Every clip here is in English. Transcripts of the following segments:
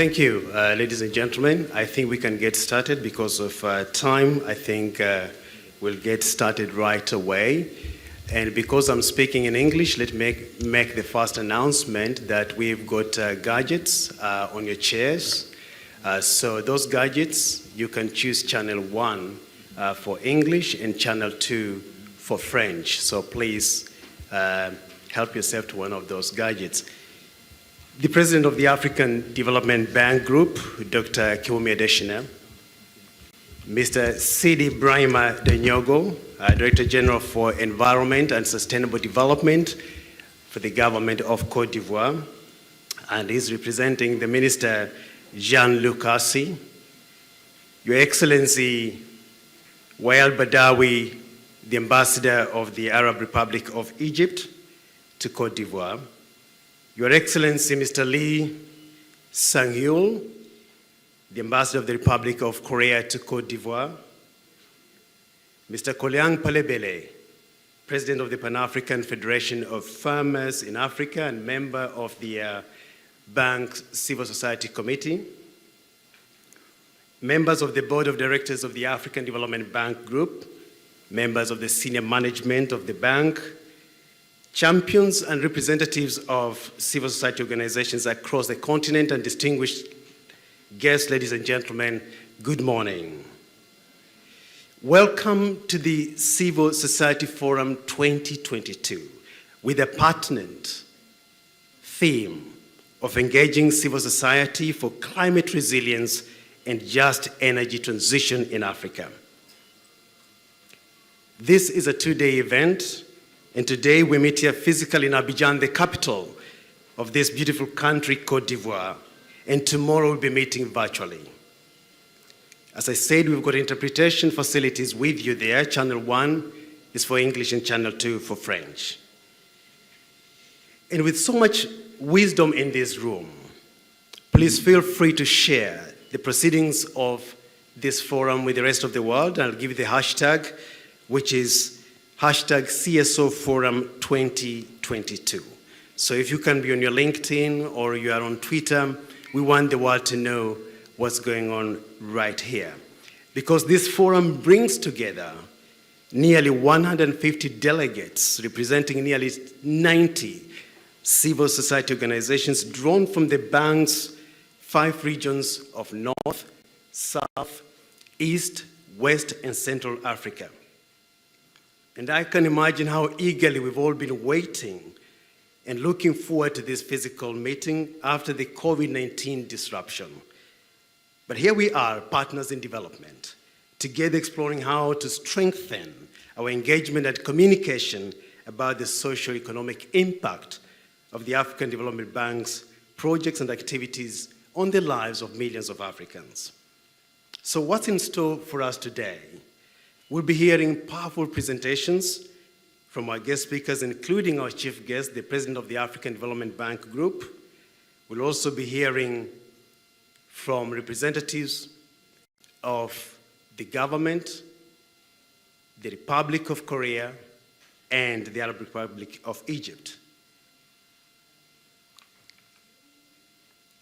Thank you, ladies and gentlemen. I think we can get started because of time. I think we'll get started right away. And because I'm speaking in English, let me make the first announcement that we've got gadgets on your chairs. So those gadgets, you can choose channel 1 for English and channel 2 for French. So please help yourself to one of those gadgets. The President of the African Development Bank Group, Dr. Kiwumi Adesina, Mr. Sidi Brahima Denyogo, Director General for Environment and Sustainable Development for the Government of Cote d'Ivoire, and he's representing the Minister Jean-Luc Arsi, Your Excellency Wael Badawi, the Ambassador of the Arab Republic of Egypt to Cote d'Ivoire, Your Excellency Mr. Lee Sang-hyul, the Ambassador of the Republic of Korea to Cote d'Ivoire, Mr. Koliang Palebele, President of the Pan-African Federation of Farmers in Africa and member of the Bank's Civil Society Committee, members of the Board of Directors of the African Development Bank Group, members of the senior management of the bank, champions and representatives of civil society organizations across the continent, and distinguished guests, ladies and gentlemen, good morning. Welcome to the Civil Society Forum 2022 with a pertinent theme of engaging civil society for climate resilience and just energy transition in Africa. This is a two-day event, and today we meet here physically in Abidjan, the capital of this beautiful country, Cote d'Ivoire, and tomorrow we'll be meeting virtually. As I said, we've got interpretation facilities with you there. Channel 1 is for English and channel 2 for French. And with so much wisdom in this room, please feel free to share the proceedings of this forum with the rest of the world. I'll give you the hashtag, which is hashtag CSO Forum 2022. So if you can be on your LinkedIn or you are on Twitter, we want the world to know what's going on right here. Because this forum brings together nearly 150 delegates representing nearly 90 civil society organizations drawn from the bank's 5 regions of North, South, East, West, and Central Africa. And I can imagine how eagerly we've all been waiting and looking forward to this physical meeting after the COVID-19 disruption. But here we are, partners in development, together exploring how to strengthen our engagement and communication about the socio-economic impact of the African Development Bank's projects and activities on the lives of millions of Africans. So what's in store for us today? We'll be hearing powerful presentations from our guest speakers, including our chief guest, the President of the African Development Bank Group. We'll also be hearing from representatives of the government, the Republic of Korea, and the Arab Republic of Egypt.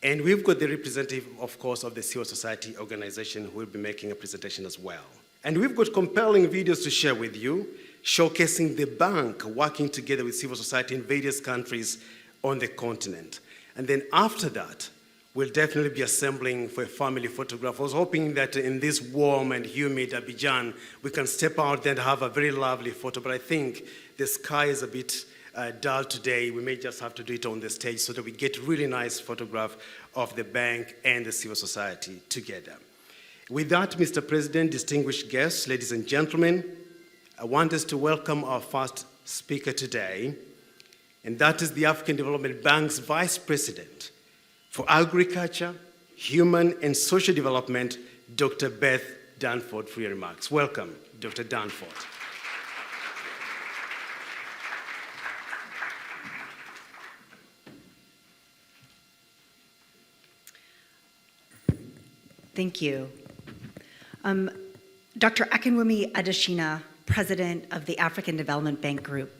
And we've got the representative, of course, of the civil society organization who will be making a presentation as well. And we've got compelling videos to share with you, showcasing the bank working together with civil society in various countries on the continent. And then after that, we'll definitely be assembling for a family photograph. I was hoping that in this warm and humid Abidjan, we can step out there and have a very lovely photo, but I think the sky is a bit dull today. We may just have to do it on the stage so that we get really nice photograph of the bank and the civil society together. With that, Mr. President, distinguished guests, ladies and gentlemen, I want us to welcome our first speaker today, and that is the African Development Bank's Vice President for Agriculture, Human and Social Development, Dr. Beth Danford, for your remarks. Welcome, Dr. Danford. Thank you. Dr. Kiwumi Adesina, President of the African Development Bank Group.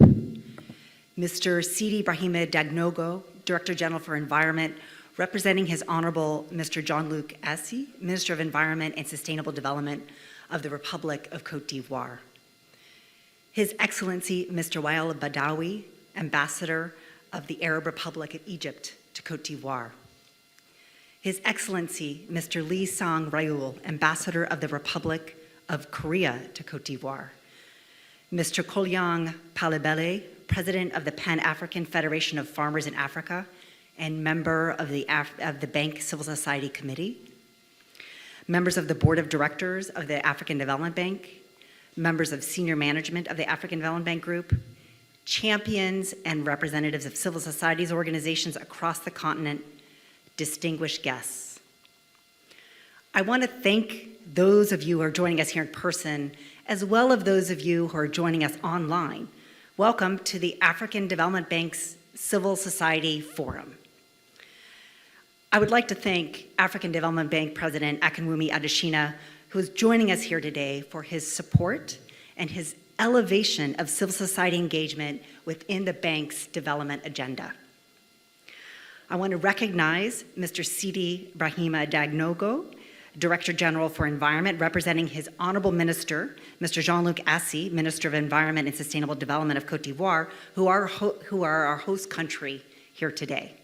Mr. Sidi Brahima Denyogo, Director General for Environment, representing His Honorable Mr. Jean-Luc Assy, Minister of Environment and Sustainable Development of the Republic of Côte d'Ivoire. His Excellency Mr. Wael Badawi, Ambassador of the Arab Republic of Egypt to Côte d'Ivoire. His Excellency Mr. Lee Sang-Raoul, Ambassador of the Republic of Korea to Côte d'Ivoire. Mr. Kolyang Palebele, President of the Pan-African Federation of Farmers in Africa and member of the Bank Civil Society Committee. Members of the Board of Directors of the African Development Bank, members of senior management of the African Development Bank Group, champions and representatives of civil societies organizations across the continent, distinguished guests. I want to thank those of you who are joining us here in person, as well as those of you who are joining us online. Welcome to the African Development Bank's Civil Society Forum. I would like to thank African Development Bank President Akinwumi Adesina, who is joining us here today, for his support and his elevation of civil society engagement within the bank's development agenda. I want to recognize Mr. Sidi Brahima Dagnogo, Director General for Environment, representing His Honorable Minister, Mr. Jean-Luc Assy, Minister of Environment and Sustainable Development of Côte d'Ivoire, who are our host country here today.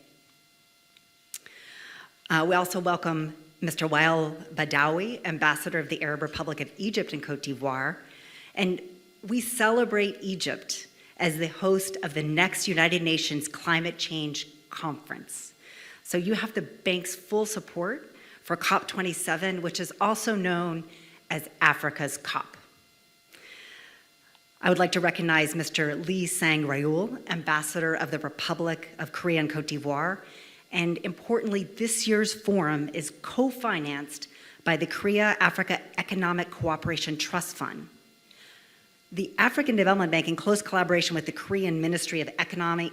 We also welcome Mr. Wael Badawi, Ambassador of the Arab Republic of Egypt in Côte d'Ivoire, and we celebrate Egypt as the host of the next United Nations Climate Change Conference. So you have the bank's full support for COP27, which is also known as Africa's COP. I would like to recognize Mr. Lee Sang-Raoul, Ambassador of the Republic of Korea and Côte d'Ivoire. And importantly, this year's forum is co-financed by the Korea-Africa Economic Cooperation Trust Fund. The African Development Bank, in close collaboration with the Korean Ministry of Economy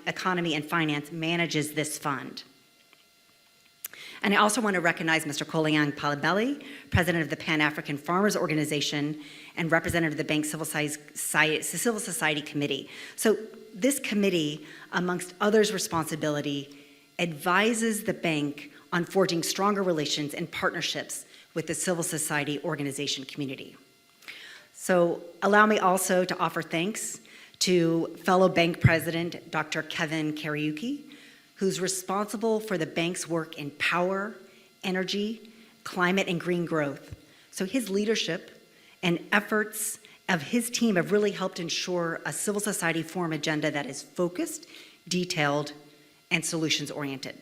and Finance, manages this fund. And I also want to recognize Mr. Kolyang Palebele, President of the Pan-African Farmers Organization and representative of the Bank Civil Society Committee. So this committee, amongst others' responsibility, advises the bank on forging stronger relations and partnerships with the civil society organization community. So allow me also to offer thanks to fellow bank president, Dr. Kevin Kariuki, who's responsible for the bank's work in power, energy, climate, and green growth. So his leadership and efforts of his team have really helped ensure a civil society forum agenda that is focused, detailed, and solutions-oriented.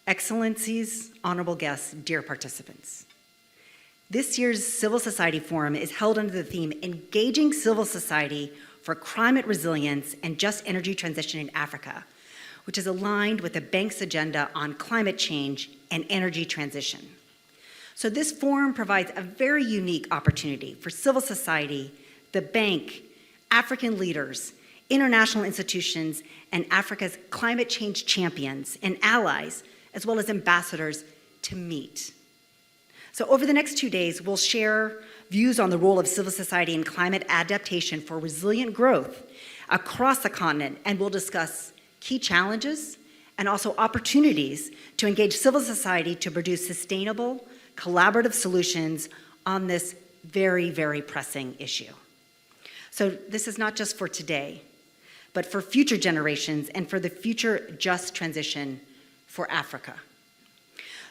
Excellencies, honorable guests, dear participants. This year's Civil Society Forum is held under the theme, Engaging Civil Society for Climate Resilience and Just Energy Transition in Africa, which is aligned with the bank's agenda on climate change and energy transition. So this forum provides a very unique opportunity for civil society, the bank, African leaders, international institutions, and Africa's climate change champions and allies, as well as ambassadors, to meet. So over the next 2 days, we'll share views on the role of civil society in climate adaptation for resilient growth across the continent, and we'll discuss key challenges and also opportunities to engage civil society to produce sustainable, collaborative solutions on this very, very pressing issue. So this is not just for today, but for future generations and for the future just transition for Africa.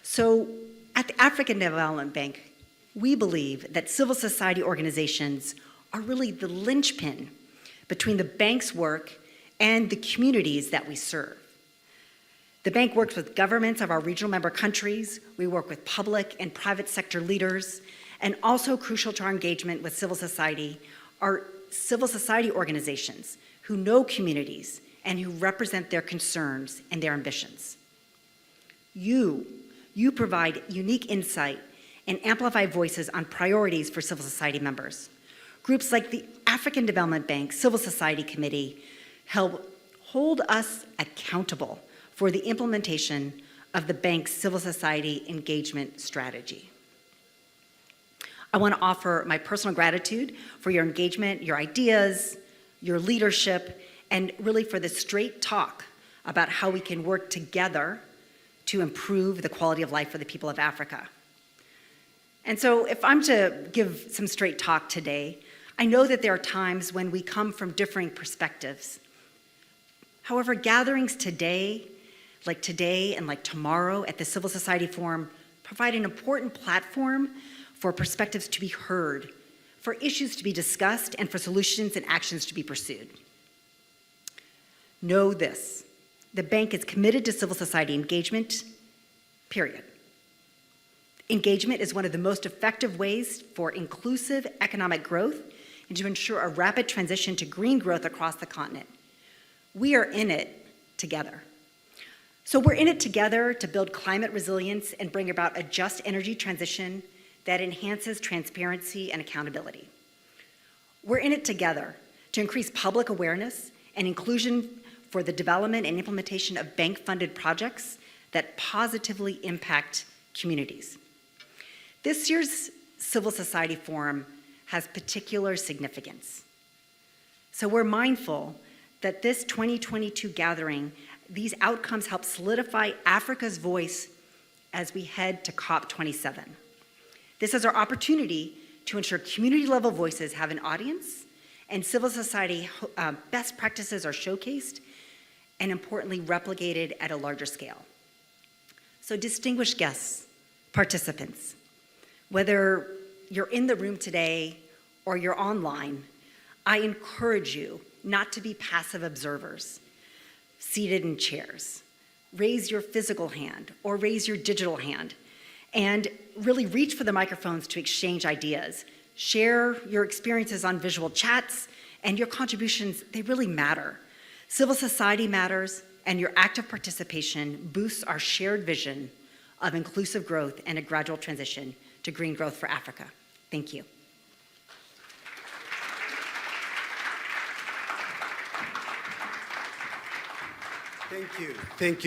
So at the African Development Bank, we believe that civil society organizations are really the linchpin between the bank's work and the communities that we serve. The bank works with governments of our regional member countries. We work with public and private sector leaders, and also crucial to our engagement with civil society are civil society organizations who know communities and who represent their concerns and their ambitions. You provide unique insight and amplify voices on priorities for civil society members. Groups like the African Development Bank Civil Society Committee help hold us accountable for the implementation of the bank's civil society engagement strategy. I want to offer my personal gratitude for your engagement, your ideas, your leadership, and really for the straight talk about how we can work together to improve the quality of life for the people of Africa. And so if I'm to give some straight talk today, I know that there are times when we come from differing perspectives. However, gatherings today and like tomorrow at the Civil Society Forum, provide an important platform for perspectives to be heard, for issues to be discussed, and for solutions and actions to be pursued. Know this, the bank is committed to civil society engagement, period. Engagement is one of the most effective ways for inclusive economic growth and to ensure a rapid transition to green growth across the continent. We are in it together. So we're in it together to build climate resilience and bring about a just energy transition that enhances transparency and accountability. We're in it together to increase public awareness and inclusion for the development and implementation of bank-funded projects that positively impact communities. This year's Civil Society Forum has particular significance. So we're mindful that this 2022 gathering, these outcomes help solidify Africa's voice as we head to COP27. This is our opportunity to ensure community-level voices have an audience and civil society best practices are showcased and importantly replicated at a larger scale. So distinguished guests, participants, whether you're in the room today or you're online, I encourage you not to be passive observers seated in chairs. Raise your physical hand or raise your digital hand and really reach for the microphones to exchange ideas. Share your experiences on visual chats and your contributions, they really matter. Civil society matters and your active participation boosts our shared vision of inclusive growth and a gradual transition to green growth for Africa. Thank you. Thank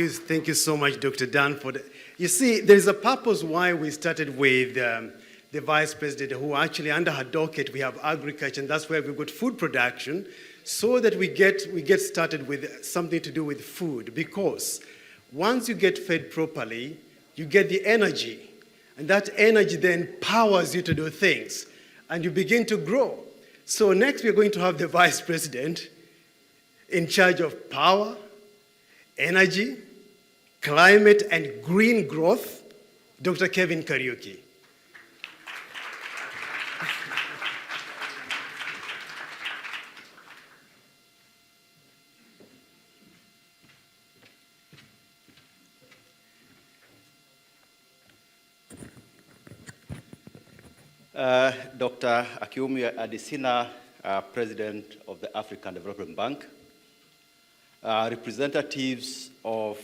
you so much, Dr. Dan. You see, there's a purpose why we started with the Vice President, who actually under her docket we have agriculture, and that's where we've got food production, so that we get started with something to do with food. Because once you get fed properly, you get the energy, and that energy then powers you to do things, and you begin to grow. So next we're going to have the Vice President in charge of power, energy, climate, and green growth, Dr. Kevin Kariuki. Dr. Akiumi Adesina, President of the African Development Bank, representatives of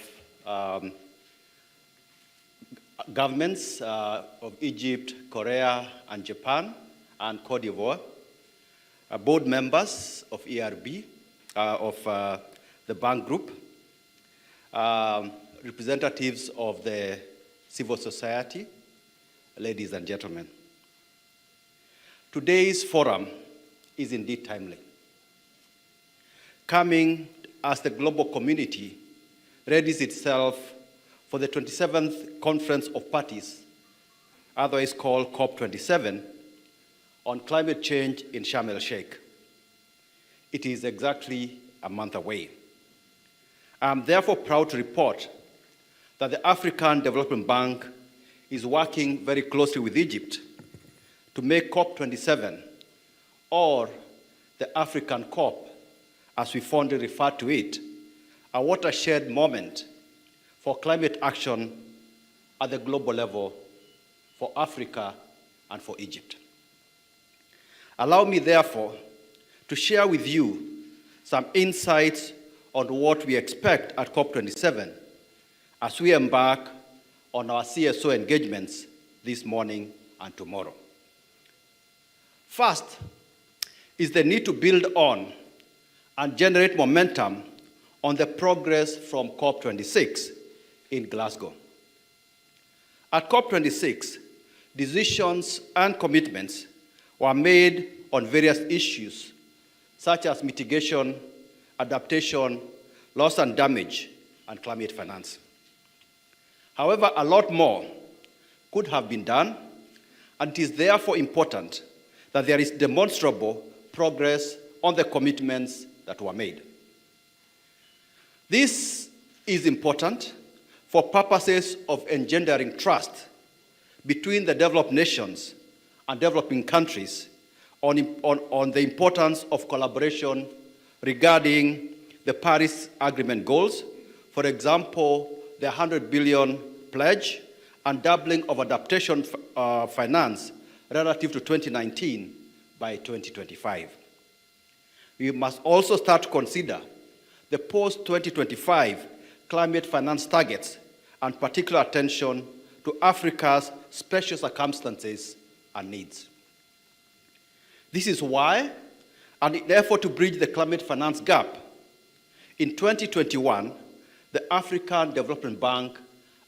governments of Egypt, Korea, and Japan, and Cote d'Ivoire, board members of ERB, of the bank group, representatives of the civil society, ladies and gentlemen. Today's forum is indeed timely, coming as the global community readies itself for the 27th Conference of Parties, otherwise called COP27, on climate change in Sharm el-Sheikh. It is exactly a month away. I am therefore proud to report that the African Development Bank is working very closely with Egypt to make COP27, or the African COP, as we fondly refer to it, a watershed moment for climate action at the global level for Africa and for Egypt. Allow me, therefore, to share with you some insights on what we expect at COP27 as we embark on our CSO engagements this morning and tomorrow. First is the need to build on and generate momentum on the progress from COP26 in Glasgow. At COP26, decisions and commitments were made on various issues such as mitigation, adaptation, loss and damage, and climate finance. However, a lot more could have been done, and it is therefore important that there is demonstrable progress on the commitments that were made. This is important for purposes of engendering trust between the developed nations and developing countries on the importance of collaboration regarding the Paris Agreement goals, for example, the 100 billion pledge and doubling of adaptation finance relative to 2019 by 2025. We must also start to consider the post-2025 climate finance targets and particular attention to Africa's special circumstances and needs. This is why, and in an effort to bridge the climate finance gap, in 2021, the African Development Bank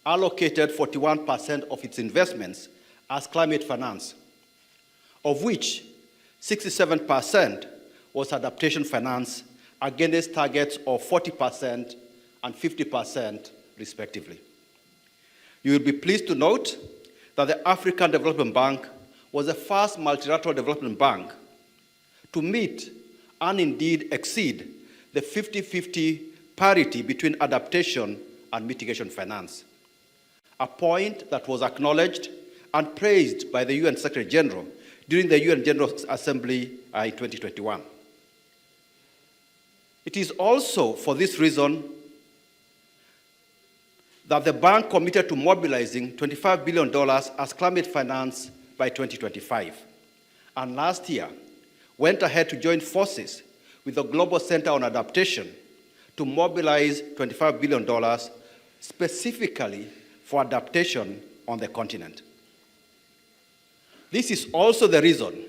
allocated 41% of its investments as climate finance, of which 67% was adaptation finance against targets of 40% and 50% respectively. You will be pleased to note that the African Development Bank was the first multilateral development bank to meet and indeed exceed the 50-50 parity between adaptation and mitigation finance, a point that was acknowledged and praised by the UN Secretary General during the UN General Assembly in 2021. It is also for this reason that the bank committed to mobilizing $25 billion as climate finance by 2025. And last year, went ahead to join forces with the Global Center on Adaptation to mobilize $25 billion specifically for adaptation on the continent. This is also the reason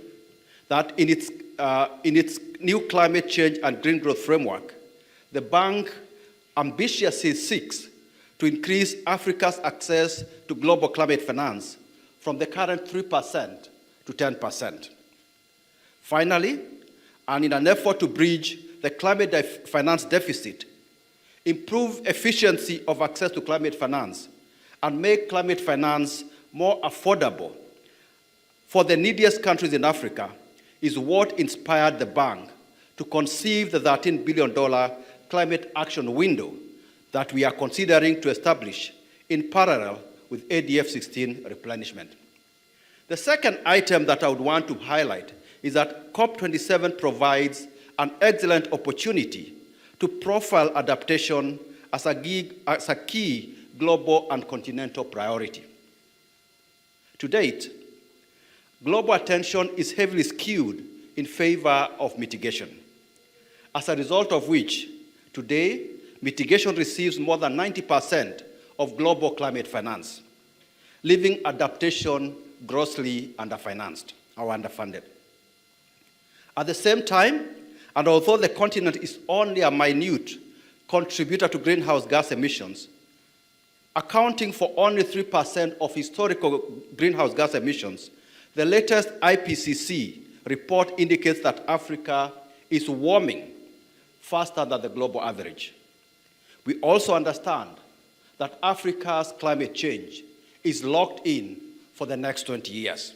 that in its new climate change and green growth framework, the bank ambitiously seeks to increase Africa's access to global climate finance from the current 3% to 10%. Finally, and in an effort to bridge the climate finance deficit, improve efficiency of access to climate finance, and make climate finance more affordable for the neediest countries in Africa is what inspired the bank to conceive the $13 billion climate action window that we are considering to establish in parallel with ADF 16 replenishment. The second item that I would want to highlight is that COP27 provides an excellent opportunity to profile adaptation as a key global and continental priority. To date, global attention is heavily skewed in favor of mitigation, as a result of which, today, mitigation receives more than 90% of global climate finance, leaving adaptation grossly underfinanced or underfunded. At the same time, and although the continent is only a minute contributor to greenhouse gas emissions, accounting for only 3% of historical greenhouse gas emissions, the latest IPCC report indicates that Africa is warming faster than the global average. We also understand that Africa's climate change is locked in for the next 20 years.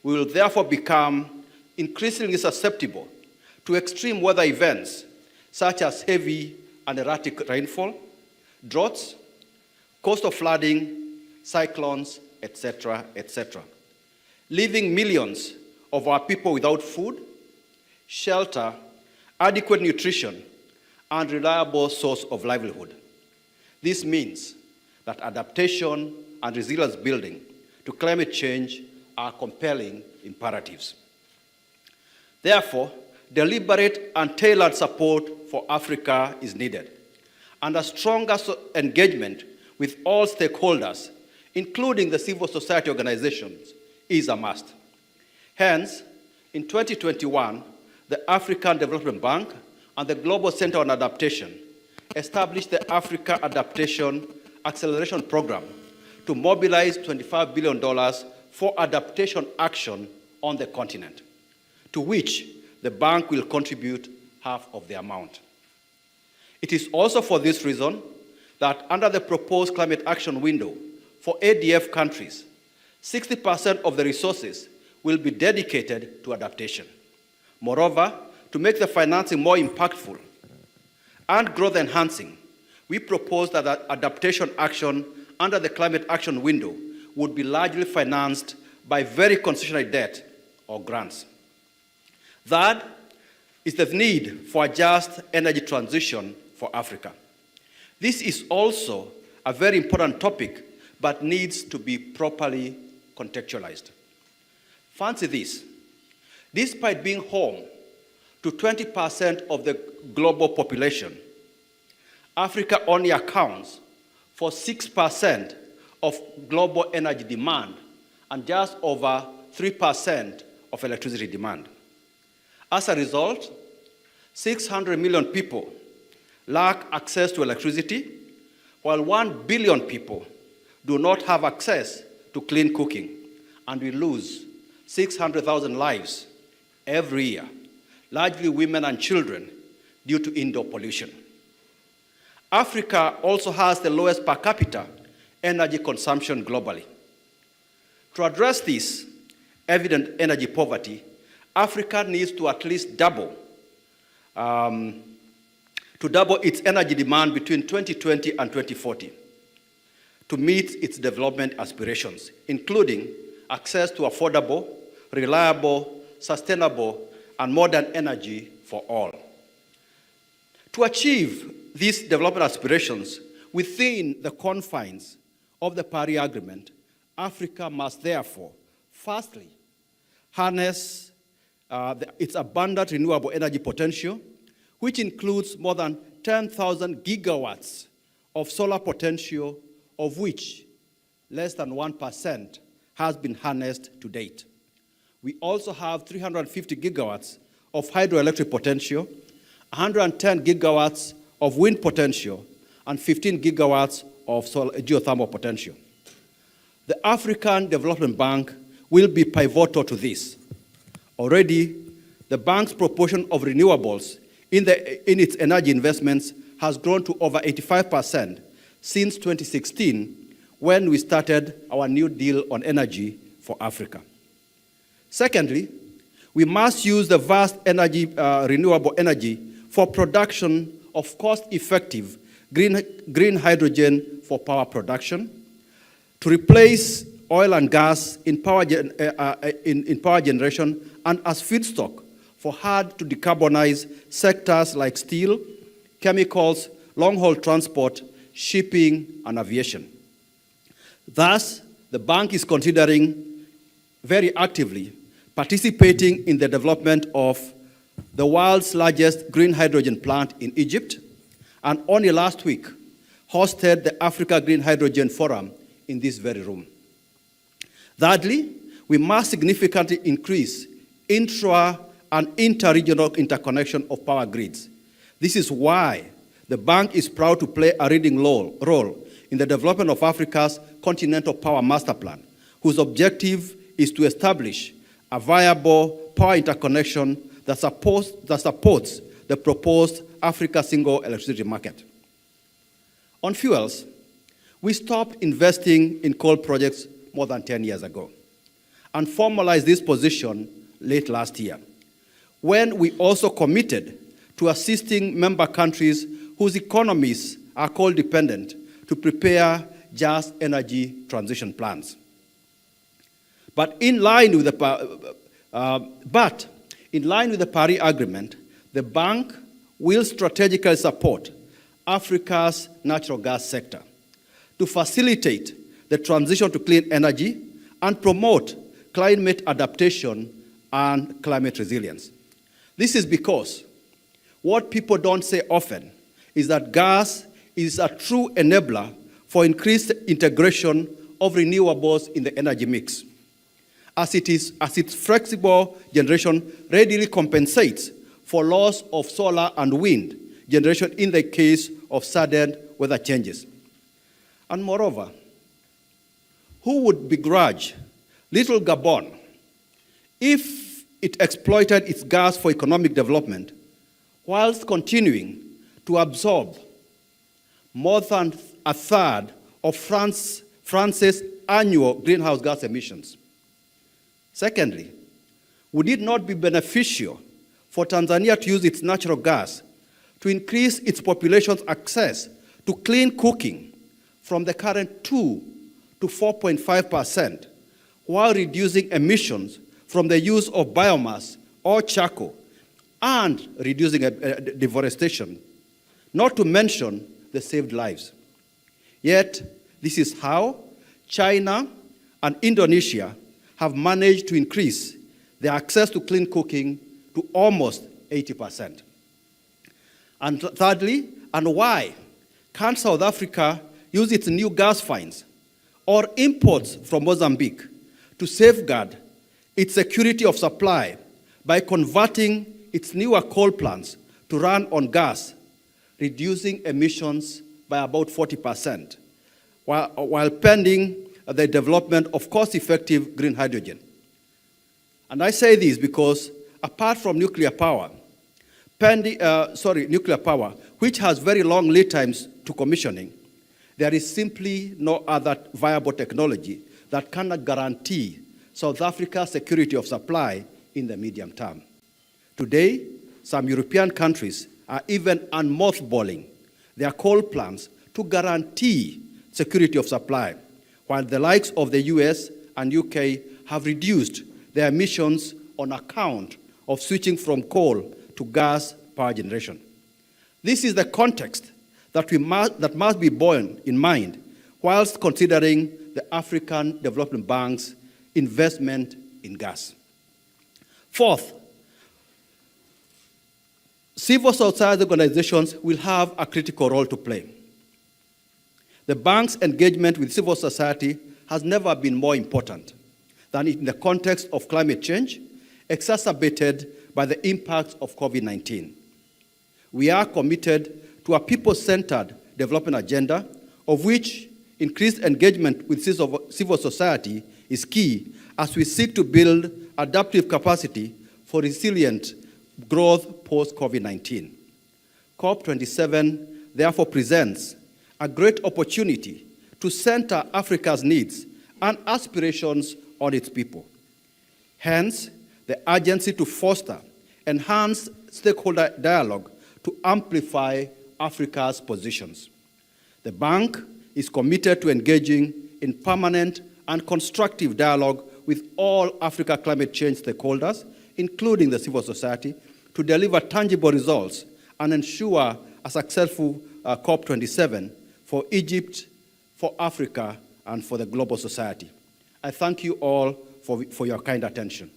We will therefore become increasingly susceptible to extreme weather events such as heavy and erratic rainfall, droughts, coastal flooding, cyclones, etc., leaving millions of our people without food, shelter, adequate nutrition, and reliable source of livelihood. This means that adaptation and resilience building to climate change are compelling imperatives. Therefore, deliberate and tailored support for Africa is needed, and a stronger engagement with all stakeholders, including the civil society organizations, is a must. Hence, in 2021, the African Development Bank and the Global Center on Adaptation established the Africa Adaptation Acceleration Program to mobilize $25 billion for adaptation action on the continent, to which the bank will contribute half of the amount. It is also for this reason that under the proposed climate action window for ADF countries, 60% of the resources will be dedicated to adaptation. Moreover, to make the financing more impactful and growth enhancing, we propose that adaptation action under the climate action window would be largely financed by very concessionary debt or grants. Third is the need for a just energy transition for Africa. This is also a very important topic, but needs to be properly contextualized. Fancy this. Despite being home to 20% of the global population, Africa only accounts for 6% of global energy demand and just over 3% of electricity demand. As a result, 600 million people lack access to electricity, while 1 billion people do not have access to clean cooking, and we lose 600,000 lives every year, largely women and children, due to indoor pollution. Africa also has the lowest per capita energy consumption globally. To address this evident energy poverty, Africa needs to at least double its energy demand between 2020 and 2040 to meet its development aspirations, including access to affordable, reliable, sustainable, and modern energy for all. To achieve these development aspirations within the confines of the Paris Agreement, Africa must therefore, firstly, harness its abundant renewable energy potential, which includes more than 10,000 gigawatts of solar potential, of which less than 1% has been harnessed to date. We also have 350 gigawatts of hydroelectric potential, 110 gigawatts of wind potential, and 15 gigawatts of geothermal potential. The African Development Bank will be pivotal to this. Already, the bank's proportion of renewables in its energy investments has grown to over 85% since 2016, when we started our New Deal on Energy for Africa. Secondly, we must use the vast renewable energy for production of cost-effective green hydrogen for power production, to replace oil and gas in power generation and as feedstock for hard-to-decarbonize sectors like steel, chemicals, long-haul transport, shipping, and aviation. Thus, the bank is considering very actively participating in the development of the world's largest green hydrogen plant in Egypt, and only last week hosted the Africa Green Hydrogen Forum in this very room. Thirdly, we must significantly increase intra- and inter-regional interconnection of power grids. This is why the bank is proud to play a leading role in the development of Africa's Continental Power Master Plan, whose objective is to establish a viable power interconnection that supports the proposed Africa Single Electricity Market. On fuels, we stopped investing in coal projects more than 10 years ago and formalized this position late last year, when we also committed to assisting member countries whose economies are coal-dependent to prepare just energy transition plans. But in line with the Paris Agreement, the bank will strategically support Africa's natural gas sector to facilitate the transition to clean energy and promote climate adaptation and climate resilience. This is because what people don't say often is that gas is a true enabler for increased integration of renewables in the energy mix, as its flexible generation readily compensates for loss of solar and wind generation in the case of sudden weather changes. And moreover, who would begrudge little Gabon if it exploited its gas for economic development whilst continuing to absorb more than a third of France's annual greenhouse gas emissions. Secondly, would it not be beneficial for Tanzania to use its natural gas to increase its population's access to clean cooking from the current 2 to 4.5%, while reducing emissions from the use of biomass or charcoal and reducing deforestation, not to mention the saved lives? Yet, this is how China and Indonesia have managed to increase their access to clean cooking to almost 80%. And thirdly, and why can't South Africa use its new gas finds or imports from Mozambique to safeguard its security of supply by converting its newer coal plants to run on gas, reducing emissions by about 40%, while pending the development of cost-effective green hydrogen? And I say this because apart from nuclear power, which has very long lead times to commissioning, there is simply no other viable technology that cannot guarantee South Africa's security of supply in the medium term. Today, some European countries are even unmothballing their coal plants to guarantee security of supply, while the likes of the US and UK have reduced their emissions on account of switching from coal to gas power generation. This is the context that must be borne in mind whilst considering the African Development Bank's investment in gas. Fourth, civil society organizations will have a critical role to play. The bank's engagement with civil society has never been more important than in the context of climate change, exacerbated by the impacts of COVID-19. We are committed to a people-centered development agenda, of which increased engagement with civil society is key as we seek to build adaptive capacity for resilient growth post-COVID-19. COP27 therefore presents a great opportunity to center Africa's needs and aspirations on its people. Hence, the urgency to foster enhanced stakeholder dialogue to amplify Africa's positions. The bank is committed to engaging in permanent and constructive dialogue with all Africa climate change stakeholders, including the civil society, to deliver tangible results and ensure a successful COP27 for Egypt, for Africa, and for the global society. I thank you all for your kind attention.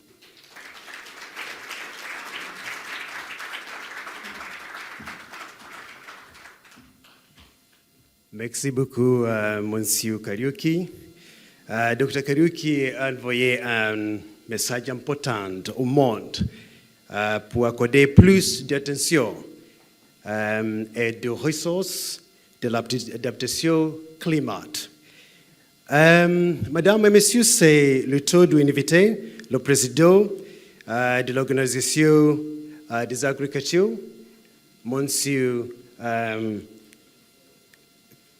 Merci beaucoup, Monsieur Kariuki. Dr. Kariuki a envoyé un message important au monde pour accorder plus d'attention et de ressources de l'adaptation climat. Mesdames et messieurs, c'est le tour d'inviter le président de l'Organisation des agricultures, Monsieur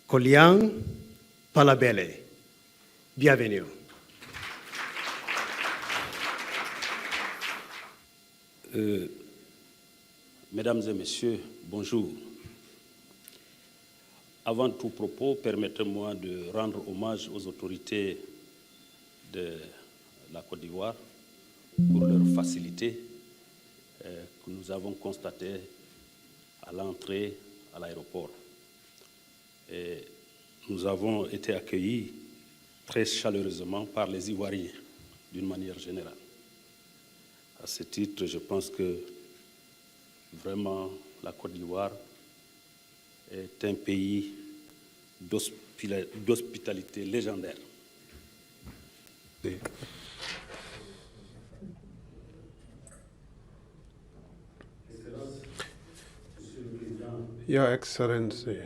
Kolian Palabele. Bienvenue. Mesdames et messieurs, bonjour. Avant tout propos, permettez-moi de rendre hommage aux autorités de la Côte d'Ivoire pour leur facilité que nous avons constatée à l'entrée à l'aéroport. Et nous avons été accueillis très chaleureusement par les Ivoiriens, d'une manière générale. À ce titre, je pense que vraiment la Côte d'Ivoire est un pays d'hospitalité légendaire. Your Excellency,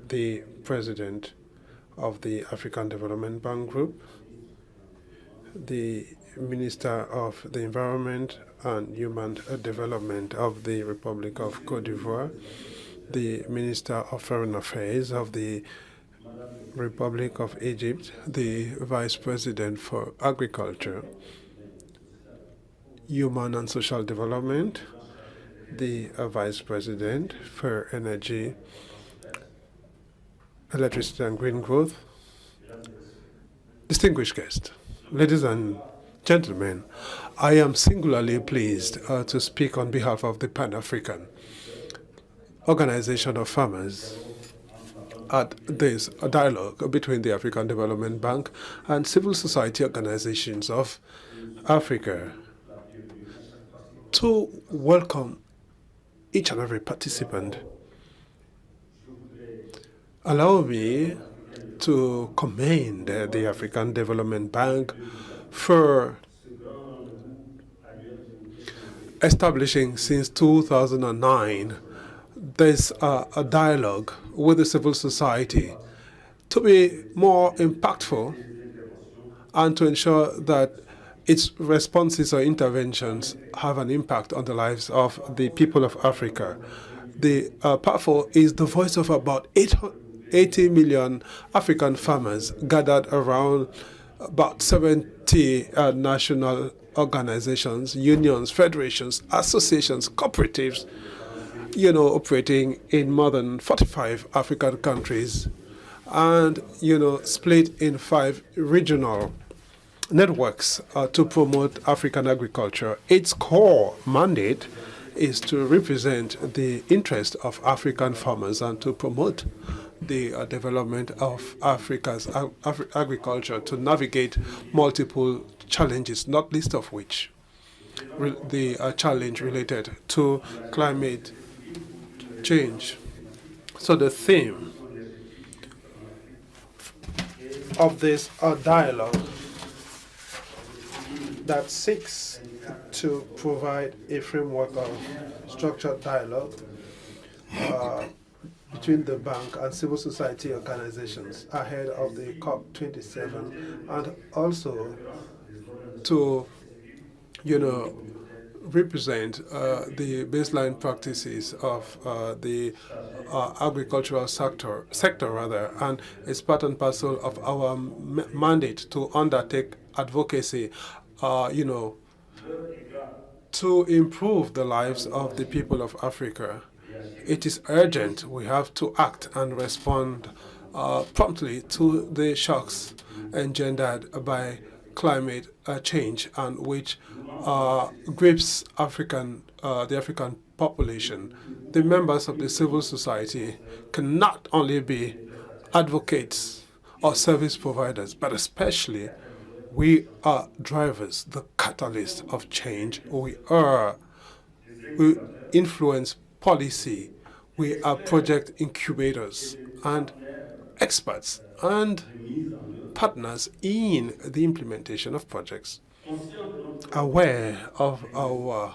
the President of the African Development Bank Group, the Minister of the Environment and Human Development of the Republic of Côte d'Ivoire, the Minister of Foreign Affairs of the Republic of Egypt, the Vice President for Agriculture, Human and Social Development, the Vice President for Energy, Electricity and Green Growth, distinguished guests, ladies and gentlemen, I am singularly pleased to speak on behalf of the Pan-African Organization of Farmers at this dialogue between the African Development Bank and civil society organizations of Africa to welcome each and every participant. Allow me to commend the African Development Bank for establishing since 2009 this a dialogue with the civil society to be more impactful and to ensure that its responses or interventions have an impact on the lives of the people of Africa. The PAFO is the voice of about 80 million African farmers gathered around about 70 national organizations, unions, federations, associations, cooperatives, operating in more than 45 African countries and, split in 5 regional networks to promote African agriculture. Its core mandate is to represent the interest of African farmers and to promote the development of Africa's agriculture to navigate multiple challenges, not least of which the challenge related to climate change. So the theme of this dialogue that seeks to provide a framework of structured dialogue between the bank and civil society organizations ahead of the COP27, and also to, represent the baseline practices of the agricultural sector, and it's part and parcel of our mandate to undertake advocacy, to improve the lives of the people of Africa. It is urgent. We have to act and respond promptly to the shocks engendered by climate change and which grips the African population. The members of the civil society can not only be advocates or service providers, but especially we are drivers, the catalyst of change. We influence policy. We are project incubators and experts and partners in the implementation of projects. Aware of our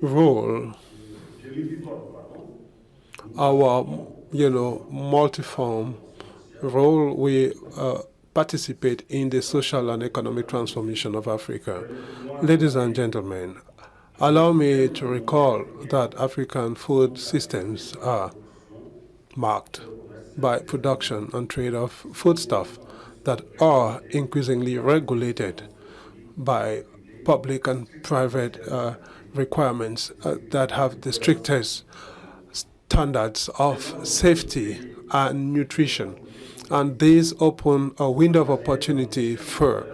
role, our multiform role, we participate in the social and economic transformation of Africa. Ladies and gentlemen, allow me to recall that African food systems are marked by production and trade of foodstuff that are increasingly regulated by public and private requirements that have the strictest standards of safety and nutrition. And these open a window of opportunity for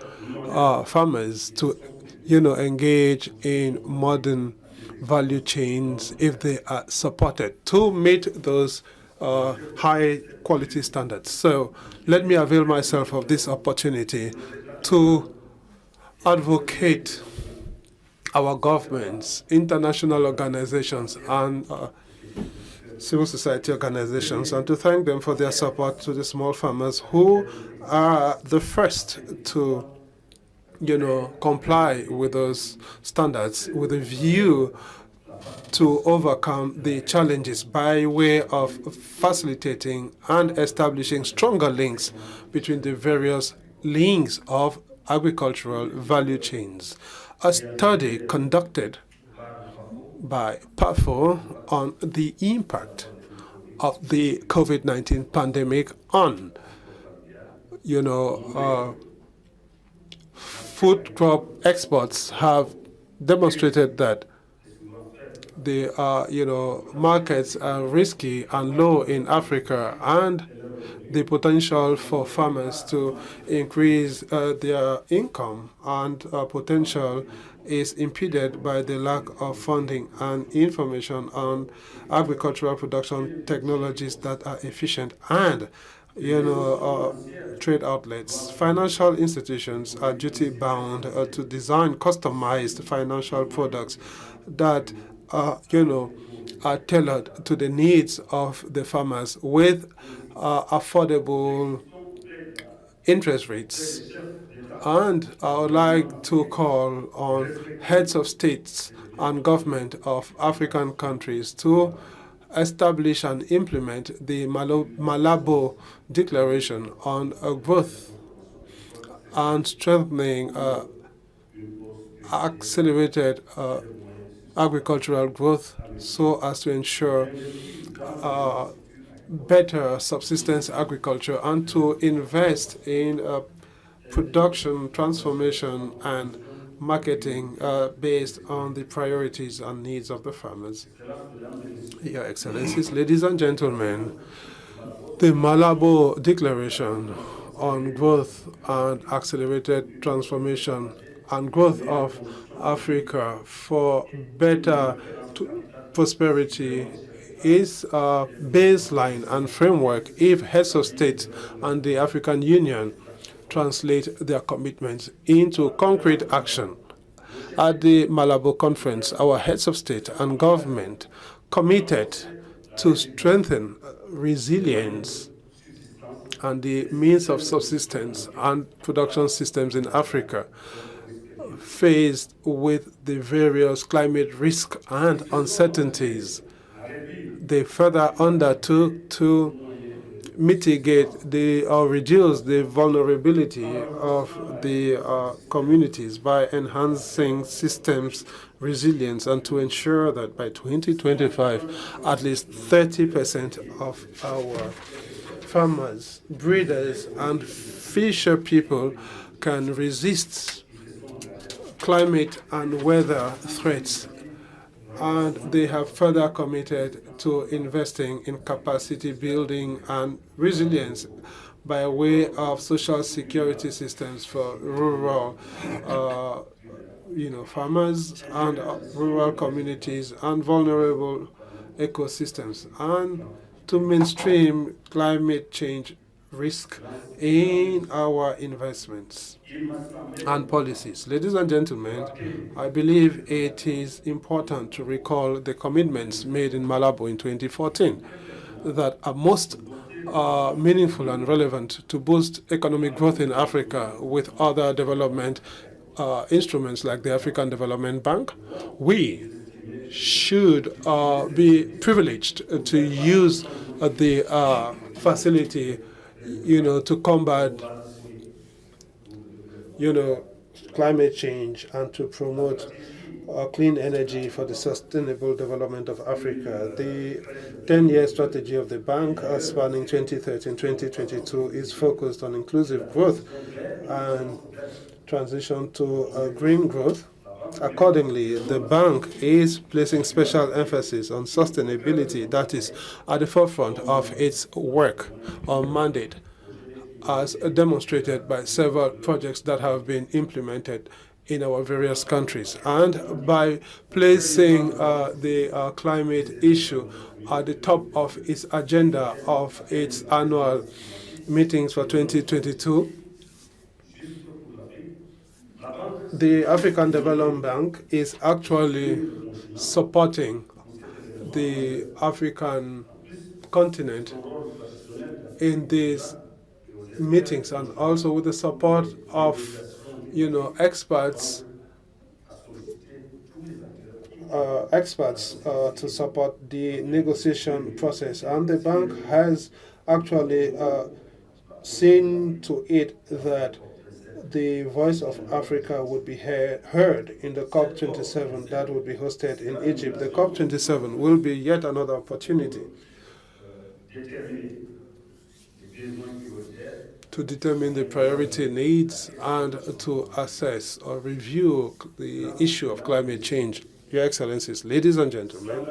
farmers to, engage in modern value chains if they are supported to meet those high quality standards. So let me avail myself of this opportunity to advocate our governments, international organizations, and civil society organizations, and to thank them for their support to the small farmers who are the first to, comply with those standards with a view to overcome the challenges by way of facilitating and establishing stronger links between the various links of agricultural value chains. A study conducted by PAFO on the impact of the COVID-19 pandemic on. Food crop exports have demonstrated that the markets are risky and low in Africa, and the potential for farmers to increase their income and potential is impeded by the lack of funding and information on agricultural production technologies that are efficient and trade outlets. Financial institutions are duty-bound to design customized financial products that are tailored to the needs of the farmers with affordable interest rates. And I would like to call on heads of states and government of African countries to establish and implement the Malabo Declaration on Growth and strengthening accelerated agricultural growth so as to ensure better subsistence agriculture and to invest in production, transformation, and marketing based on the priorities and needs of the farmers. Your Excellencies, ladies and gentlemen, the Malabo Declaration on Growth and Accelerated Transformation and Growth of Africa for Better Prosperity is a baseline and framework if heads of state and the African Union translate their commitments into concrete action. At the Malabo Conference, our heads of state and government committed to strengthen resilience and the means of subsistence and production systems in Africa faced with the various climate risks and uncertainties. They further undertook to mitigate or reduce the vulnerability of the communities by enhancing systems resilience and to ensure that by 2025, at least 30% of our farmers, breeders, and fisher people can resist climate and weather threats. And they have further committed to investing in capacity building and resilience by way of social security systems for rural farmers and rural communities and vulnerable ecosystems, and to mainstream climate change risk in our investments and policies. Ladies and gentlemen, I believe it is important to recall the commitments made in Malabo in 2014 that are most meaningful and relevant to boost economic growth in Africa with other development instruments like the African Development Bank. We should be privileged to use the facility, to combat, climate change and to promote clean energy for the sustainable development of Africa. The 10-year strategy of the bank, spanning 2013-2022, is focused on inclusive growth and transition to green growth. Accordingly, the bank is placing special emphasis on sustainability that is at the forefront of its work or mandate, as demonstrated by several projects that have been implemented in our various countries, and by placing the climate issue at the top of its agenda of its annual meetings for 2022. The African Development Bank is actually supporting the African continent in these meetings, and also with the support of experts to support the negotiation process. And the bank has actually seen to it that the voice of Africa would be heard in the COP27 that would be hosted in Egypt. The COP27 will be yet another opportunity to determine the priority needs and to assess or review the issue of climate change. Your Excellencies, ladies and gentlemen,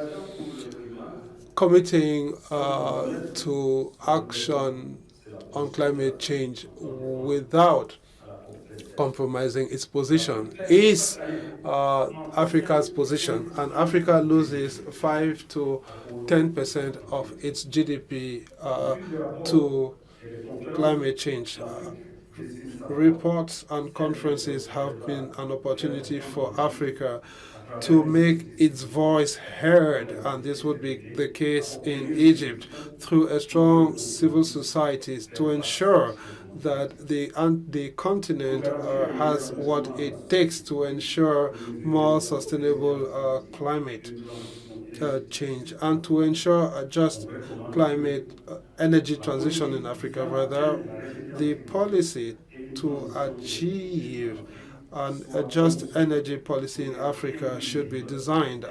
committing to action on climate change without compromising its position is Africa's position, and Africa loses 5 to 10% of its GDP to climate change. Reports and conferences have been an opportunity for Africa to make its voice heard, and this would be the case in Egypt through a strong civil society to ensure that the continent has what it takes to ensure more sustainable climate change and to ensure a just climate energy transition in Africa. Rather, the policy to achieve a just energy policy in Africa should be designed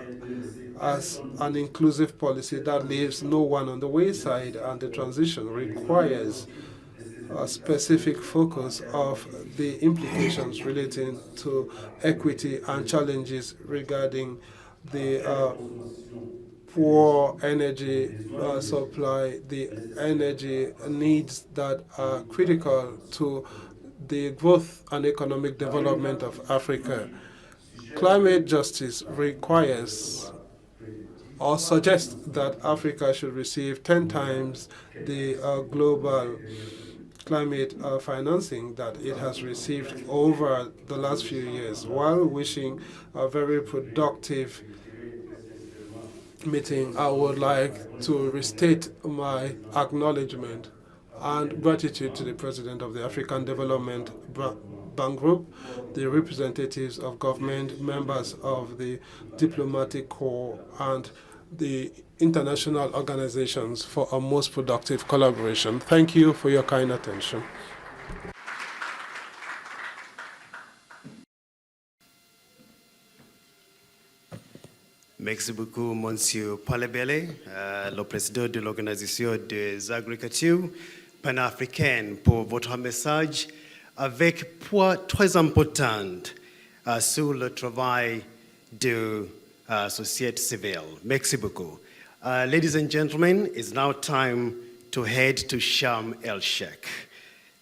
as an inclusive policy that leaves no one on the wayside, and the transition requires a specific focus of the implications relating to equity and challenges regarding the poor energy supply, the energy needs that are critical to the growth and economic development of Africa. Climate justice requires or suggests that Africa should receive 10 times the global climate financing that it has received over the last few years, while wishing a very productive meeting. I would like to restate my acknowledgement and gratitude to the President of the African Development Bank Group, the representatives of government, members of the diplomatic corps, and the international organizations for a most productive collaboration. Thank you for your kind attention. Merci beaucoup, Monsieur Palebele, le président de l'Organisation des agricultures panafricaines, pour votre message avec poids très important sur le travail de société civile. Merci beaucoup. Ladies and gentlemen, it's now time to head to Sharm el-Sheikh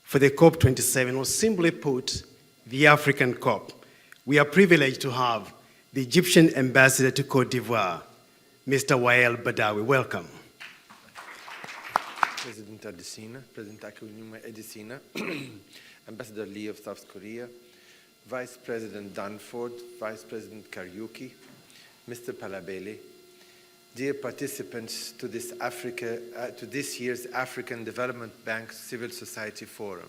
for the COP27, or simply put, the African COP. We are privileged to have the Egyptian ambassador to Côte d'Ivoire, Mr. Wael Badawi. Welcome. President Adesina, President Akinwumi Adesina, Ambassador Lee of South Korea, Vice President Danford, Vice President Kariuki, Mr. Palabele, dear participants to this year's African Development Bank Civil Society Forum.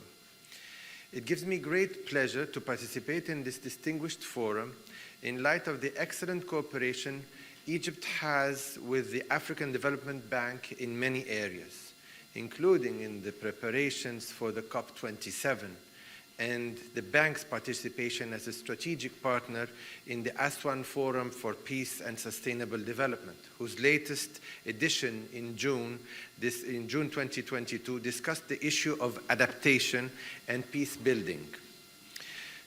It gives me great pleasure to participate in this distinguished forum in light of the excellent cooperation Egypt has with the African Development Bank in many areas, including in the preparations for the COP27 and the bank's participation as a strategic partner in the Aswan Forum for Peace and Sustainable Development, whose latest edition in June 2022 discussed the issue of adaptation and peace building.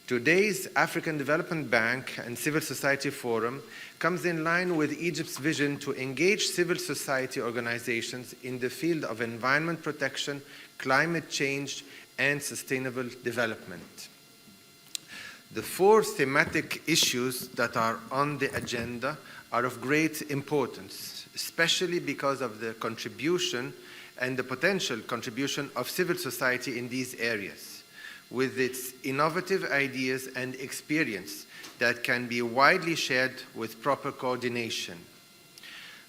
Today's African Development Bank and Civil Society Forum comes in line with Egypt's vision to engage civil society organizations in the field of environment protection, climate change, and sustainable development. The 4 thematic issues that are on the agenda are of great importance, especially because of the contribution and the potential contribution of civil society in these areas, with its innovative ideas and experience that can be widely shared with proper coordination.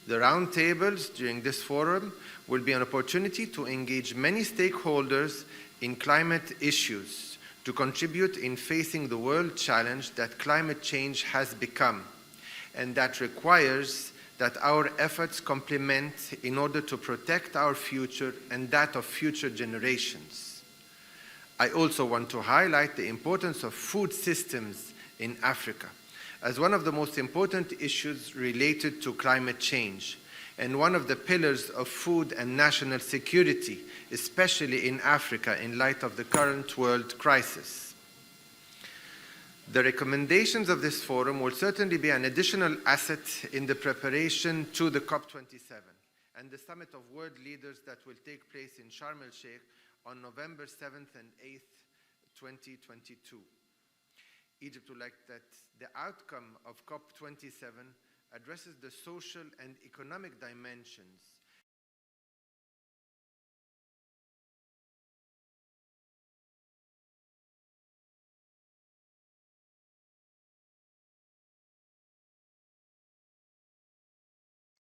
The roundtables during this forum will be an opportunity to engage many stakeholders in climate issues to contribute in facing the world challenge that climate change has become, and that requires that our efforts complement in order to protect our future and that of future generations. I also want to highlight the importance of food systems in Africa as one of the most important issues related to climate change, and one of the pillars of food and national security, especially in Africa in light of the current world crisis. The recommendations of this forum will certainly be an additional asset in the preparation to the COP27 and the Summit of World Leaders that will take place in Sharm el-Sheikh on November 7th and 8th, 2022. Egypt would like that the outcome of COP27 addresses the social and economic dimensions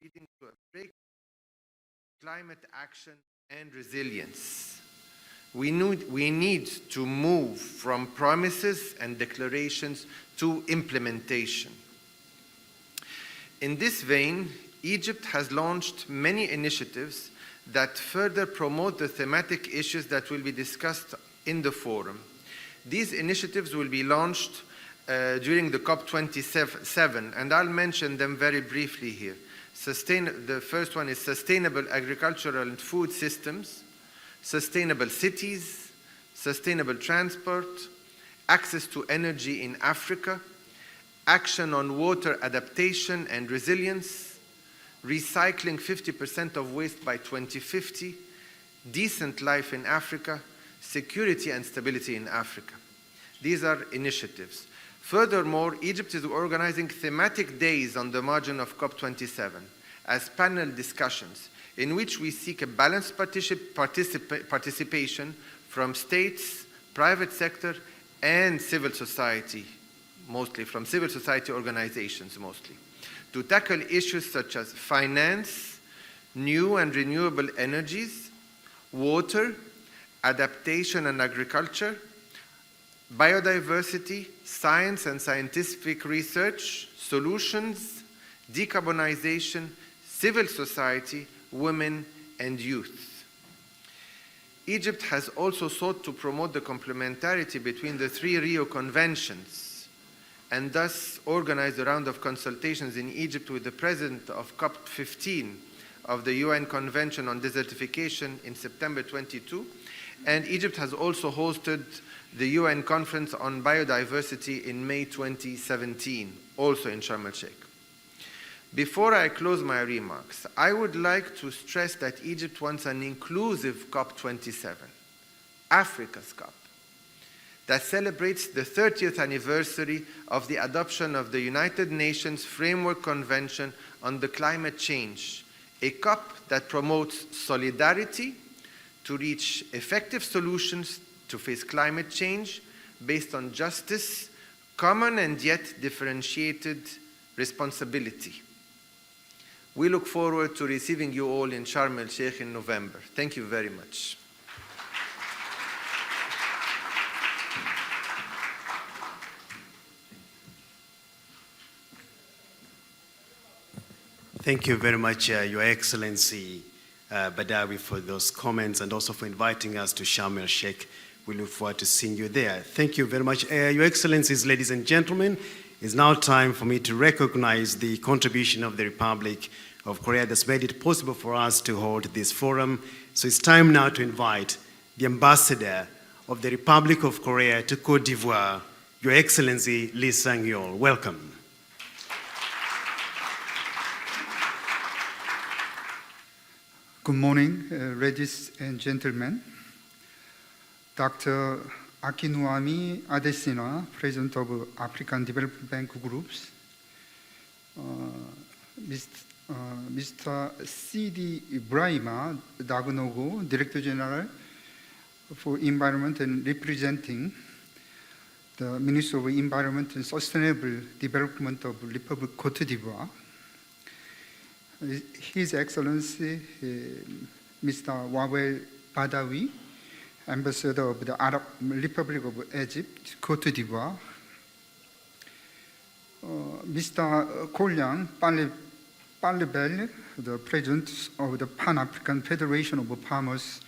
leading to a breakthrough climate action and resilience. We need to move from promises and declarations to implementation. In this vein, Egypt has launched many initiatives that further promote the thematic issues that will be discussed in the forum. These initiatives will be launched during the COP27, and I'll mention them very briefly here. The first one is sustainable agricultural and food systems, sustainable cities, sustainable transport, access to energy in Africa, action on water adaptation and resilience, recycling 50% of waste by 2050, decent life in Africa, security and stability in Africa. These are initiatives. Furthermore, Egypt is organizing thematic days on the margin of COP27 as panel discussions in which we seek a balanced participation from states, private sector, and civil society, mostly from civil society organizations mostly, to tackle issues such as finance, new and renewable energies, water, adaptation and agriculture, biodiversity, science and scientific research, solutions, decarbonization, civil society, women, and youth. Egypt has also sought to promote the complementarity between the three Rio Conventions and thus organized a round of consultations in Egypt with the president of COP15 of the UN Convention on Desertification in September 22, and Egypt has also hosted the UN Conference on Biodiversity in May 2017, also in Sharm el-Sheikh. Before I close my remarks, I would like to stress that Egypt wants an inclusive COP27, Africa's COP, that celebrates the 30th anniversary of the adoption of the United Nations Framework Convention on the Climate Change, a COP that promotes solidarity to reach effective solutions to face climate change based on justice, common and yet differentiated responsibility. We look forward to receiving you all in Sharm el-Sheikh in November. Thank you very much. Thank you very much, Your Excellency Badawi, for those comments and also for inviting us to Sharm el-Sheikh. We look forward to seeing you there. Thank you very much. Your Excellencies, ladies and gentlemen, it's now time for me to recognize the contribution of the Republic of Korea that's made it possible for us to hold this forum. So it's time now to invite the Ambassador of the Republic of Korea to Côte d'Ivoire, Your Excellency Lee Sang-yeol. Welcome. Good morning, ladies and gentlemen. Dr. Akinwumi Adesina, President of African Development Bank Groups, Mr. C.D. Ibrahima Dagnogo, Director General for Environment and representing the Minister of Environment and Sustainable Development of Republic Côte d'Ivoire, His Excellency Mr. Wawel Badawi, Ambassador of the Arab Republic of Egypt, Côte d'Ivoire, Mr. Kolyang Palebel, the President of the Pan-African Federation of Farmers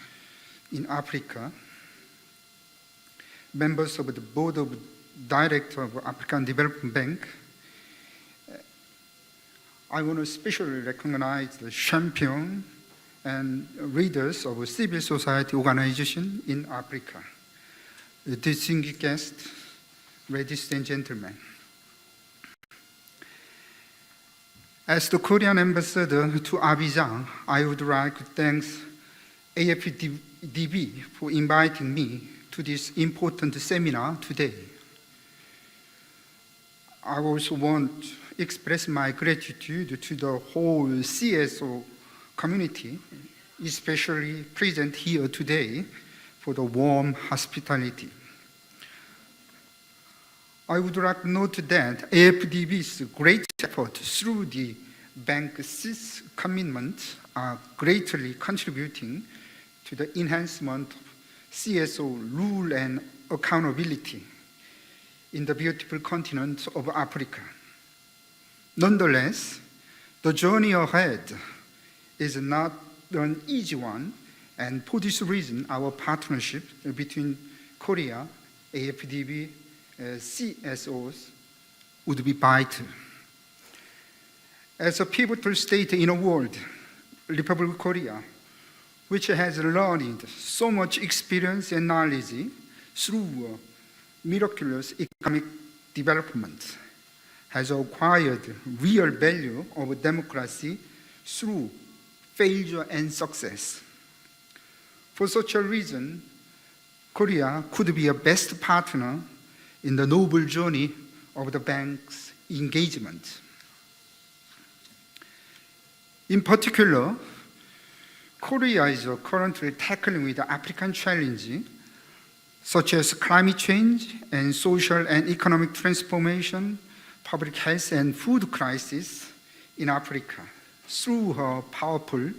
in Africa, members of the Board of Directors of African Development Bank, I want to especially recognize the champion and leaders of civil society organizations in Africa. Distinguished guests, ladies and gentlemen. As the Korean ambassador to Abidjan, I would like to thank AFDB for inviting me to this important seminar today. I also want to express my gratitude to the whole CSO community, especially present here today, for the warm hospitality. I would like to note that AFDB's great effort through the bank's commitment are greatly contributing to the enhancement of CSO rule and accountability in the beautiful continent of Africa. Nonetheless, the journey ahead is not an easy one, and for this reason, our partnership between Korea, AFDB, CSOs would be vital. As a pivotal state in the world, Republic of Korea, which has learned so much experience and knowledge through miraculous economic development, has acquired real value of democracy through failure and success. For such a reason, Korea could be a best partner in the noble journey of the bank's engagement. In particular, Korea is currently tackling with the African challenge, such as climate change and social and economic transformation, public health and food crisis in Africa through her powerful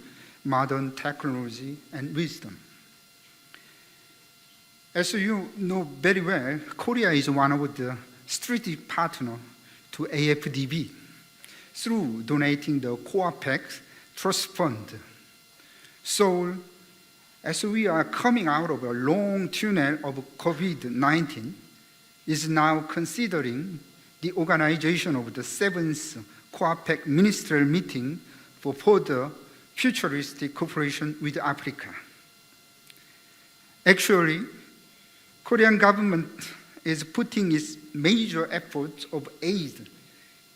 modern technology and wisdom. As you know very well, Korea is one of the strategic partners to AFDB through donating the COAPEX Trust Fund. So, as we are coming out of a long tunnel of COVID-19, is now considering the organization of the 7th COAPEC ministerial meeting for further futuristic cooperation with Africa. Actually, Korean government is putting its major efforts of aid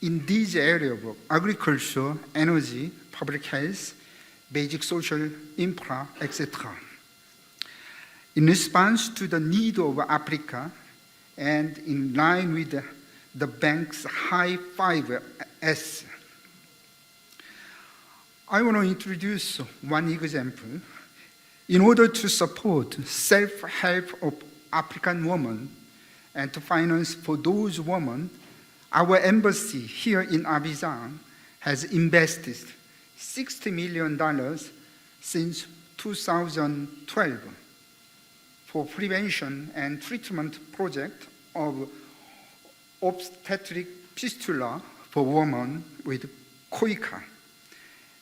in these areas of agriculture, energy, public health, basic social infra, etc. In response to the need of Africa and in line with the bank's high 5S, I want to introduce one example. In order to support self-help of African women and to finance for those women, our embassy here in Abidjan has invested $60 million since 2012 for prevention and treatment project of obstetric fistula for women with COICA.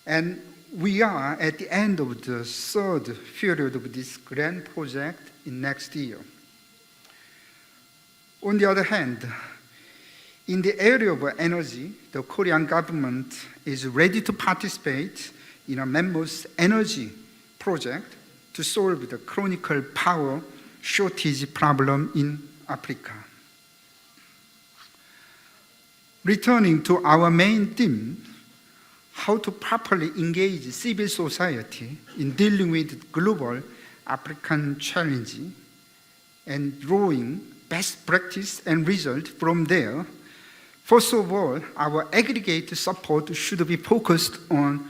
And we are at the end of the third period of this grand project in next year. On the other hand, in the area of energy, the Korean government is ready to participate in a members' energy project to solve the chronic power shortage problem in Africa. Returning to our main theme, how to properly engage civil society in dealing with global African challenge and drawing best practice and result from there. First of all, our aggregate support should be focused on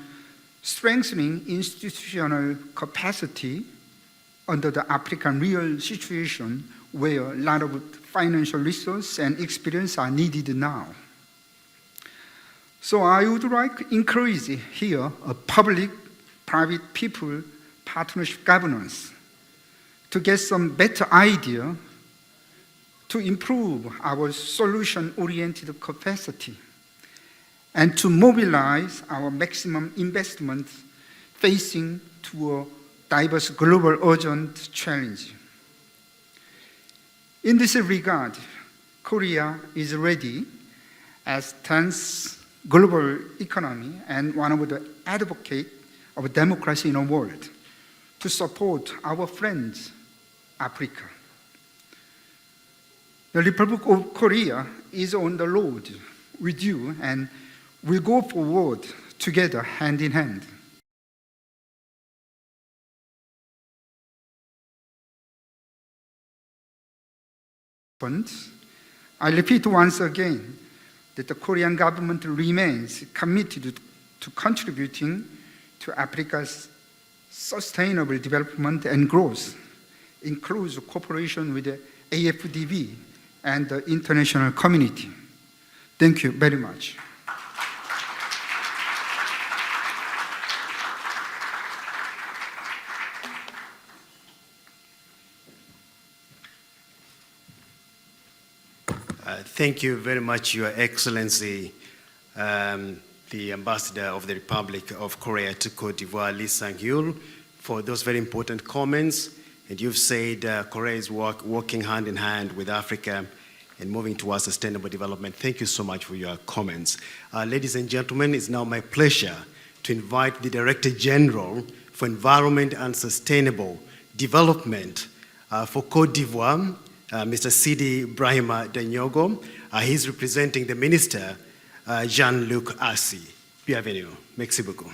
strengthening institutional capacity under the African real situation where a lot of financial resources and experience are needed now. So I would like to encourage here a public-private people partnership governance to get some better idea to improve our solution-oriented capacity and to mobilize our maximum investment facing to a diverse global urgent challenge. In this regard, Korea is ready as 10th global economy and one of the advocates of democracy in the world, to support our friends, Africa. The Republic of Korea is on the road with you and will go forward together hand in hand. I repeat once again that the Korean government remains committed to contributing to Africa's sustainable development and growth, in close cooperation with the AFDB and the international community. Thank you very much. Thank you very much, Your Excellency, the Ambassador of the Republic of Korea to Cote d'Ivoire, Lee Sang-hyul, for those very important comments. And you've said Korea is working hand in hand with Africa and moving towards sustainable development. Thank you so much for your comments. Ladies and gentlemen, it's now my pleasure to invite the Director General for Environment and Sustainable Development for Cote d'Ivoire, Mr. Sidi Brahima Danyogo. He's representing the Minister, Jean-Luc Assi. Bienvenue. Merci beaucoup.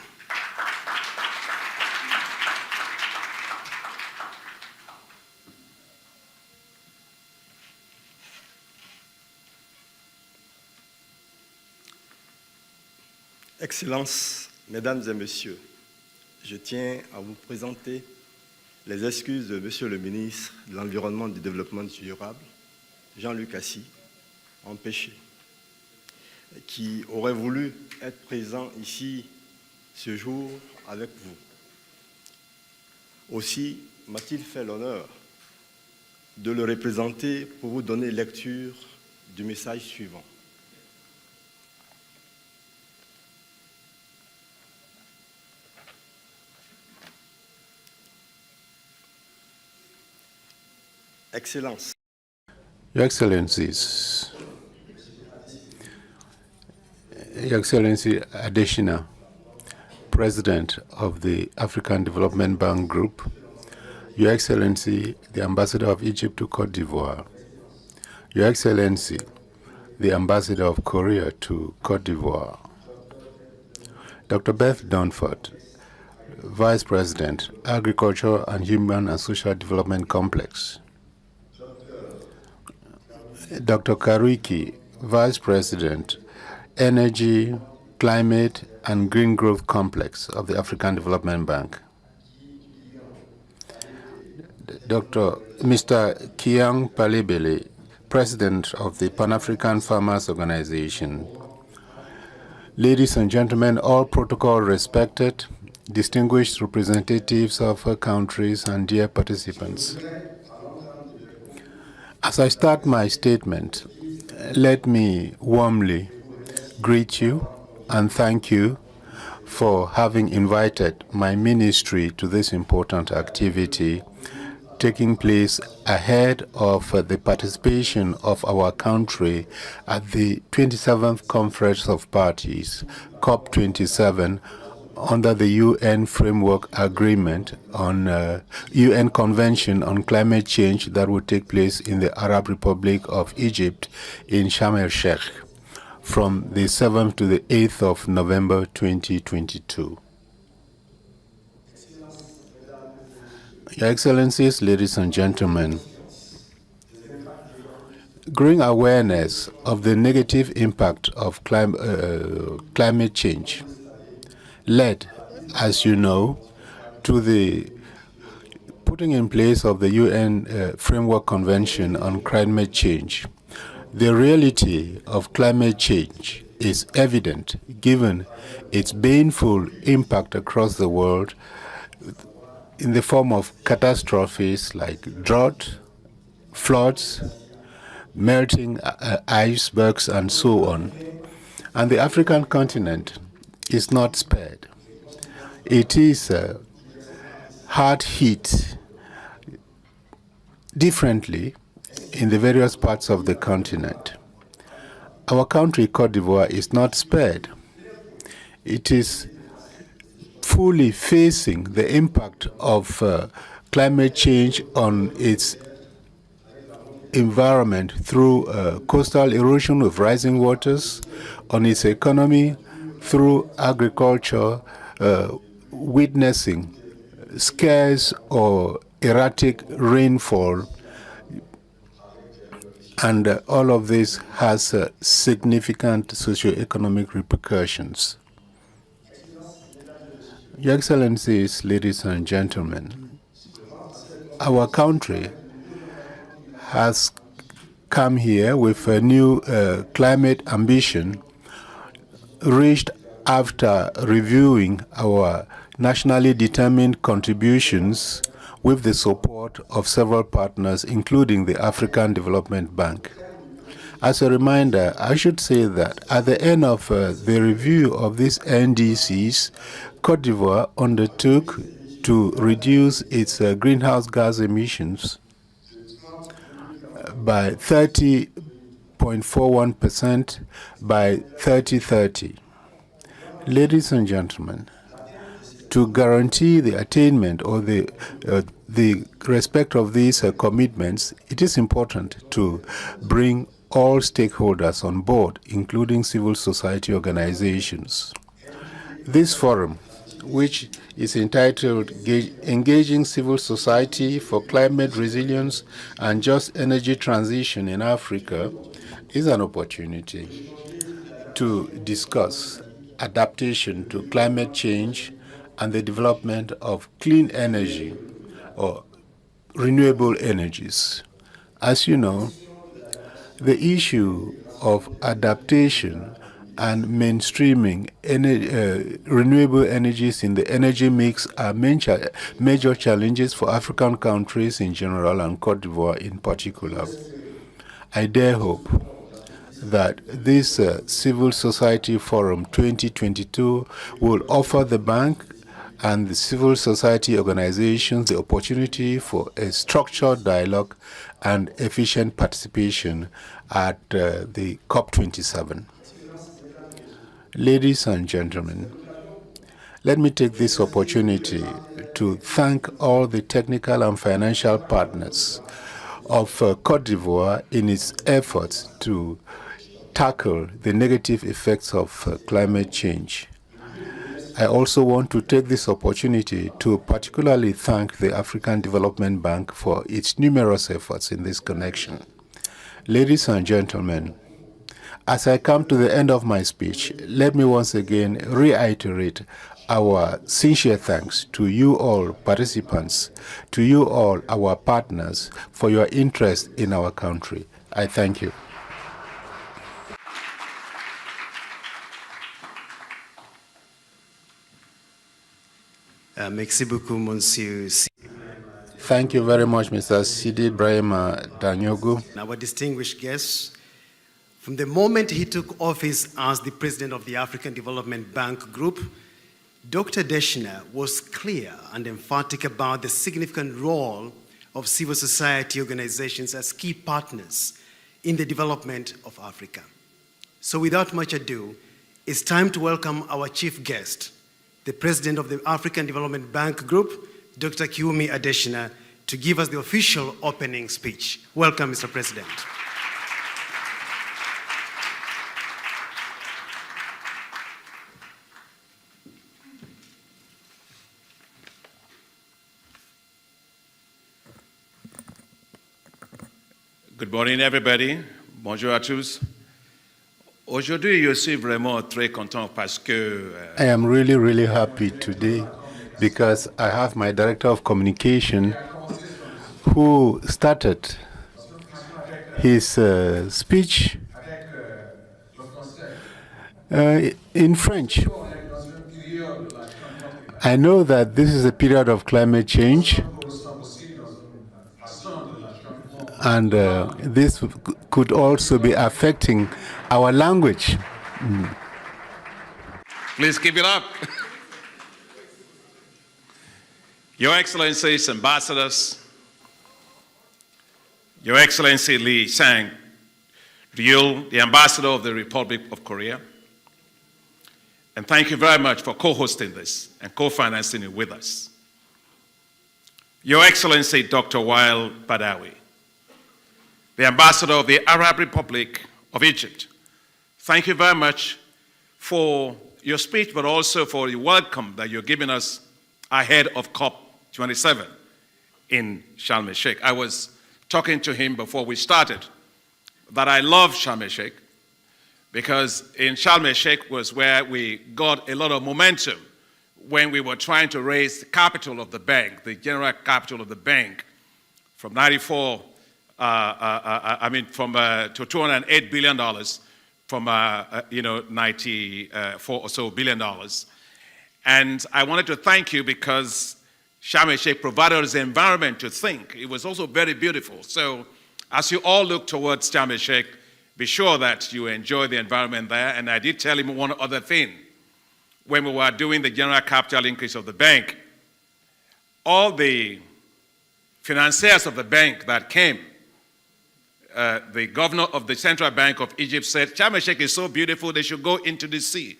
Excellences, Mesdames et Messieurs, je tiens à vous présenter les excuses de Monsieur le ministre de l'Environnement et du Développement durable, Jean-Luc Assi, empêché, qui aurait voulu être présent ici ce jour avec vous. Aussi m'a-t-il fait l'honneur de le représenter pour vous donner lecture du message suivant. Excellence. Your Excellencies, Your Excellency Adesina, President of the African Development Bank Group, Your Excellency, the Ambassador of Egypt to Cote d'Ivoire, Your Excellency, the Ambassador of Korea to Cote d'Ivoire, Dr. Beth Dunford, Vice President, Agriculture and Human and Social Development Complex, Dr. Karuiki, Vice President, Energy, Climate and Green Growth Complex of the African Development Bank, Mr. Kiang Palibele, President of the Pan-African Farmers Organization. Ladies and gentlemen, all protocol respected, distinguished representatives of countries and dear participants. As I start my statement, let me warmly greet you and thank you for having invited my ministry to this important activity taking place ahead of the participation of our country at the 27th Conference of Parties, COP27, under the UN Framework Agreement on UN Convention on Climate Change that will take place in the Arab Republic of Egypt in Sharm el-Sheikh from the 7th to the 8th of November 2022. Your Excellencies, ladies and gentlemen, growing awareness of the negative impact of climate change led, as you know, to the putting in place of the UN Framework Convention on Climate Change. The reality of climate change is evident given its baneful impact across the world in the form of catastrophes like drought, floods, melting icebergs, and so on. And the African continent is not spared. It is hard hit differently in the various parts of the continent. Our country, Cote d'Ivoire, is not spared. it is fully facing the impact of climate change on its environment through coastal erosion with rising waters, on its economy through agriculture, witnessing scarce or erratic rainfall, and all of this has significant socioeconomic repercussions. Your Excellencies, ladies and gentlemen, our country has come here with a new climate ambition reached after reviewing our nationally determined contributions with the support of several partners, including the African Development Bank. As a reminder, I should say that at the end of the review of these NDCs, Côte d'Ivoire undertook to reduce its greenhouse gas emissions by 30.41% by 2030. Ladies and gentlemen, to guarantee the attainment or the respect of these commitments, it is important to bring all stakeholders on board, including civil society organizations. This forum, which is entitled Engaging Civil Society for Climate Resilience and Just Energy Transition in Africa, is an opportunity to discuss adaptation to climate change and the development of clean energy or renewable energies. As you know, the issue of adaptation and mainstreaming renewable energies in the energy mix are major challenges for African countries in general and Côte d'Ivoire in particular. I dare hope that this Civil Society Forum 2022 will offer the bank and the civil society organizations the opportunity for a structured dialogue and efficient participation at the COP27. Ladies and gentlemen, let me take this opportunity to thank all the technical and financial partners of Côte d'Ivoire in its efforts to tackle the negative effects of climate change. I also want to take this opportunity to particularly thank the African Development Bank for its numerous efforts in this connection. Ladies and gentlemen, as I come to the end of my speech, let me once again reiterate our sincere thanks to you all participants, to you all our partners, for your interest in our country. I thank you. Merci beaucoup, Monsieur. Thank you very much, Mr. Sidi Brahima Danyogu. Our distinguished guest, from the moment he took office as the president of the African Development Bank Group, Dr. Deshner was clear and emphatic about the significant role of civil society organizations as key partners in the development of Africa. So without much ado, it's time to welcome our chief guest, the president of the African Development Bank Group, Dr. Kiwumi Adeshina, to give us the official opening speech. Welcome, Mr. President. Good morning, everybody. Bonjour à tous. Aujourd'hui, je suis vraiment très content parce que I am really happy today because I have my director of communication who started his speech in French. I know that this is a period of climate change, and this could also be affecting our language. Please keep it up. Your Excellencies, Ambassadors, Your Excellency Lee Sang-ryul, the Ambassador of the Republic of Korea, And thank you very much for co-hosting this and co-financing it with us. Your Excellency, Dr. Wael Badawi, the Ambassador of the Arab Republic of Egypt, thank you very much for your speech, but also for the welcome that you're giving us ahead of COP27 in Sharm el-Sheikh. I was talking to him before we started that I love Sharm el-Sheikh because in Sharm el-Sheikh was where we got a lot of momentum when we were trying to raise the capital of the bank, the general capital of the bank, from 94, to $208 billion from 94 or so billion dollars. And I wanted to thank you because Sharm el-Sheikh provided us the environment to think. It was also very beautiful. So as you all look towards Sharm el-Sheikh, be sure that you enjoy the environment there. And I did tell him one other thing. When we were doing the general capital increase of the bank, all the financiers of the bank that came, the governor of the Central Bank of Egypt said, Sharm el-Sheikh is so beautiful, they should go into the sea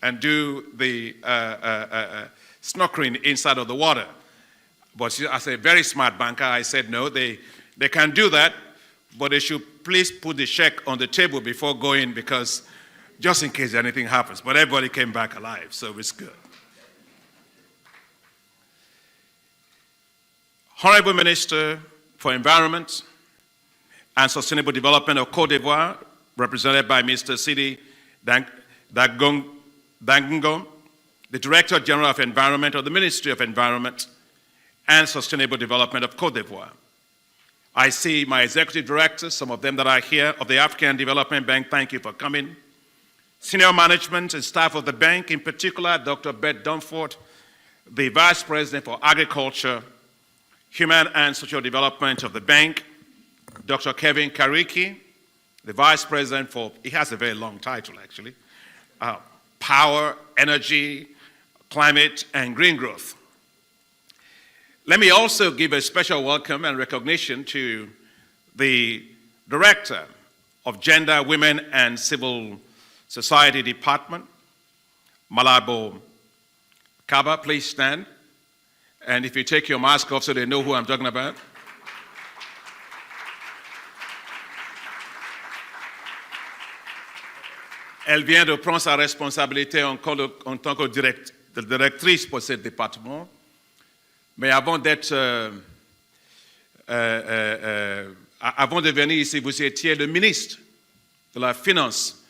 and do the snorkeling inside of the water. But as a very smart banker, I said, no, they can do that, but they should please put the check on the table before going because just in case anything happens. But everybody came back alive, so it's good. Honorable Minister for Environment and Sustainable Development of Côte d'Ivoire, represented by Mr. Sidi Dangungo, the Director General of Environment of the Ministry of Environment and Sustainable Development of Côte d'Ivoire. I see my executive directors, some of them that are here, of the African Development Bank, thank you for coming. Senior management and staff of the bank, in particular, Dr. Beth Dunford, the Vice President for Agriculture, Human and Social Development of the bank, Dr. Kevin Kariki, the Vice President for, he has a very long title actually, Power, Energy, Climate, and Green Growth. Let me also give a special welcome and recognition to the Director of Gender, Women, and Civil Society Department, Malabo Kaba. Please stand. And if you take your mask off so they know who I'm talking about. Elle vient de prendre sa responsabilité en tant que directrice pour ce département. Mais avant de venir ici, vous étiez le ministre de la Finance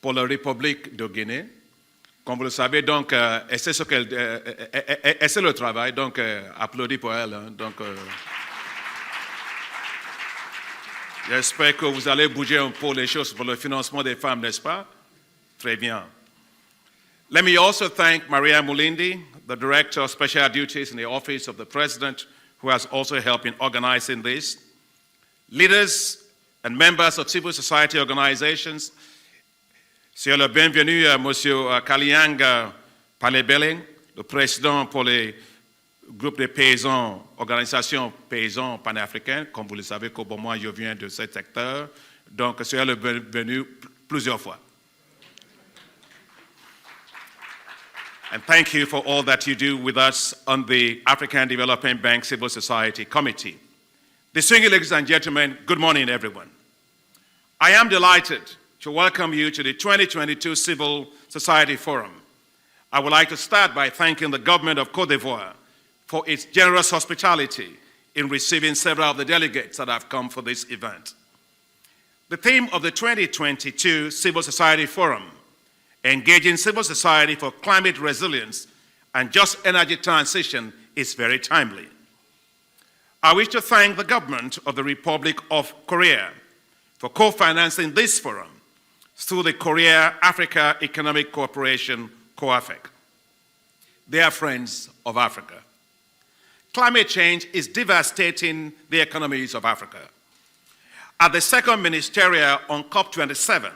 pour la République de Guinée. Comme vous le savez, donc, c'est le travail, donc applaudis pour elle. Hein, donc, j'espère que vous allez bouger un peu les choses pour le financement des femmes, n'est-ce pas? Très bien. Let me also thank Maria Mulindi, the Director of Special Duties in the Office of the President, who has also helped in organizing this. Leaders and members of civil society organizations, c'est le bienvenu à M. Kaliang Palebele, le président pour le groupe de paysans, organisation paysans panafricaine. Comme vous le savez, comme moi, je viens de ce secteur. Donc, c'est le bienvenu plusieurs fois. And thank you for all that you do with us on the African Development Bank Civil Society Committee. Distinguished ladies and gentlemen, good morning, everyone. I am delighted to welcome you to the 2022 Civil Society Forum. I would like to start by thanking the government of Côte d'Ivoire for its generous hospitality in receiving several of the delegates that have come for this event. The theme of the 2022 Civil Society Forum, Engaging Civil Society for Climate Resilience and Just Energy Transition, is very timely. I wish to thank the government of the Republic of Korea for co-financing this forum through the Korea-Africa Economic Cooperation, COAFEC. They are friends of Africa. Climate change is devastating the economies of Africa. At the second ministerial on COP27,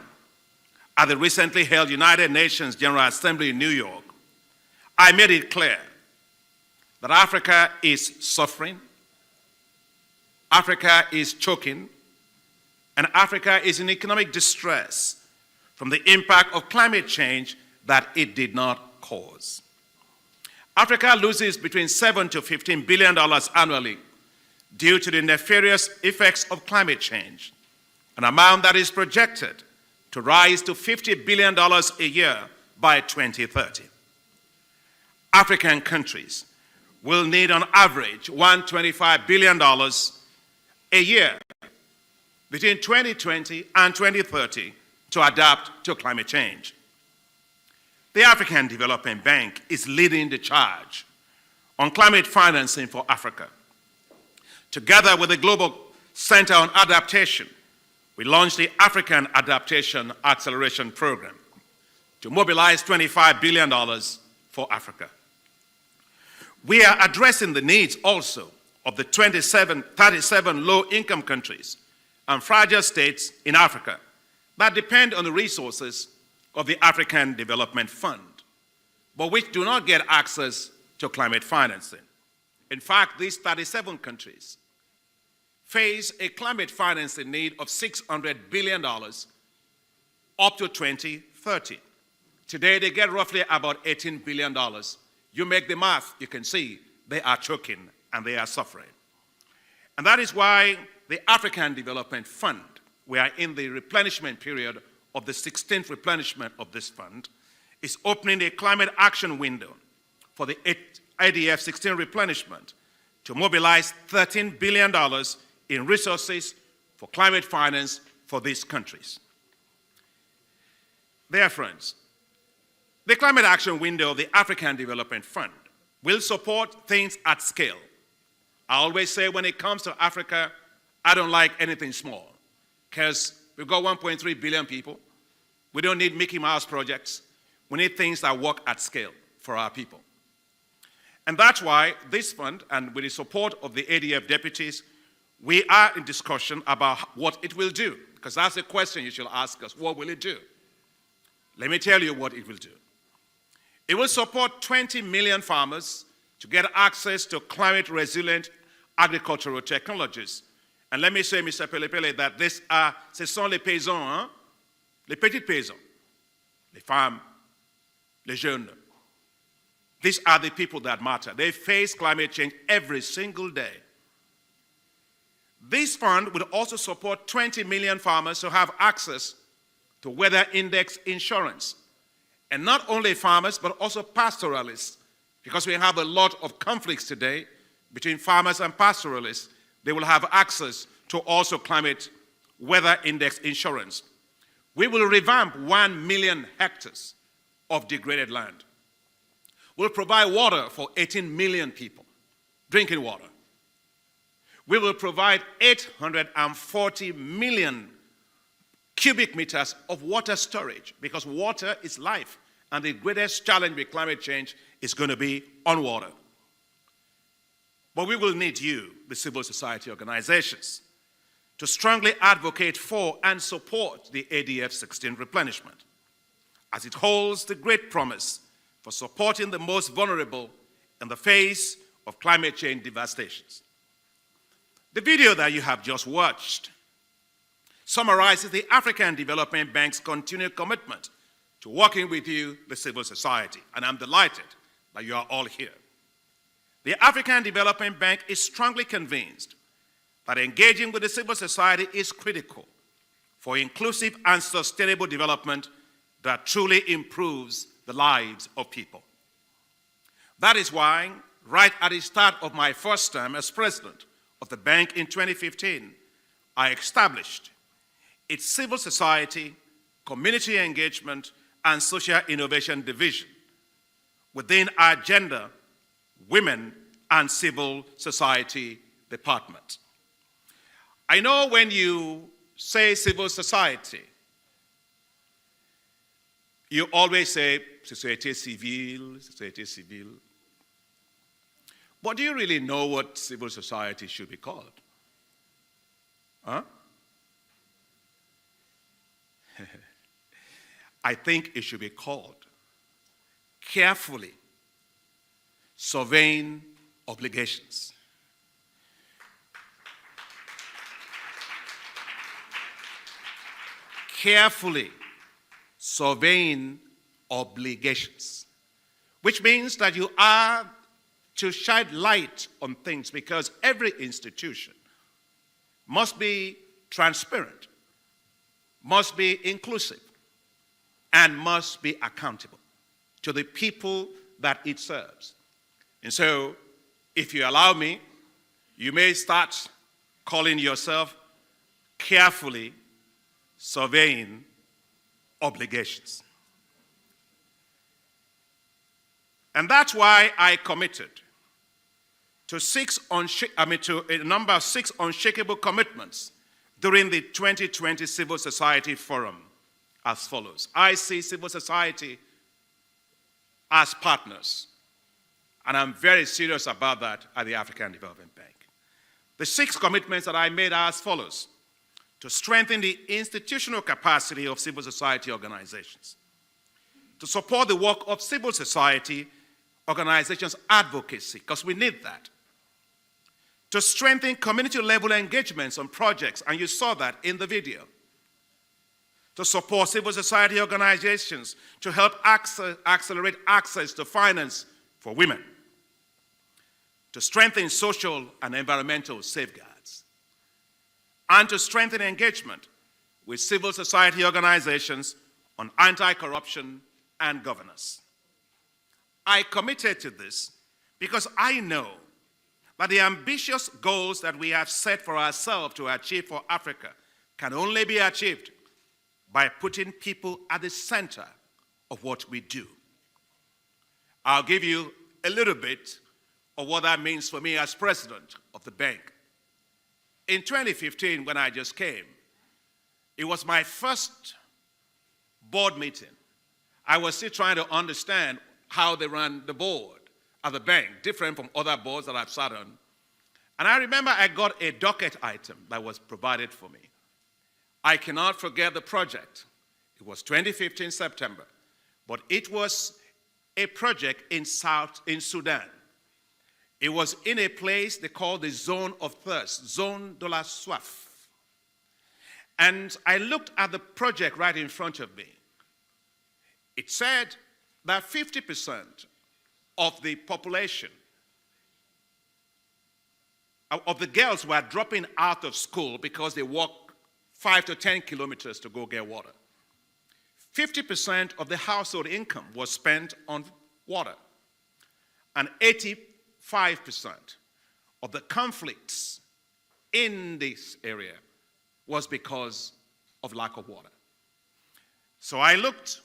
at the recently held United Nations General Assembly in New York, I made it clear that Africa is suffering, Africa is choking, and Africa is in economic distress from the impact of climate change that it did not cause. Africa loses between $7 to $15 billion annually due to the nefarious effects of climate change, an amount that is projected to rise to $50 billion a year by 2030. African countries will need on average $125 billion a year between 2020 and 2030 to adapt to climate change. The African Development Bank is leading the charge on climate financing for Africa. Together with the Global Center on Adaptation, we launched the African Adaptation Acceleration Program to mobilize $25 billion for Africa. We are addressing the needs also of the 37 low-income countries and fragile states in Africa that depend on the resources of the African Development Fund, but which do not get access to climate financing. In fact, these 37 countries face a climate financing need of $600 billion up to 2030. Today, they get roughly about $18 billion. You make the math, you can see they are choking and they are suffering. And that is why the African Development Fund, we are in the replenishment period of the 16th replenishment of this fund, is opening a climate action window for the ADF 16 replenishment to mobilize $13 billion in resources for climate finance for these countries. Dear friends, the climate action window of the African Development Fund will support things at scale. I always say when it comes to Africa, I don't like anything small because we've got 1.3 billion people. We don't need Mickey Mouse projects. We need things that work at scale for our people. And that's why this fund, and with the support of the ADF deputies, we are in discussion about what it will do, because that's the question you should ask us. What will it do? Let me tell you what it will do. It will support 20 million farmers to get access to climate-resilient agricultural technologies. And let me say, Mr. Pelepele, that ce sont les paysans, les petits paysans, les femmes, les jeunes. These are the people that matter. They face climate change every single day. This fund will also support 20 million farmers who have access to weather index insurance. And not only farmers, but also pastoralists, because we have a lot of conflicts today between farmers and pastoralists. They will have access to also climate weather index insurance. We will revamp 1 million hectares of degraded land. We'll provide water for 18 million people, drinking water. We will provide 840 million cubic meters of water storage, because water is life, and the greatest challenge with climate change is going to be on water. But we will need you, the civil society organizations, to strongly advocate for and support the ADF 16 replenishment, as it holds the great promise for supporting the most vulnerable in the face of climate change devastations. The video that you have just watched summarizes the African Development Bank's continued commitment to working with you, the civil society, and I'm delighted that you are all here. The African Development Bank is strongly convinced that engaging with the civil society is critical for inclusive and sustainable development that truly improves the lives of people. That is why, right at the start of my first term as president of the bank in 2015, I established its civil society, community engagement, and social innovation division within our gender, women, and civil society department. I know when you say civil society, you always say société civile. But do you really know what civil society should be called? Huh? I think it should be called carefully surveying obligations. Carefully surveying obligations, which means that you are to shine light on things, because every institution must be transparent, must be inclusive, and must be accountable to the people that it serves. And so, if you allow me, you may start calling yourself carefully surveying obligations. And that's why I committed to a number of 6 unshakable commitments during the 2020 Civil Society Forum as follows. I see civil society as partners, and I'm very serious about that at the African Development Bank. The 6 commitments that I made are as follows: to strengthen the institutional capacity of civil society organizations, to support the work of civil society organizations' advocacy, because we need that, to strengthen community-level engagements on projects, and you saw that in the video, to support civil society organizations to help accelerate access to finance for women, to strengthen social and environmental safeguards, and to strengthen engagement with civil society organizations on anti-corruption and governance. I committed to this because I know that the ambitious goals that we have set for ourselves to achieve for Africa can only be achieved by putting people at the center of what we do. I'll give you a little bit of what that means for me as president of the bank. In 2015, when I just came, it was my first board meeting. I was still trying to understand how they ran the board at the bank, different from other boards that I've sat on. And I remember I got a docket item that was provided for me. I cannot forget the project. It was 2015 September, but it was a project in Sudan. It was in a place they call the Zone of Thirst, Zone de la Soif. And I looked at the project right in front of me. It said that 50% of the population, of the girls, were dropping out of school because they walk 5 to 10 kilometers to go get water. 50% of the household income was spent on water. And 85% of the conflicts in this area was because of lack of water. So I looked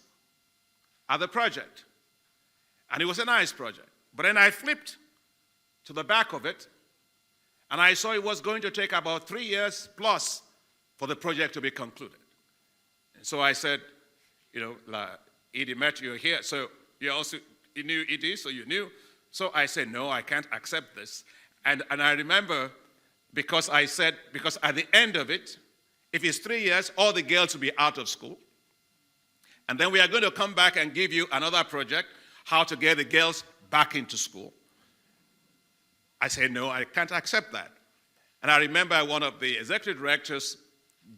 at the project, and it was a nice project. But then I flipped to the back of it, and I saw it was going to take about 3 years plus for the project to be concluded. And so I said, Edie met you here, so you knew Edie, so you knew. So I said, no, I can't accept this. And I remember, because at the end of it, if it's 3 years, all the girls will be out of school. And then we are going to come back and give you another project, how to get the girls back into school. I said, no, I can't accept that. And I remember one of the executive directors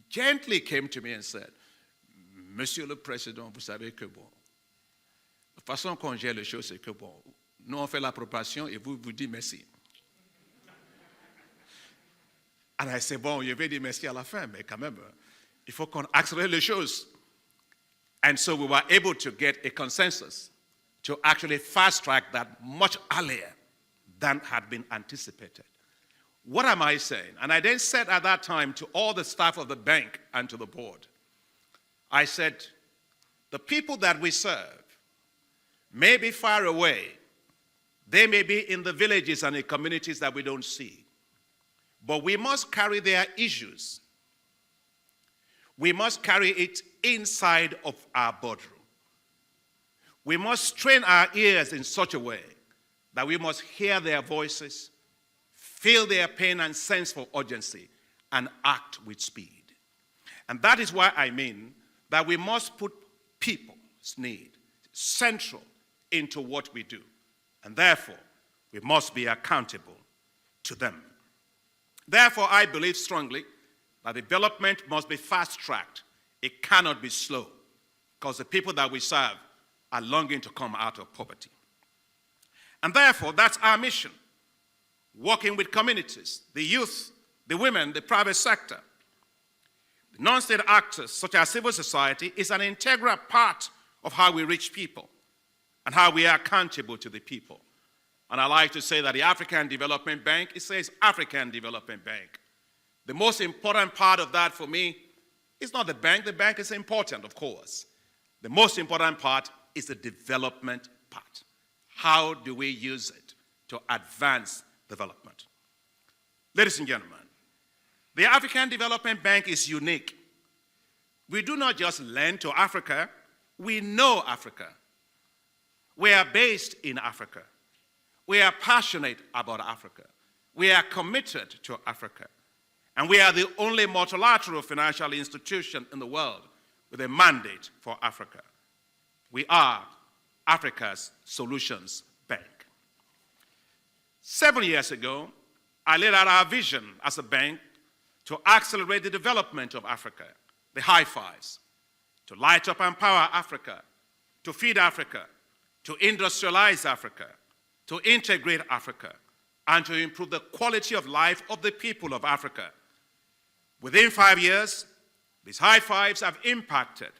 gently came to me and said, Monsieur le Président, vous savez que bon, la façon qu'on gère les choses, c'est que bon, nous on fait l'appropriation et vous dites merci. And I said, bon, je vais dire merci à la fin, mais quand même, il faut qu'on accélère les choses. And so we were able to get a consensus to actually fast-track that much earlier than had been anticipated. What am I saying? And I then said at that time to all the staff of the bank and to the board, I said, the people that we serve may be far away. They may be in the villages and the communities that we don't see. But we must carry their issues. We must carry it inside of our boardroom. We must train our ears in such a way that we must hear their voices, feel their pain and sense for urgency, and act with speed. And that is why I mean that we must put people's need central into what we do. And therefore, we must be accountable to them. Therefore, I believe strongly that development must be fast-tracked. It cannot be slow, because the people that we serve are longing to come out of poverty. And therefore, that's our mission, working with communities, the youth, the women, the private sector. The non-state actors, such as civil society, is an integral part of how we reach people and how we are accountable to the people. And I like to say that the African Development Bank, it says African Development Bank. The most important part of that for me is not the bank. The bank is important, of course. The most important part is the development part. How do we use it to advance development? Ladies and gentlemen, the African Development Bank is unique. We do not just lend to Africa, we know Africa. We are based in Africa. We are passionate about Africa. We are committed to Africa. And we are the only multilateral financial institution in the world with a mandate for Africa. We are Africa's Solutions Bank. 7 years ago, I laid out our vision as a bank to accelerate the development of Africa, the high fives, to light up and empower Africa, to feed Africa, to industrialize Africa, to integrate Africa, and to improve the quality of life of the people of Africa. Within 5 years, these high fives have impacted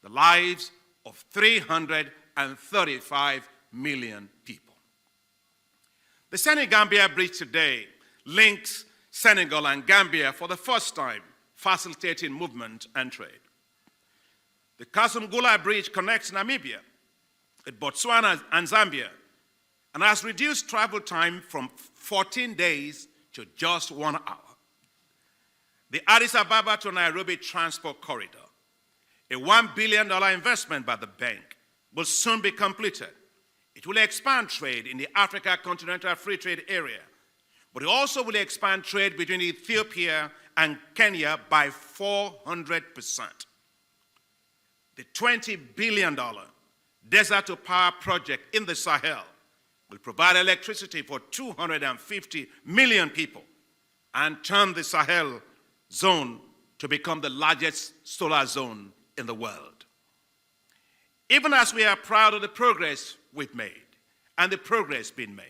the lives of 335 million people. The Senegambia Bridge today links Senegal and Gambia for the first time, facilitating movement and trade. The Kasumgula Bridge connects Namibia with Botswana and Zambia and has reduced travel time from 14 days to just 1 hour. The Addis Ababa to Nairobi Transport Corridor, a $1 billion investment by the bank, will soon be completed. It will expand trade in the Africa Continental Free Trade Area, but it also will expand trade between Ethiopia and Kenya by 400%. The $20 billion desert-to-power project in the Sahel will provide electricity for 250 million people and turn the Sahel zone to become the largest solar zone in the world. Even as we are proud of the progress we've made and the progress being made,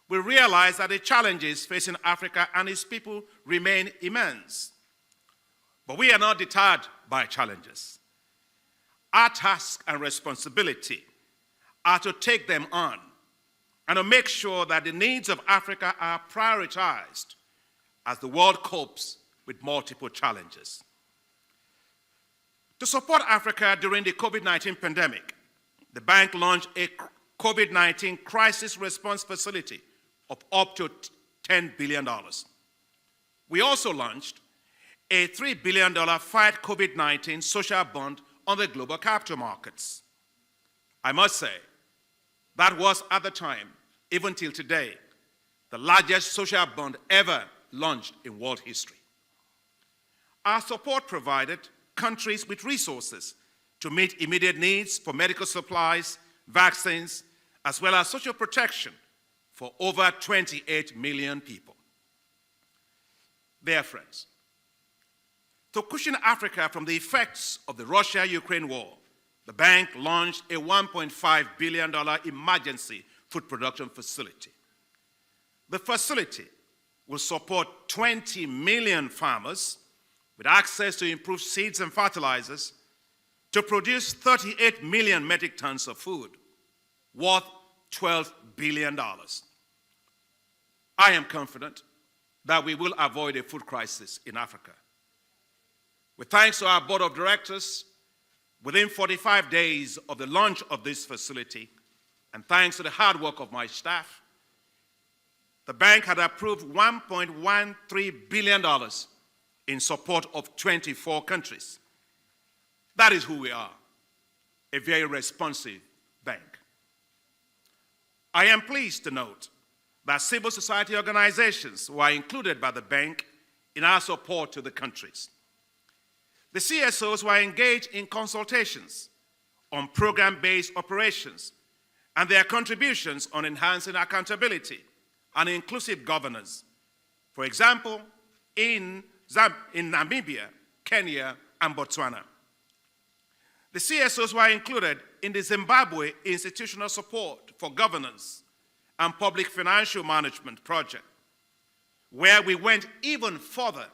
we realize that the challenges facing Africa and its people remain immense. But we are not deterred by challenges. Our task and responsibility are to take them on and to make sure that the needs of Africa are prioritized as the world copes with multiple challenges. To support Africa during the COVID-19 pandemic, the bank launched a COVID-19 crisis response facility of up to $10 billion. We also launched a $3 billion Fight COVID-19 social bond on the global capital markets. I must say, that was at the time, even till today, the largest social bond ever launched in world history. Our support provided countries with resources to meet immediate needs for medical supplies, vaccines, as well as social protection for over 28 million people. Dear friends, to cushion Africa from the effects of the Russia-Ukraine war, the bank launched a $1.5 billion emergency food production facility. The facility will support 20 million farmers with access to improved seeds and fertilizers to produce 38 million metric tons of food, worth $12 billion. I am confident that we will avoid a food crisis in Africa. With thanks to our board of directors, within 45 days of the launch of this facility, and thanks to the hard work of my staff, the bank had approved $1.13 billion in support of 24 countries. That is who we are, a very responsive bank. I am pleased to note that civil society organizations were included by the bank in our support to the countries. The CSOs were engaged in consultations on program-based operations and their contributions on enhancing accountability and inclusive governance. For example, in Namibia, Kenya, and Botswana. The CSOs were included in the Zimbabwe Institutional Support for Governance and Public Financial Management project, where we went even further.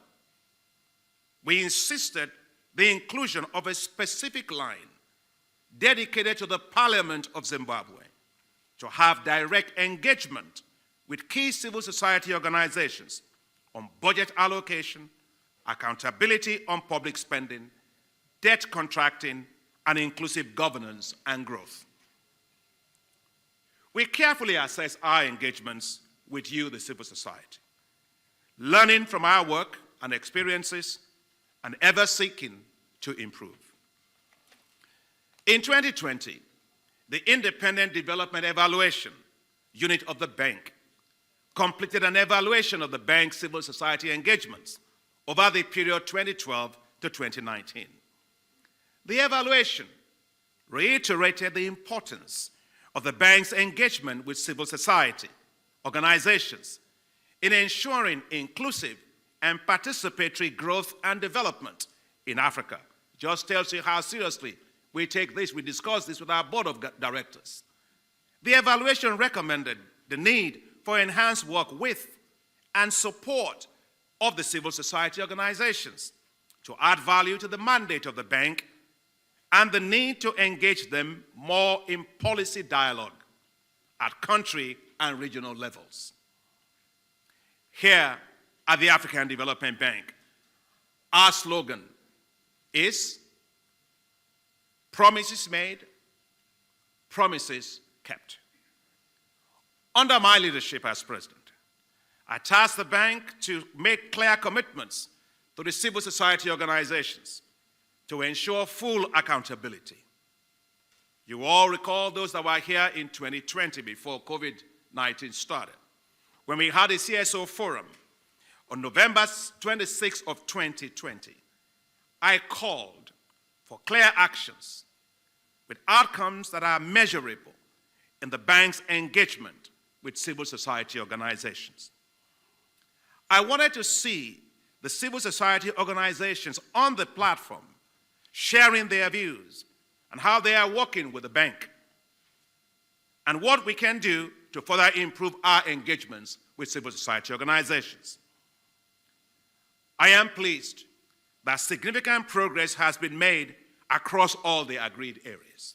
We insisted the inclusion of a specific line dedicated to the Parliament of Zimbabwe to have direct engagement with key civil society organizations on budget allocation, accountability on public spending, debt contracting, and inclusive governance and growth. We carefully assess our engagements with you, the civil society, learning from our work and experiences and ever seeking to improve. In 2020, the Independent Development Evaluation Unit of the bank completed an evaluation of the bank's civil society engagements over the period 2012 to 2019. The evaluation reiterated the importance of the bank's engagement with civil society organizations in ensuring inclusive and participatory growth and development in Africa. Just tells you how seriously we take this. We discussed this with our board of directors. The evaluation recommended the need for enhanced work with and support of the civil society organizations to add value to the mandate of the bank and the need to engage them more in policy dialogue at country and regional levels. Here at the African Development Bank, our slogan is promises made, promises kept. Under my leadership as president, I tasked the bank to make clear commitments to the civil society organizations to ensure full accountability. You all recall those that were here in 2020 before COVID-19 started, when we had a CSO forum on November 26th of 2020. I called for clear actions with outcomes that are measurable in the bank's engagement with civil society organizations. I wanted to see the civil society organizations on the platform sharing their views and how they are working with the bank and what we can do to further improve our engagements with civil society organizations. I am pleased that significant progress has been made across all the agreed areas.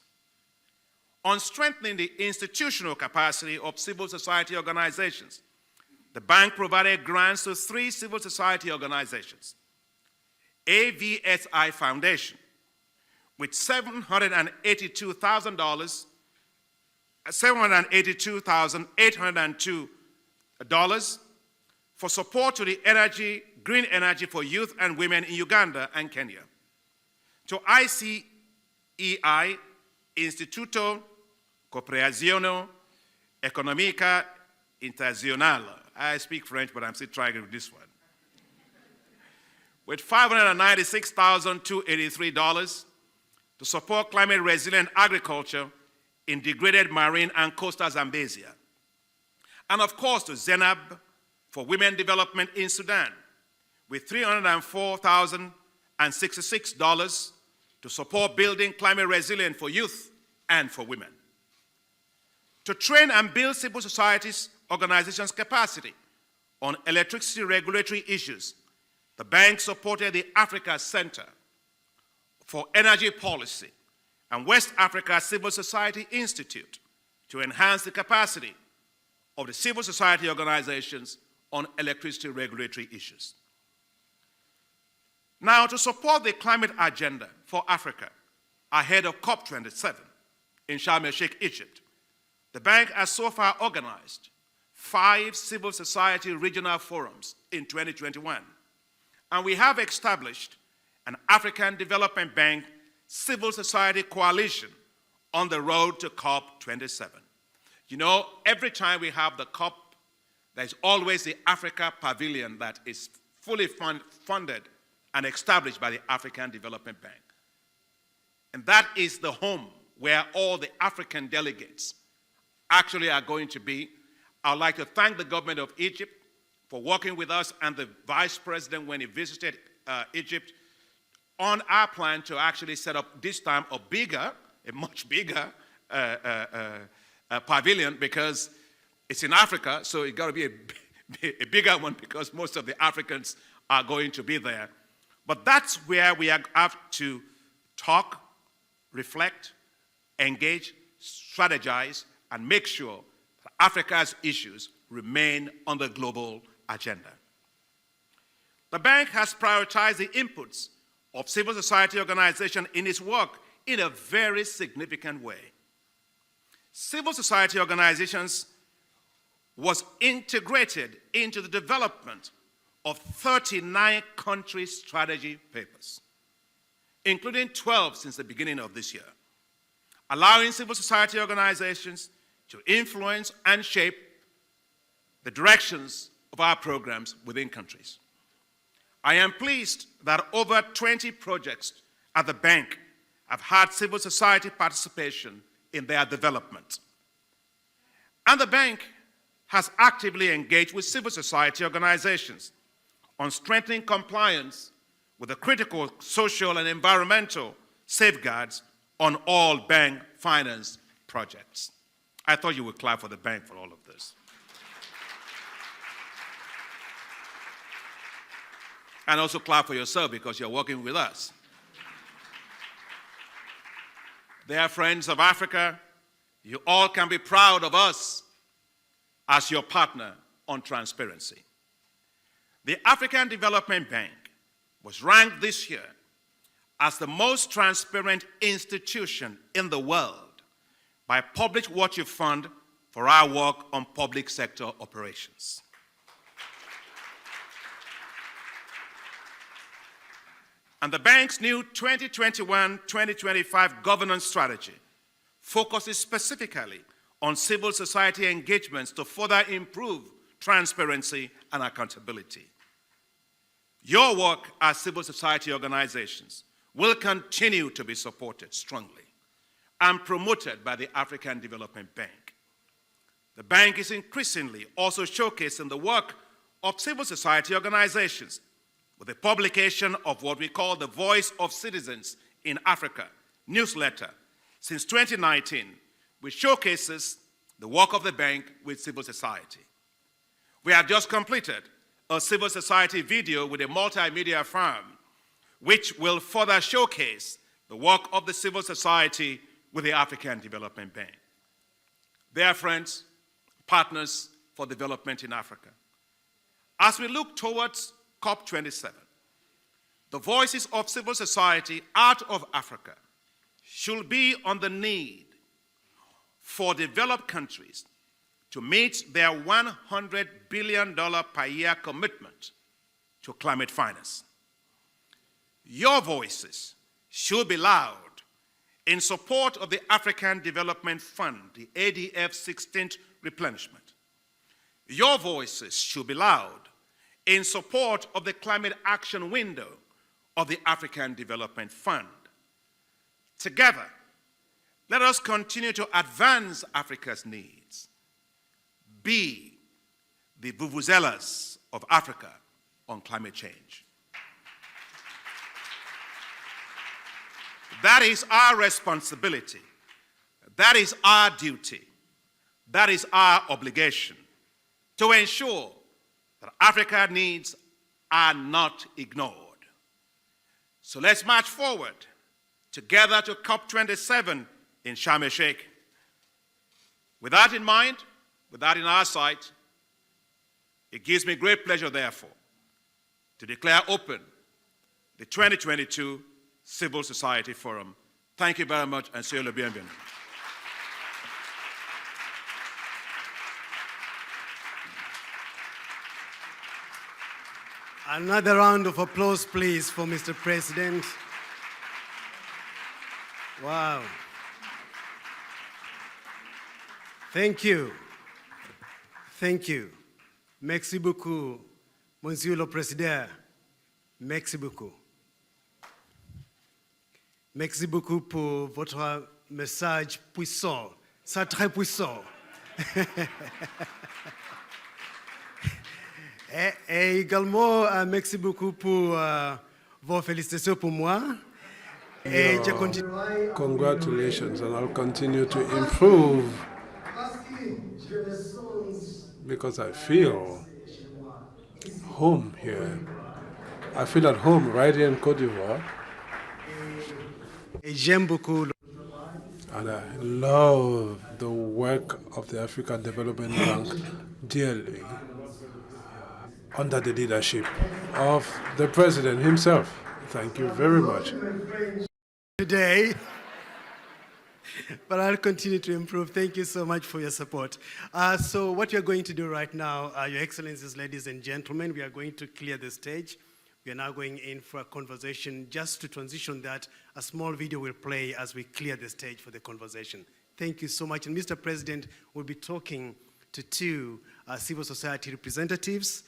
On strengthening the institutional capacity of civil society organizations, the bank provided grants to 3 civil society organizations. AVSI Foundation, with $782,802 for support to the green energy for youth and women in Uganda and Kenya. To ICEI, Instituto Cooperazione Economica Internazionale. I speak French, but I'm still trying with this one. With $596,283 to support climate resilient agriculture in degraded marine and coastal Zambezia. And of course to Zenab for women development in Sudan with $304,066 to support building climate resilient for youth and for women. To train and build civil societies organizations' capacity on electricity regulatory issues, the bank supported the Africa Center for Energy Policy and West Africa Civil Society Institute to enhance the capacity of the civil society organizations on electricity regulatory issues. Now, to support the climate agenda for Africa ahead of COP27 in Sharm el-Sheikh, Egypt, the bank has so far organized 5 civil society regional forums in 2021, and we have established an African Development Bank civil society coalition on the road to COP27. You know, every time we have the COP, there's always the Africa Pavilion that is fully funded and established by the African Development Bank. And that is the home where all the African delegates actually are going to be. I'd like to thank the government of Egypt for working with us and the vice president when he visited Egypt on our plan to actually set up this time a bigger a much bigger pavilion because it's in Africa, so it's got to be a bigger one because most of the Africans are going to be there. But that's where we have to talk, reflect, engage, strategize, and make sure that Africa's issues remain on the global agenda. The bank has prioritized the inputs of civil society organizations in its work in a very significant way. Civil society organizations was integrated into the development of 39 country strategy papers, including 12 since the beginning of this year, allowing civil society organizations to influence and shape the directions of our programs within countries. I am pleased that over 20 projects at the bank have had civil society participation in their development. And the bank has actively engaged with civil society organizations on strengthening compliance with the critical social and environmental safeguards on all bank finance projects. I thought you would clap for the bank for all of this. And also clap for yourself because you're working with us. Dear friends of Africa, you all can be proud of us as your partner on transparency. The African Development Bank was ranked this year as the most transparent institution in the world by Public Watcher Fund for our work on public sector operations. And the bank's new 2021-2025 governance strategy focuses specifically on civil society engagements to further improve transparency and accountability. Your work as civil society organizations will continue to be supported strongly and promoted by the African Development Bank. The bank is increasingly also showcasing the work of civil society organizations with the publication of what we call the Voice of Citizens in Africa newsletter since 2019, which showcases the work of the bank with civil society. We have just completed a civil society video with a multimedia firm, which will further showcase the work of the civil society with the African Development Bank. Dear friends, partners for development in Africa, as we look towards COP27, the voices of civil society out of Africa should be on the need for developed countries to meet their $100 billion per year commitment to climate finance. Your voices should be loud in support of the African Development Fund, the ADF 16th replenishment. Your voices should be loud in support of the climate action window of the African Development Fund. Together, let us continue to advance Africa's needs. Be the vuvuzelas of Africa on climate change. That is our responsibility. That is our duty. That is our obligation to ensure that Africa's needs are not ignored. So let's march forward together to COP27 in Sharm el-Sheikh. With that in mind, with that in our sight, it gives me great pleasure, therefore, to declare open the 2022 Civil Society Forum. Thank you very much, and soyez le bienvenu. Another round of applause, please, for Mr. President. Wow. Thank you. Thank you. Merci beaucoup, Monsieur le Président. Merci beaucoup. Merci beaucoup pour votre message puissant. C'est très puissant. Et également, merci beaucoup pour vos félicitations pour moi. Congratulations, and I'll continue to improve because I feel home here. I feel at home right here in Côte d'Ivoire. And I love the work of the African Development Bank dearly under the leadership of the President himself. Thank you very much. Today, but I'll continue to improve. Thank you so much for your support. So what we are going to do right now, Your Excellencies, ladies and gentlemen, we are going to clear the stage. We are now going in for a conversation. Just to transition that, a small video will play as we clear the stage for the conversation. Thank you so much. And Mr. President will be talking to two civil society representatives.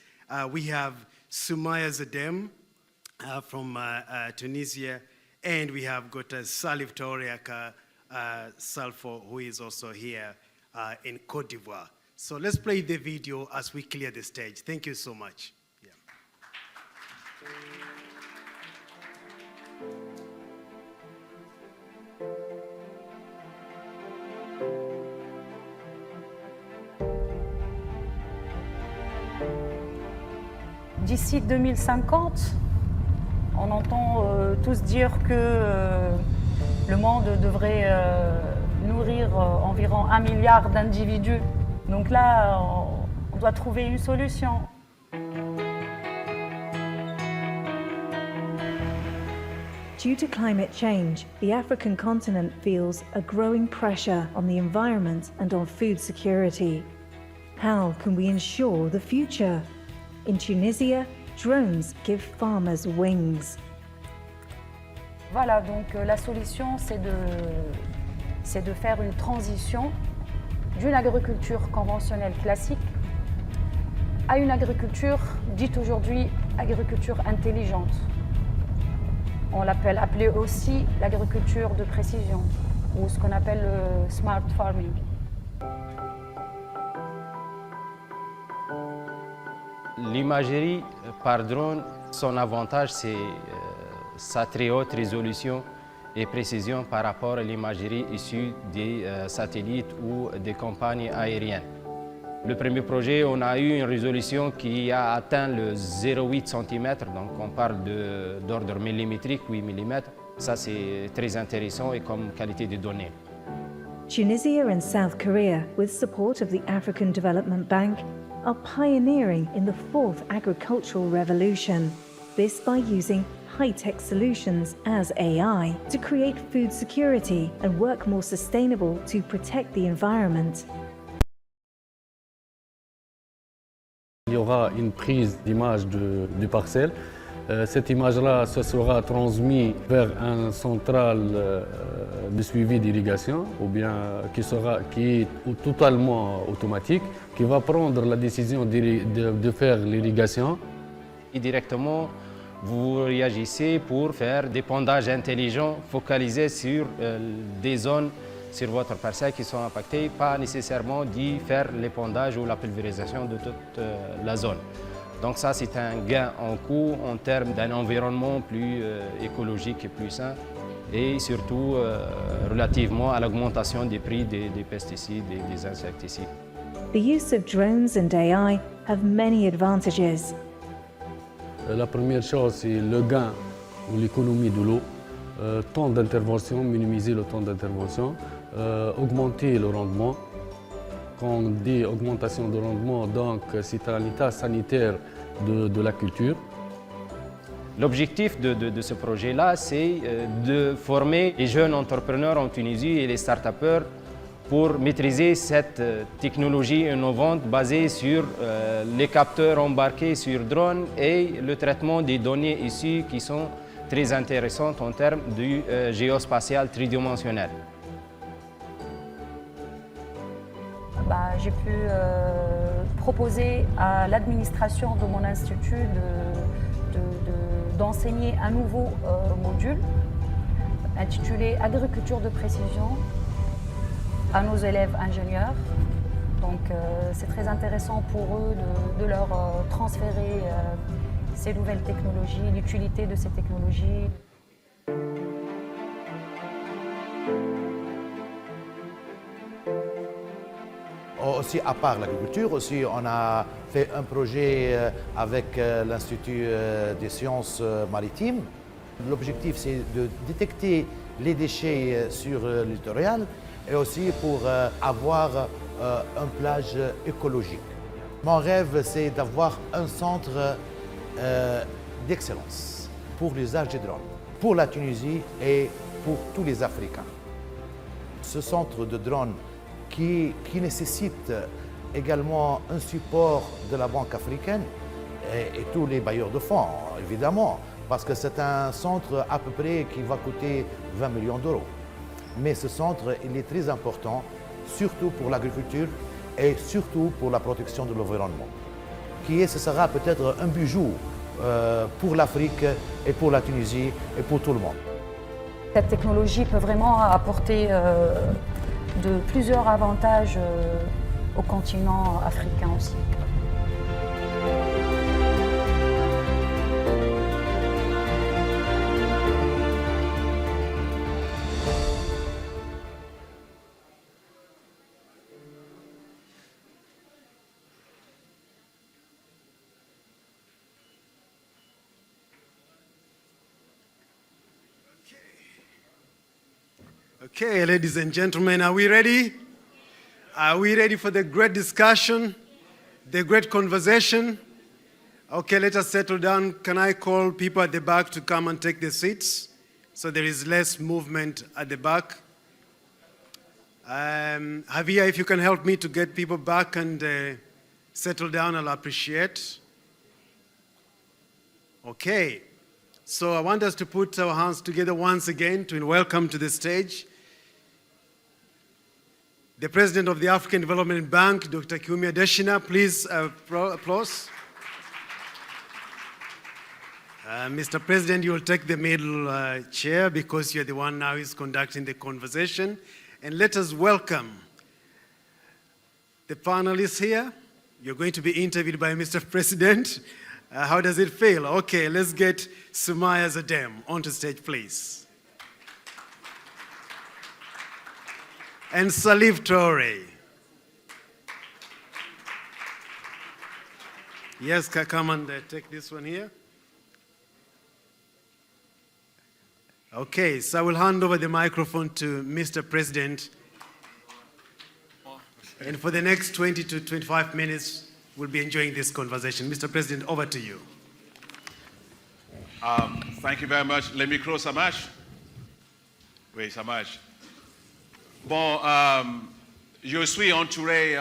We have Sumaya Zadem from Tunisia, and we have got Salif Tauriaka Salfo, who is also here in Côte d'Ivoire. So let's play the video as we clear the stage. Thank you so much. Yeah. D'ici 2050, on entend tous dire que le monde devrait nourrir environ 1 milliard d'individus. Donc là, on doit trouver une solution. Due to climate change, the African continent feels a growing pressure on the environment and on food security. How can we ensure the future? In Tunisia, drones give farmers wings. Voilà, donc la solution, c'est de faire une transition d'une agriculture conventionnelle classique à une agriculture dite aujourd'hui agriculture intelligente. On l'appelle aussi l'agriculture de précision, ou ce qu'on appelle le smart farming. L'imagerie par drone, son avantage, c'est sa très haute résolution et précision par rapport à l'imagerie issue des satellites ou des campagnes aériennes. Le premier projet, on a eu une résolution qui a atteint le 0,8 cm, donc on parle d'ordre millimétrique, 8 mm. Ça, c'est très intéressant et comme qualité de données. Tunisia and South Korea, with support of the African Development Bank, are pioneering in the fourth agricultural revolution. This by using high-tech solutions as AI to create food security and work more sustainable to protect the environment. Il y aura une prise d'image du parcelle. Cette image-là, ce sera transmise vers un central de suivi d'irrigation, ou bien qui est totalement automatique, qui va prendre la décision de faire l'irrigation. Et directement, vous réagissez pour faire des pondages intelligents focalisés sur des zones sur votre parcelle qui sont impactées, pas nécessairement d'y faire les pondages ou la pulvérisation de toute la zone. Donc ça, c'est un gain en coût en termes d'un environnement plus écologique et plus sain, et surtout relativement à l'augmentation des prix des pesticides et des insecticides. The use of drones and AI have many advantages. La première chose, c'est le gain ou l'économie de l'eau, temps d'intervention, minimiser le temps d'intervention, augmenter le rendement. Quand on dit augmentation de rendement, donc c'est un état sanitaire de la culture. L'objectif de ce projet-là, c'est de former les jeunes entrepreneurs en Tunisie et les start-upers pour maîtriser cette technologie innovante basée sur les capteurs embarqués sur drone et le traitement des données issues qui sont très intéressantes en termes du géospatial tridimensionnel. J'ai pu proposer à l'administration de mon institut d'enseigner un nouveau module intitulé Agriculture de précision à nos élèves ingénieurs. Donc c'est très intéressant pour eux de leur transférer ces nouvelles technologies, l'utilité de ces technologies. aussi, à part l'agriculture, aussi on a fait un projet avec l'Institut des sciences maritimes. L'objectif, c'est de détecter les déchets sur le littoral et aussi pour avoir un plage écologique. Mon rêve, c'est d'avoir un centre d'excellence pour l'usage des drones, pour la Tunisie et pour tous les Africains. Ce centre de drones qui nécessite également un support de la Banque africaine et tous les bailleurs de fonds, évidemment, parce que c'est un centre à peu près qui va coûter 20 millions d'euros. Mais ce centre, il est très important, surtout pour l'agriculture et surtout pour la protection de l'environnement. Ce sera peut-être un bijou pour l'Afrique et pour la Tunisie et pour tout le monde. Cette technologie peut vraiment apporter de plusieurs avantages au continent africain aussi. Okay, ladies and gentlemen, are we ready? Are we ready for the great discussion, the great conversation? Okay, let us settle down. Can I call people at the back to come and take their seats so there is less movement at the back? Javier, if you can help me to get people back and settle down, I'll appreciate. Okay, so I want us to put our hands together once again to welcome to the stage the President of the African Development Bank, Dr. Kiwumi Adesina. Please, applause. Mr. President, you will take the middle chair because you're the one now who's conducting the conversation. And let us welcome the panelists here. You're going to be interviewed by Mr. President. How does it feel? Okay, let's get Sumaya Zadem onto stage, please. And Salif Traore. Yes, come and take this one here. Okay, so I will hand over the microphone to Mr. President. And for the next 20 to 25 minutes, we'll be enjoying this conversation. Mr. President, over to you. Thank you very much. Le micro, ça marche? Oui, ça marche. Bon, je suis entouré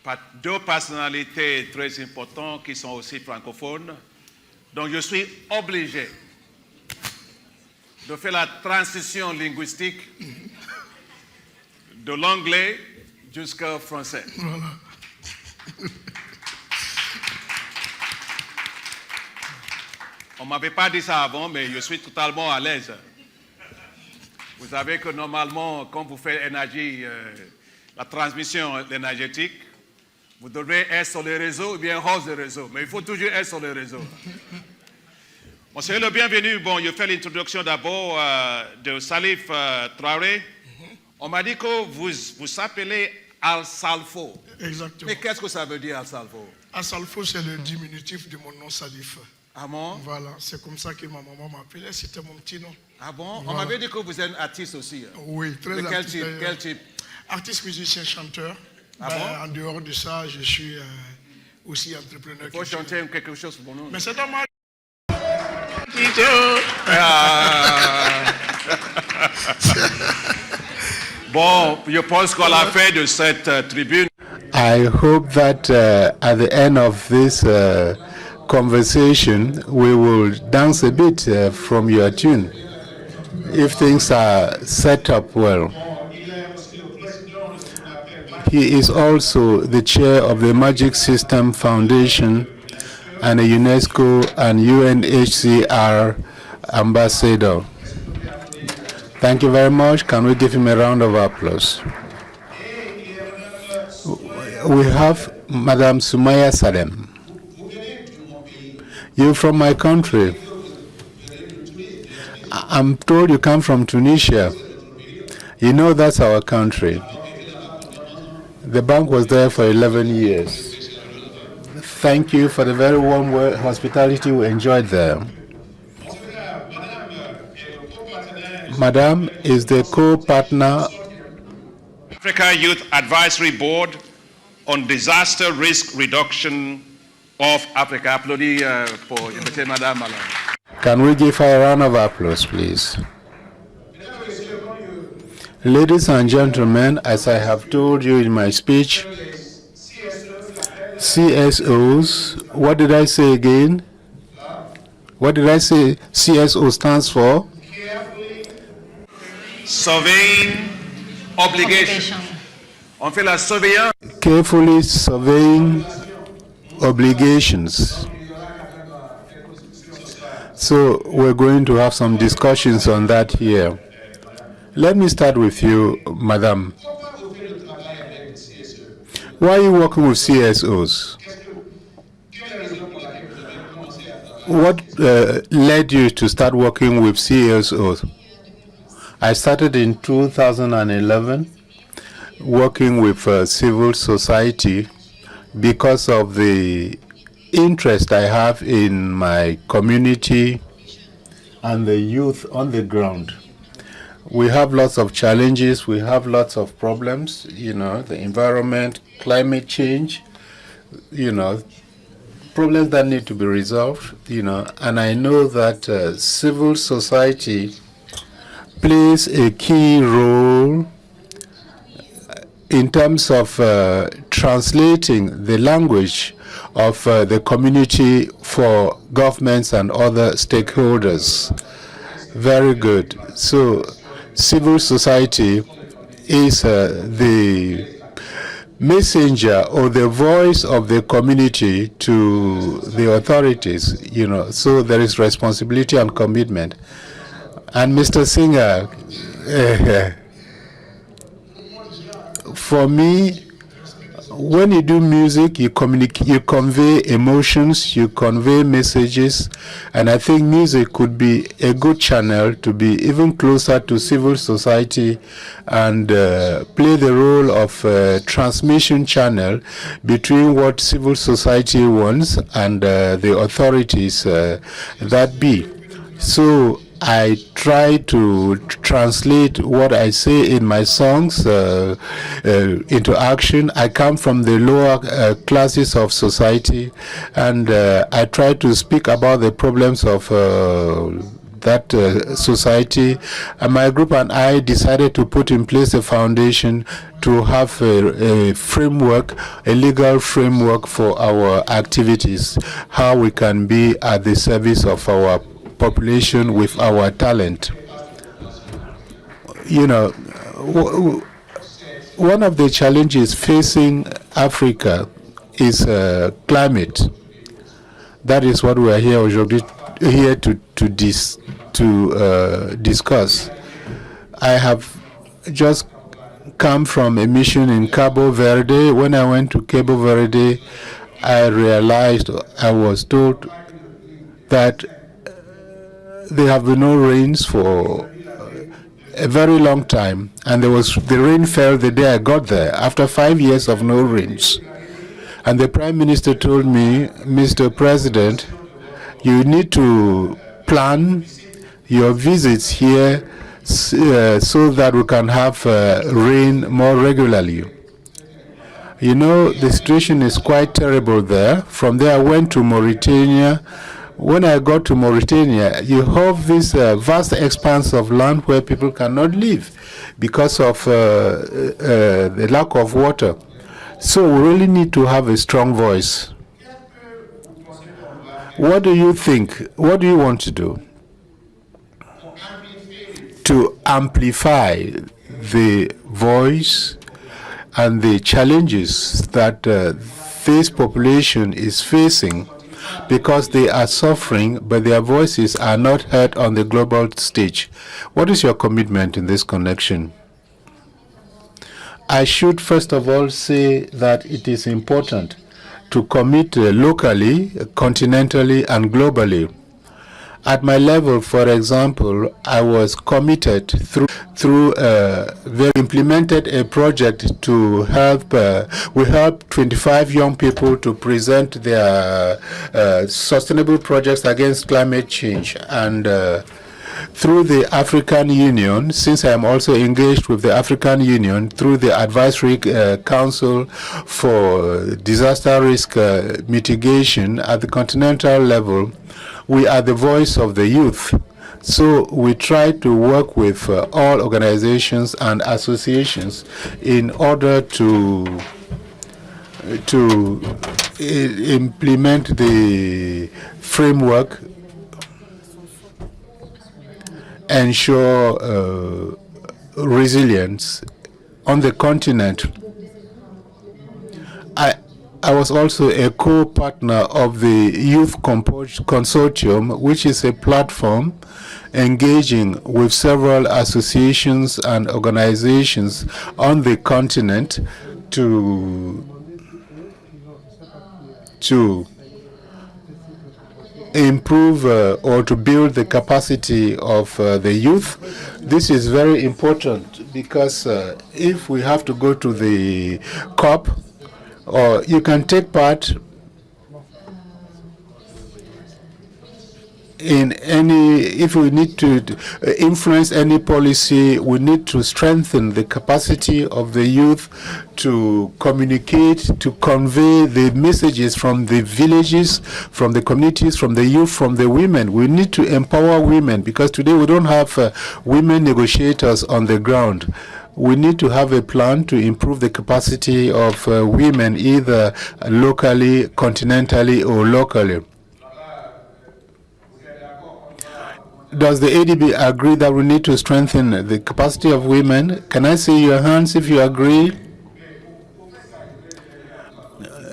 par deux personnalités très importantes qui sont aussi francophones. Donc, je suis obligé de faire la transition linguistique de l'anglais jusqu'au français. Voilà. On ne m'avait pas dit ça avant, mais je suis totalement à l'aise. Vous savez que normalement, quand vous faites énergie, la transmission énergétique, vous devez être sur les réseaux ou bien hors des réseaux. Mais il faut toujours être sur les réseaux. Bon, c'est le bienvenu. Bon, je fais l'introduction d'abord de Salif Traoré. On m'a dit que vous s'appelez Al-Salfo. Exactement. Mais qu'est-ce que ça veut dire Al-Salfo? Al-Salfo, c'est le diminutif de mon nom Salif. Ah bon? Voilà, c'est comme ça que ma maman m'appelait, c'était mon petit nom. Ah bon? Voilà. On m'avait dit que vous êtes artiste aussi. Oui, très de artiste. Quel type? Artiste, musicien, chanteur. Ah bon? En dehors de ça, je suis aussi entrepreneur. Il faut chanter quelque chose pour nous. Mais c'est dommage. Bon, je pense qu'à la fin de cette tribune, I hope that at the end of this conversation, we will dance a bit from your tune, if things are set up well. He is also the chair of the Magic System Foundation and a UNESCO and UNHCR ambassador. Thank you very much. Can we give him a round of applause? We have Madame Sumaya Salem. You're from my country. I'm told you come from Tunisia. You know that's our country. The bank was there for 11 years. Thank you for the very warm hospitality we enjoyed there. Madame is the co-partner Africa Youth Advisory Board on Disaster Risk Reduction of Africa. Applaudis pour inviter Madame alors. Can we give her a round of applause, please? Ladies and gentlemen, as I have told you in my speech, CSOs, what did I say again? What did I say CSO stands for? Surveying obligation. On fait la surveillance. Carefully surveying obligations. So we're going to have some discussions on that here. Let me start with you, Madam. Why are you working with CSOs? What led you to start working with CSOs? I started in 2011 working with civil society because of the interest I have in my community and the youth on the ground. We have lots of challenges, we have lots of problems, the environment, climate change, problems that need to be resolved, and I know that civil society plays a key role in terms of translating the language of the community for governments and other stakeholders. Very good. So civil society is the messenger or the voice of the community to the authorities, so there is responsibility and commitment. And Mr. Singer, for me, when you do music, you communicate, you convey emotions, you convey messages, and I think music could be a good channel to be even closer to civil society and play the role of a transmission channel between what civil society wants and the authorities that be. So I try to translate what I say in my songs into action. I come from the lower classes of society, and I try to speak about the problems of that society. And my group and I decided to put in place a foundation to have a framework, a legal framework for our activities, how we can be at the service of our population with our talent. One of the challenges facing Africa is climate. That is what we are here to discuss. I have just come from a mission in Cabo Verde. When I went to Cabo Verde, I realized, I was told that there have been no rains for a very long time, and the rain fell the day I got there, after 5 years of no rains. And the Prime Minister told me, Mr. President, you need to plan your visits here so that we can have rain more regularly. The situation is quite terrible there. From there I went to Mauritania. When I got to Mauritania, you have this vast expanse of land where people cannot live because of the lack of water. So we really need to have a strong voice. What do you think? What do you want to do to amplify the voice and the challenges that this population is facing, because they are suffering, but their voices are not heard on the global stage? What is your commitment in this connection? I should first of all say that it is important to commit locally, continentally, and globally. At my level, for example, I was committed through we implemented a project to help. We helped 25 young people to present their sustainable projects against climate change, and through the African Union, since I am also engaged with the African Union through the Advisory Council for Disaster Risk Mitigation at the continental level, we are the voice of the youth. So we try to work with all organizations and associations in order to implement the framework, ensure resilience on the continent. I was also a co-partner of the Youth Consortium, which is a platform engaging with several associations and organizations on the continent to improve or to build the capacity of the youth. This is very important because if we have to go to the COP, or you can take part in any, if we need to influence any policy, we need to strengthen the capacity of the youth to communicate, to convey the messages from the villages, from the communities, from the youth, from the women. We need to empower women because today we don't have women negotiators on the ground. We need to have a plan to improve the capacity of women, either locally, continentally, or locally. Does the ADB agree that we need to strengthen the capacity of women? Can I see your hands if you agree?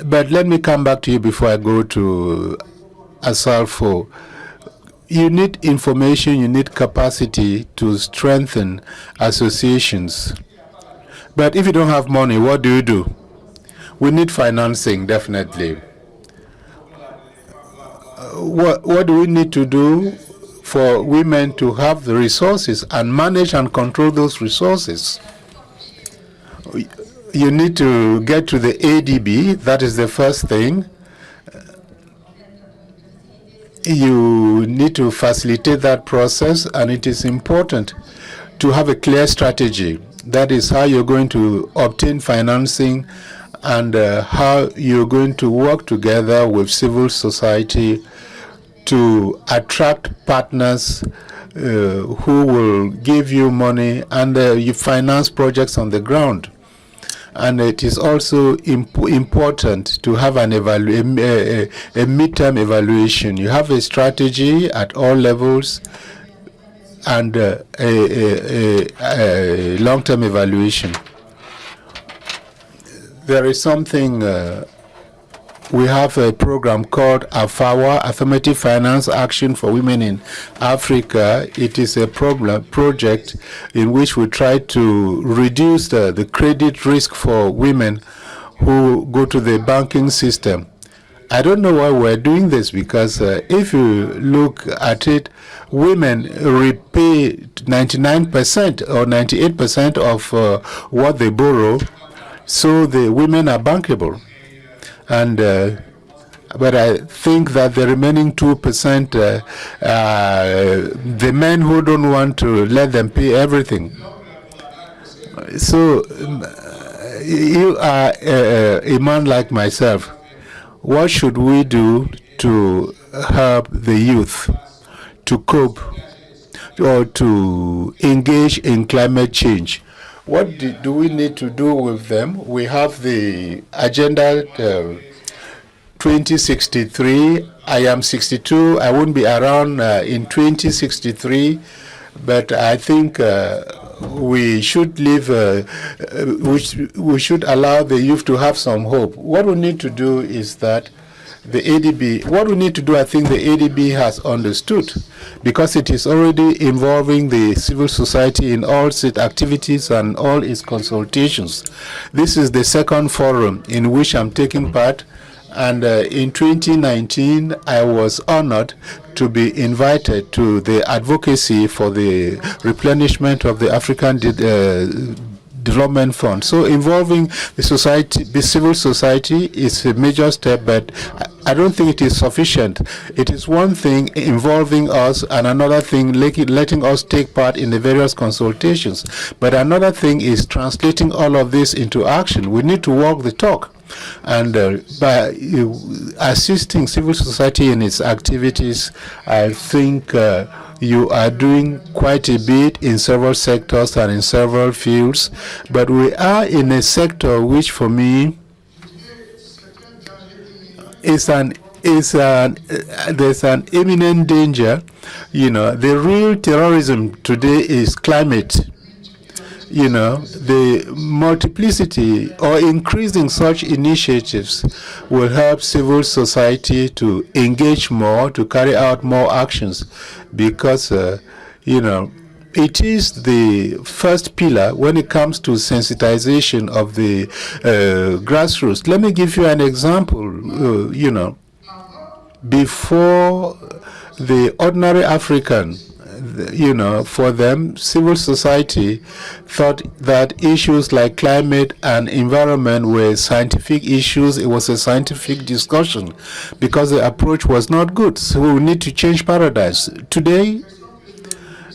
But let me come back to you before I go to Asalfo. You need information, you need capacity to strengthen associations. But if you don't have money, what do? We need financing, definitely. What do we need to do for women to have the resources and manage and control those resources? You need to get to the ADB. That is the first thing. You need to facilitate that process, and it is important to have a clear strategy. That is how you're going to obtain financing and how you're going to work together with civil society to attract partners who will give you money, and you finance projects on the ground. And it is also important to have an a midterm evaluation. You have a strategy at all levels and a long-term evaluation. There is something, we have a program called AFAWA, Affirmative Finance Action for Women in Africa. It is a project in which we try to reduce the credit risk for women who go to the banking system. I don't know why we're doing this, because if you look at it, women repay 99% or 98% of what they borrow, so the women are bankable. And but I think that the remaining 2%, the men who don't want to let them pay everything. So you are a man like myself. What should we do to help the youth to cope or to engage in climate change? What do we need to do with them? We have the Agenda 2063. I am 62. I won't be around in 2063, but I think we should live. We should allow the youth to have some hope. What we need to do is that the ADB, what we need to do, I think the ADB has understood, because it is already involving the civil society in all its activities and all its consultations. This is the second forum in which I'm taking part, And in 2019, I was honored to be invited to the advocacy for the replenishment of the African Development Fund. So involving the society, the civil society, is a major step, but I don't think it is sufficient. It is one thing involving us and another thing letting us take part in the various consultations. But another thing is translating all of this into action. We need to walk the talk. And by assisting civil society in its activities, I think you are doing quite a bit in several sectors and in several fields. But we are in a sector which, for me, there's an imminent danger. You know, the real terrorism today is climate. You know, the multiplicity or increasing such initiatives will help civil society to engage more, to carry out more actions, because, you know, it is the first pillar when it comes to sensitization of the grassroots. Let me give you an example. You know, before the ordinary African, you know, for them, civil society thought that issues like climate and environment were scientific issues. It was a scientific discussion because the approach was not good. So we need to change paradigms. Today,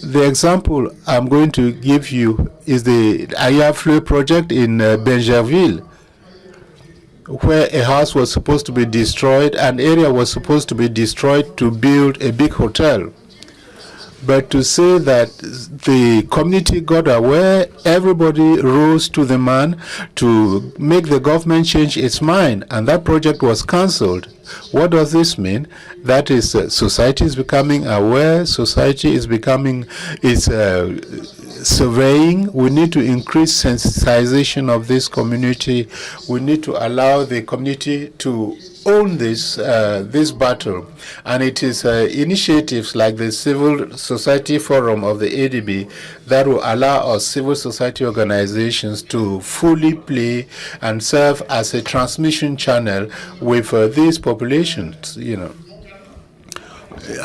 the example I'm going to give you is the Ayafle project in Benjerville, where a house was supposed to be destroyed, an area was supposed to be destroyed to build a big hotel. But to say that the community got aware, everybody rose to the man to make the government change its mind, and that project was cancelled. What does this mean? That is, society is becoming aware, society is surveying. We need to increase sensitization of this community. We need to allow the community to own this battle, and it is initiatives like the Civil Society Forum of the ADB that will allow us civil society organizations to fully play and serve as a transmission channel with these populations. You know,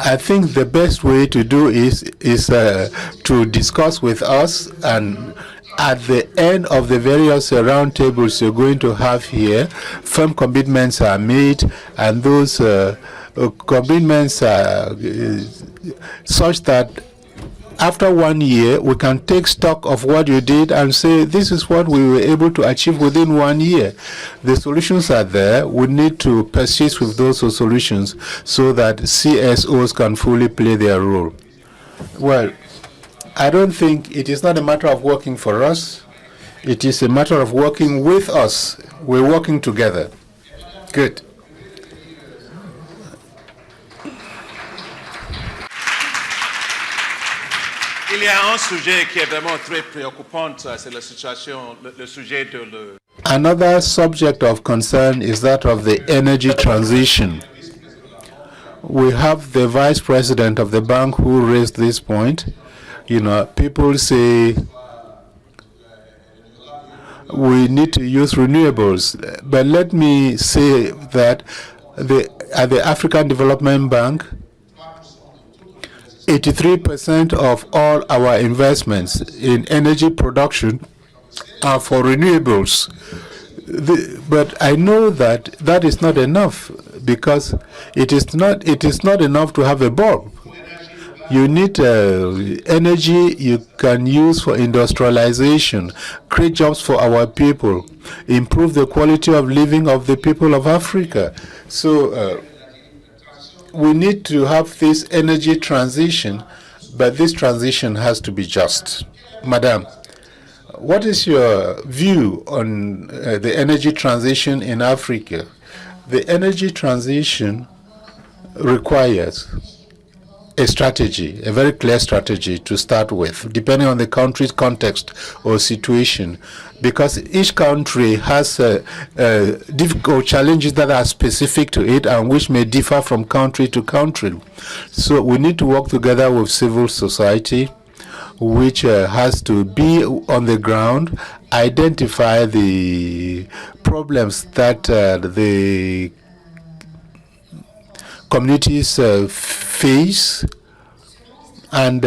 I think the best way to do is to discuss with us, and at the end of the various roundtables you're going to have here, firm commitments are made, and those commitments are such that after 1 year we can take stock of what you did and say, this is what we were able to achieve within 1 year. The solutions are there. We need to persist with those solutions so that CSOs can fully play their role. Well, I don't think it is not a matter of working for us. It is a matter of working with us. We're working together. Good. Il y a un sujet qui est vraiment très préoccupant, c'est la situation, le sujet de le... Another subject of concern is that of the energy transition. We have the vice president of the bank who raised this point. You know, people say we need to use renewables, but let me say that at the African Development Bank, 83% of all our investments in energy production are for renewables. But I know that that is not enough, because it is not enough to have a bulb. You need energy you can use for industrialization, create jobs for our people, improve the quality of living of the people of Africa. So we need to have this energy transition, but this transition has to be just. Madam, what is your view on the energy transition in Africa? The energy transition requires a strategy, a very clear strategy to start with, depending on the country's context or situation, because each country has difficult challenges that are specific to it and which may differ from country to country. So we need to work together with civil society, which has to be on the ground, identify the problems that the communities face, and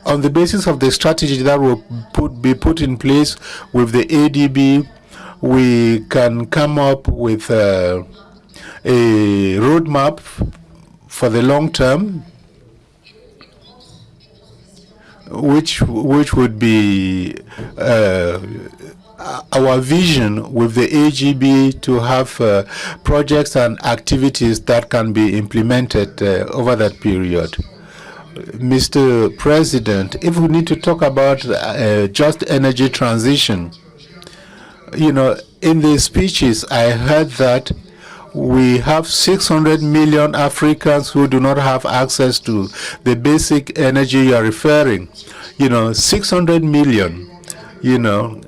on the basis of the strategy that will be put in place with the ADB, we can come up with a roadmap for the long term, which would be our vision with the AGB to have projects and activities that can be implemented over that period. Mr. President, if we need to talk about just energy transition, you know, in the speeches I heard that we have 600 million Africans who do not have access to the basic energy you are referring. You know, 600 million. You know,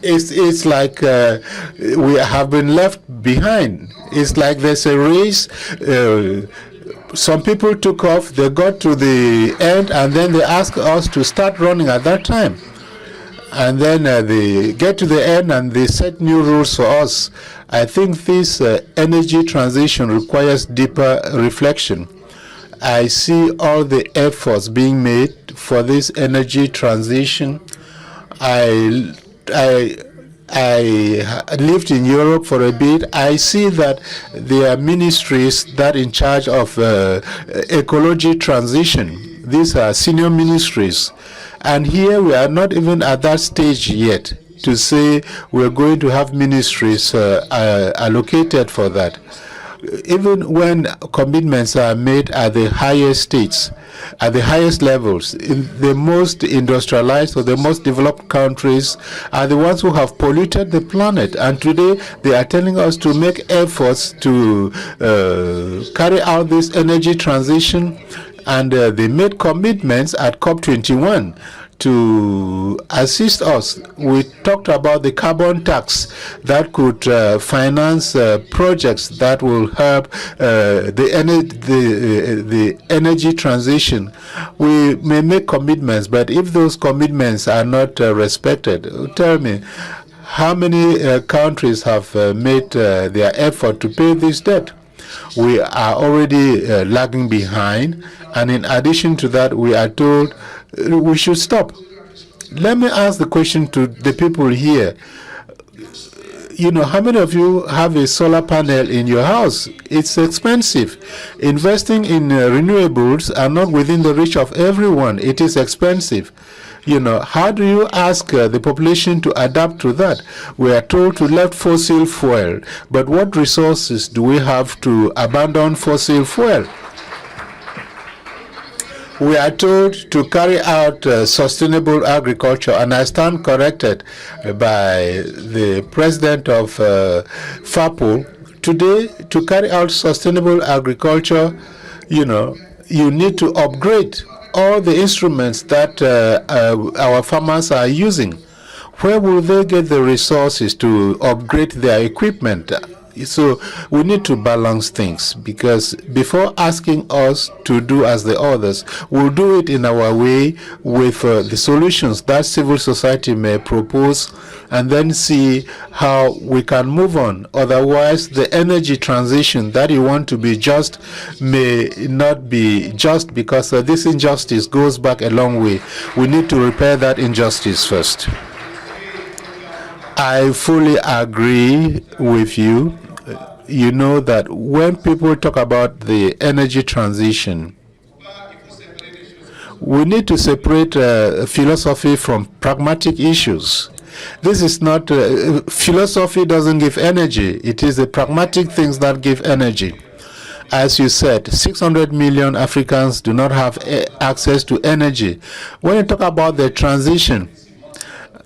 it's like we have been left behind. It's like there's a race. Some people took off, they got to the end, and then they asked us to start running at that time. And then they get to the end and they set new rules for us. I think this energy transition requires deeper reflection. I see all the efforts being made for this energy transition. I lived in Europe for a bit. I see that there are ministries that are in charge of ecology transition. These are senior ministries. And here we are not even at that stage yet to say we're going to have ministries allocated for that. Even when commitments are made at the highest states, at the highest levels, in the most industrialized or the most developed countries are the ones who have polluted the planet. And today they are telling us to make efforts to carry out this energy transition. And they made commitments at COP21 to assist us. We talked about the carbon tax that could finance projects that will help the energy transition. We may make commitments, but if those commitments are not respected, tell me, how many countries have made their effort to pay this debt? We are already lagging behind, and in addition to that, we are told we should stop. Let me ask the question to the people here. You know, how many of you have a solar panel in your house? It's expensive. Investing in renewables are not within the reach of everyone. It is expensive. You know, how do you ask the population to adapt to that? We are told to let fossil fuel, but what resources do we have to abandon fossil fuel? We are told to carry out sustainable agriculture, and I stand corrected by the president of FAPO. Today, to carry out sustainable agriculture, you know, you need to upgrade all the instruments that our farmers are using. Where will they get the resources to upgrade their equipment? So we need to balance things, because before asking us to do as the others, we'll do it in our way with the solutions that civil society may propose, and then see how we can move on. Otherwise, the energy transition that you want to be just may not be just, because this injustice goes back a long way. We need to repair that injustice first. I fully agree with you. You know that when people talk about the energy transition, we need to separate philosophy from pragmatic issues. This is not, philosophy doesn't give energy. It is the pragmatic things that give energy. As you said, 600 million Africans do not have access to energy. When you talk about the transition,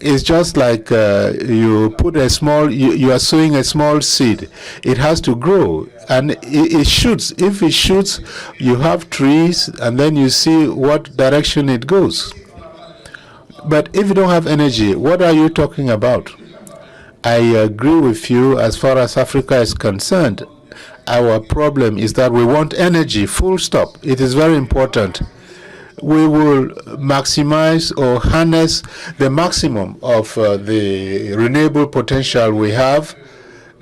it's just like you put a small, you are sowing a small seed. It has to grow, and it shoots. If it shoots, you have trees, and then you see what direction it goes. But if you don't have energy, what are you talking about? I agree with you as far as Africa is concerned. Our problem is that we want energy, full stop. It is very important. We will maximize or harness the maximum of the renewable potential we have.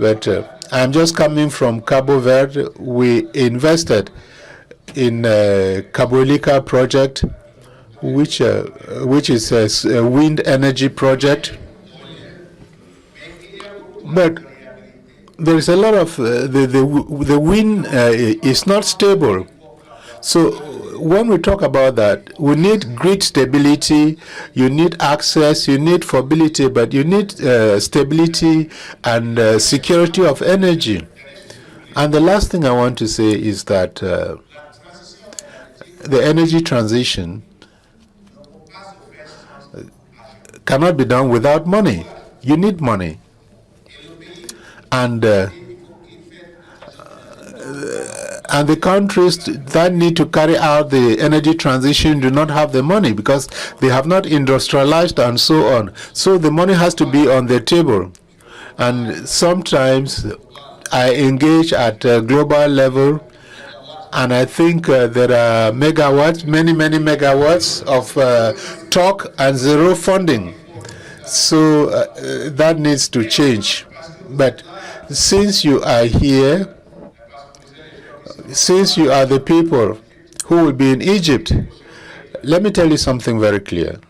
But I'm just coming from Cabo Verde. We invested in Cabolika project, which is a wind energy project. But there is a lot of the wind is not stable. So when we talk about that, we need grid stability, you need access, you need mobility, but you need stability and security of energy. And the last thing I want to say is that the energy transition cannot be done without money. You need money. And the countries that need to carry out the energy transition do not have the money because they have not industrialized and so on. So the money has to be on the table. And sometimes I engage at a global level, and I think there are megawatts, many megawatts of talk and zero funding. So that needs to change. But since you are here, since you are the people who will be in Egypt, let me tell you something very clear.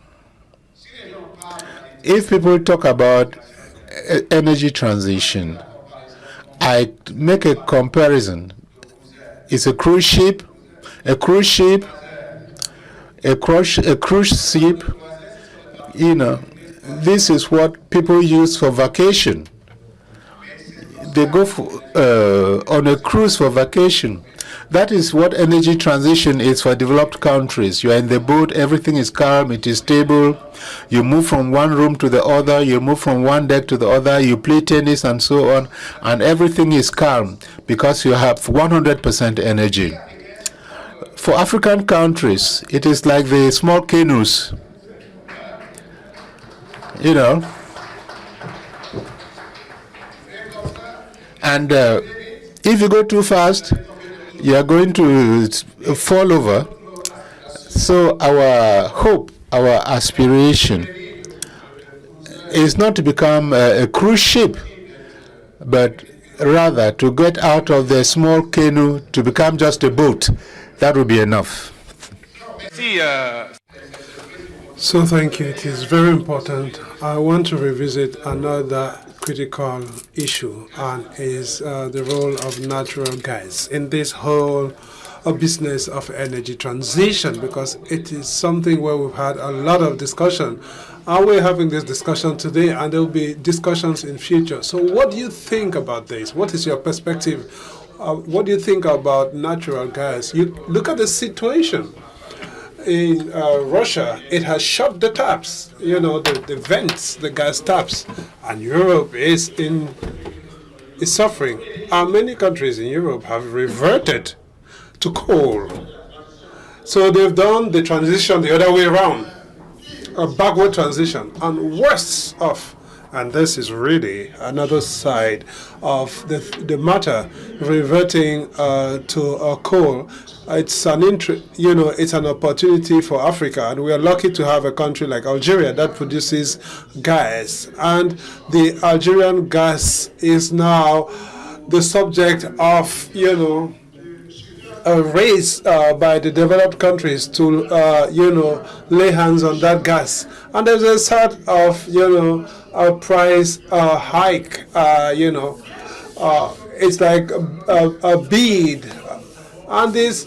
If people talk about energy transition, I make a comparison. It's a cruise ship, a cruise ship, you know, this is what people use for vacation. They go on a cruise for vacation. That is what energy transition is for developed countries. You are in the boat, everything is calm, it is stable. You move from one room to the other, you move from one deck to the other, you play tennis and so on, and everything is calm because you have 100% energy. For African countries, it is like the small canoes, you know. And if you go too fast, you are going to fall over. So our hope, our aspiration is not to become a cruise ship, but rather to get out of the small canoe to become just a boat. That would be enough. So thank you. It is very important. I want to revisit another critical issue, and is the role of natural gas in this whole business of energy transition, because it is something where we've had a lot of discussion. And we're having this discussion today, and there will be discussions in future. So what do you think about this? What is your perspective? What do you think about natural gas? You look at the situation. In Russia, it has shut the taps, you know, the vents, the gas taps, and Europe is suffering. And many countries in Europe have reverted to coal. So they've done the transition the other way around, a backward transition, and worse off. And this is really another side of the matter, reverting to coal. It's it's an opportunity for Africa, and we are lucky to have a country like Algeria that produces gas. And the Algerian gas is now the subject of, a race by the developed countries to, lay hands on that gas. And there's a sort of, a price hike, it's like a bid. And this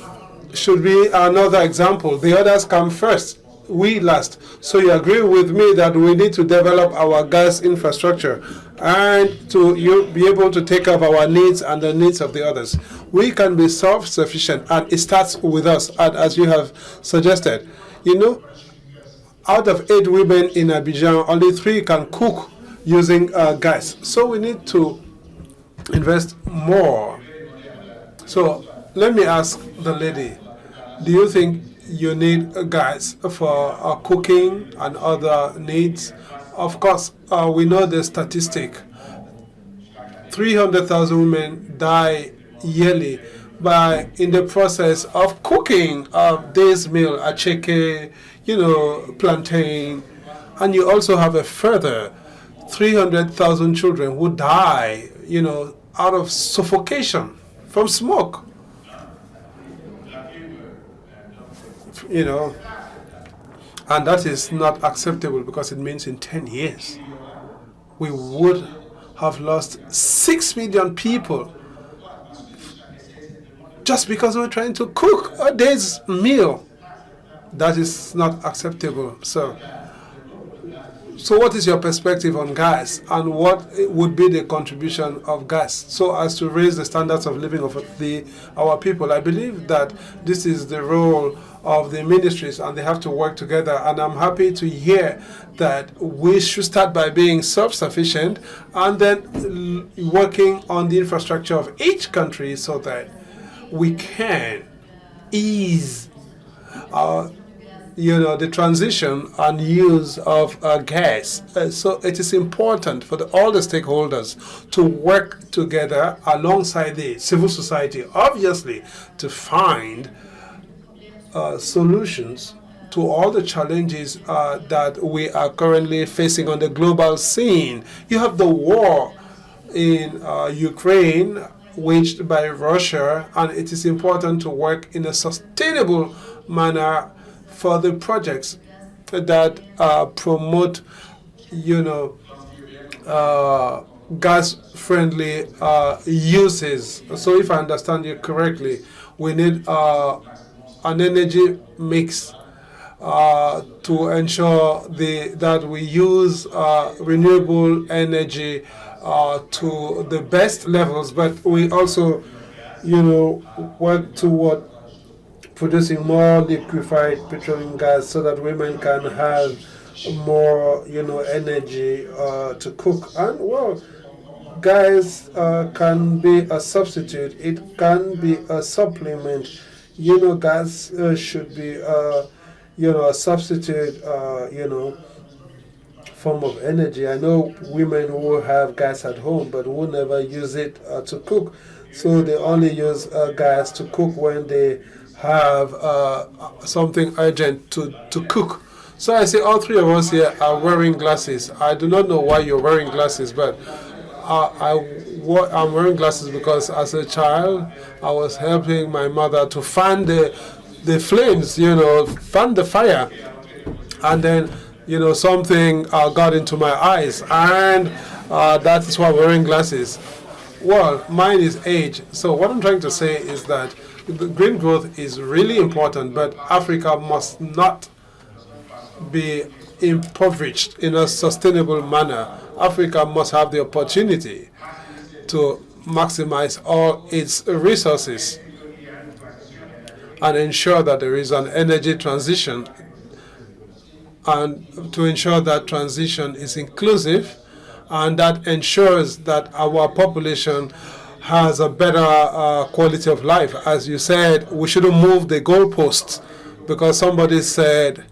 should be another example. The others come first, we last. So you agree with me that we need to develop our gas infrastructure and to be able to take up our needs and the needs of the others. We can be self-sufficient, and it starts with us, and as you have suggested. Out of 8 women in Abidjan, only 3 can cook using gas. So we need to invest more. So let me ask the lady, do you think you need gas for cooking and other needs? Of course, we know the statistic. 300,000 women die yearly in the process of cooking day's meal, acheke, plantain. And you also have a further 300,000 children who die out of suffocation from smoke. And that is not acceptable, because it means in 10 years we would have lost 6 million people just because we're trying to cook a day's meal. That is not acceptable. So what is your perspective on gas, and what would be the contribution of gas so as to raise the standards of living of our people? I believe that this is the role of the ministries, and they have to work together. And I'm happy to hear that we should start by being self-sufficient and then working on the infrastructure of each country so that we can ease the transition and use of gas. So it is important for all the stakeholders to work together alongside the civil society, obviously, to find solutions to all the challenges that we are currently facing on the global scene. You have the war in Ukraine, waged by Russia, and it is important to work in a sustainable manner for the projects that promote, gas-friendly uses. So if I understand you correctly, we need an energy mix to ensure that we use renewable energy to the best levels, but we also, work toward producing more liquefied petroleum gas so that women can have more, energy to cook. And well, gas can be a substitute. It can be a supplement. Gas should be, a substitute, form of energy. I know women who have gas at home, but who never use it to cook. So they only use gas to cook when they have something urgent to cook. So I say all three of us here are wearing glasses. I do not know why you're wearing glasses, but I'm wearing glasses because as a child, I was helping my mother to fan the flames, fan the fire. And then, something got into my eyes, and that is why I'm wearing glasses. Well, mine is age. So what I'm trying to say is that the green growth is really important, but Africa must not be impoverished in a sustainable manner. Africa must have the opportunity to maximize all its resources and ensure that there is an energy transition, and to ensure that transition is inclusive and that ensures that our population has a better quality of life. As you said, we shouldn't move the goalposts because somebody said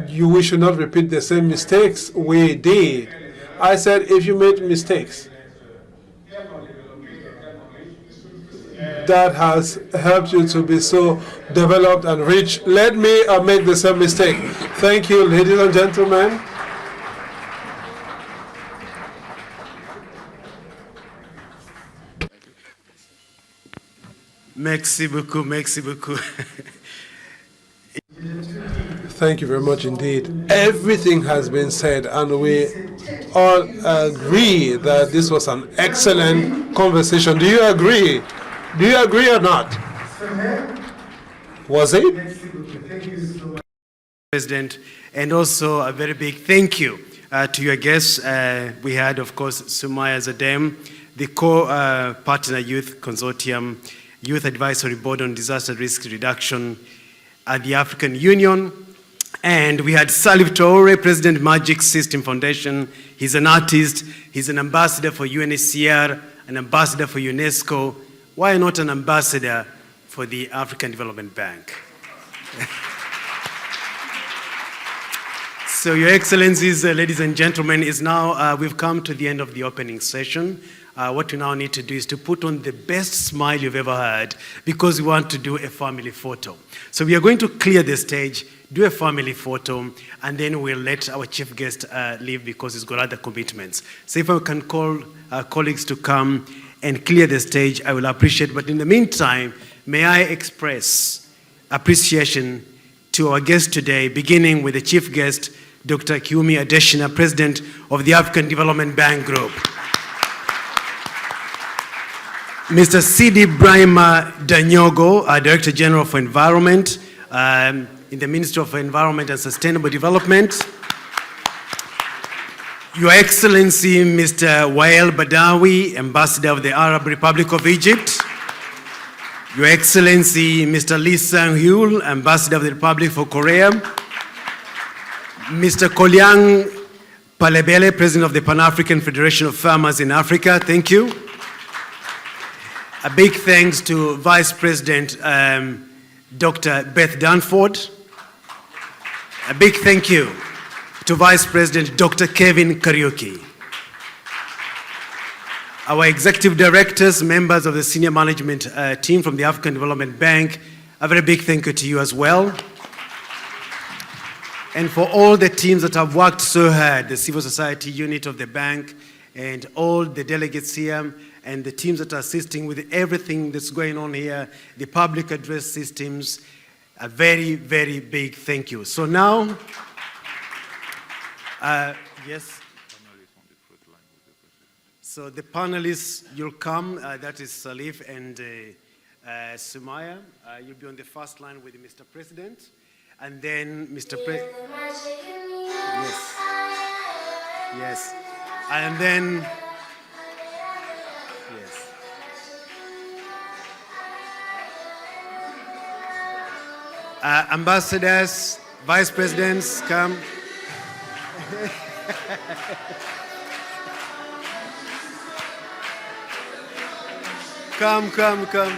we should not repeat the same mistakes we did. I said, if you made mistakes, that has helped you to be so developed and rich. Let me make the same mistake. Thank you, ladies and gentlemen. Merci beaucoup, merci beaucoup. Thank you very much indeed. Everything has been said, and we all agree that this was an excellent conversation. Do you agree? Do you agree or not? Was it? President, and also a very big thank you to your guests. We had, of course, Sumaya Zadem, the co-partner Youth Consortium, Youth Advisory Board on Disaster Risk Reduction at the African Union. And we had Salif Traore, President Magic System Foundation. He's an artist, he's an ambassador for UNHCR, an ambassador for UNESCO. Why not an ambassador for the African Development Bank? So, Your Excellencies, ladies and gentlemen, is now we've come to the end of the opening session. what we now need to do is to put on the best smile you've ever had, because we want to do a family photo. So we are going to clear the stage, do a family photo, and then we'll let our chief guest leave because he's got other commitments. So if I can call our colleagues to come and clear the stage, I will appreciate. But in the meantime, may I express appreciation to our guest today, beginning with the chief guest, Dr. Kiumi Adesina, President of the African Development Bank Group. Mr. Sidi Brahima Danyogo, Director General for Environment in the Ministry of Environment and Sustainable Development. Your Excellency, Mr. Wael Badawi, Ambassador of the Arab Republic of Egypt. Your Excellency, Mr. Lee Sang-hyul, Ambassador of the Republic for Korea. Mr. Kolyang Palebele, President of the Pan-African Federation of Farmers in Africa. Thank you. A big thanks to Vice President Dr. Beth Danford. A big thank you to Vice President Dr. Kevin Kariuki. Our executive directors, members of the senior management team from the African Development Bank, a very big thank you to you as well. And for all the teams that have worked so hard, the civil society unit of the bank, and all the delegates here, and the teams that are assisting with everything that's going on here, the public address systems, a very, very big thank you. So now, yes? So the panelists, you'll come, that is Salif and Sumaya. You'll be on the first line with Mr. President. And then Mr. President. Yes. Yes. And then, yes. Ambassadors, vice presidents, come. Come. Come.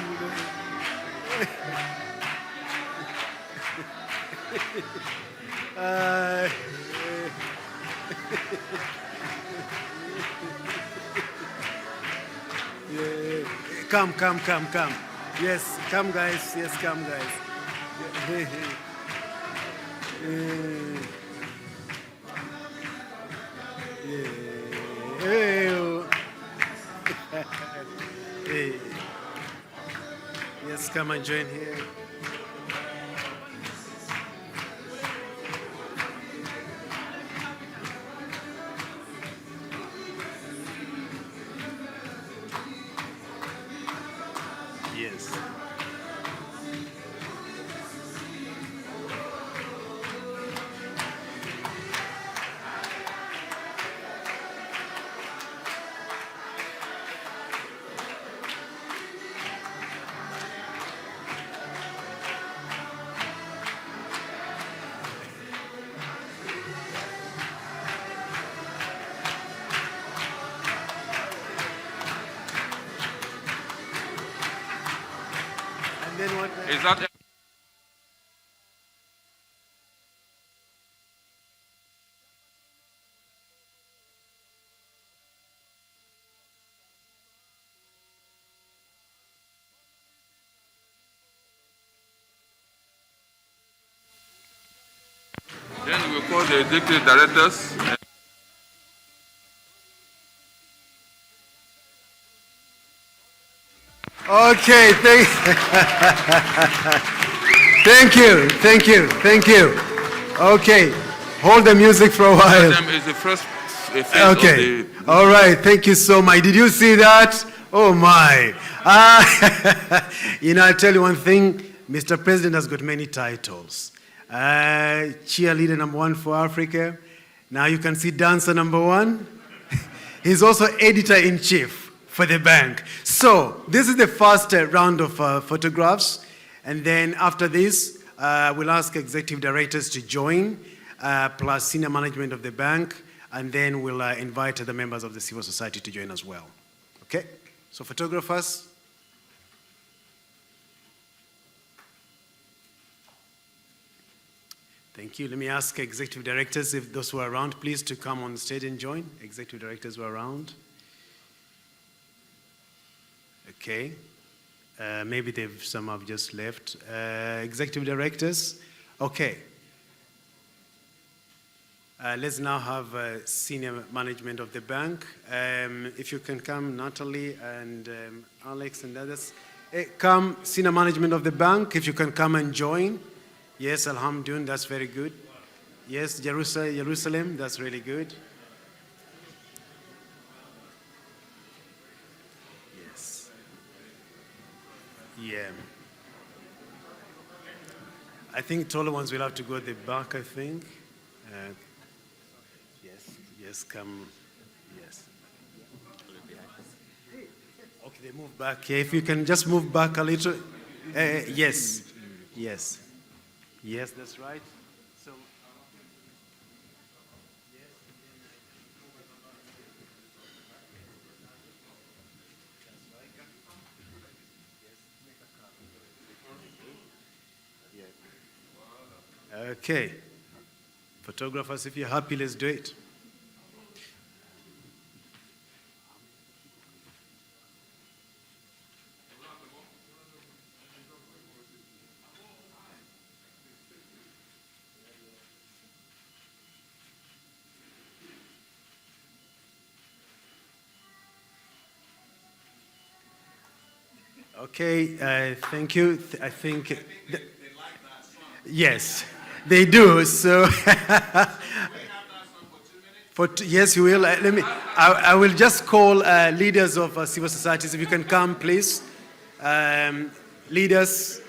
Yes, come guys. Yes, come guys. Yes, come and join here. Yes. And then what? Is that then we call the executive directors. Okay, thank you. Okay, hold the music for a while. Is the first phase Okay, of the... all right, thank you so much. Did you see that? Oh my. I'll tell you one thing, Mr. President has got many titles. Cheerleader #1 for Africa. Now you can see dancer #1. He's also editor-in-chief for the bank. So this is the first round of photographs. And then after this, we'll ask executive directors to join, plus senior management of the bank. And then we'll invite the members of the civil society to join as well. Okay? So photographers. Thank you. Let me ask executive directors, if those who are around, please to come on stage and join. Executive directors who are around. Okay. Maybe some have just left. Executive directors? Okay. Let's now have senior management of the bank. If you can come, Natalie and Alex and others. Come, senior management of the bank, if you can come and join. Yes, Alhamdulillah, that's very good. Yes, Jerusalem, that's really good. Yes. Yeah. I think taller ones will have to go at the back, I think. Yes, come, yes. Okay, they move back. Yeah, if you can just move back a little. Yes, yes. Yes, that's right. So, okay. Photographers, if you're happy, let's do it. Okay, thank you. I think, yes, they do. So, yes, you will. Let me. I will just call leaders of civil societies. If you can come, please. Leaders.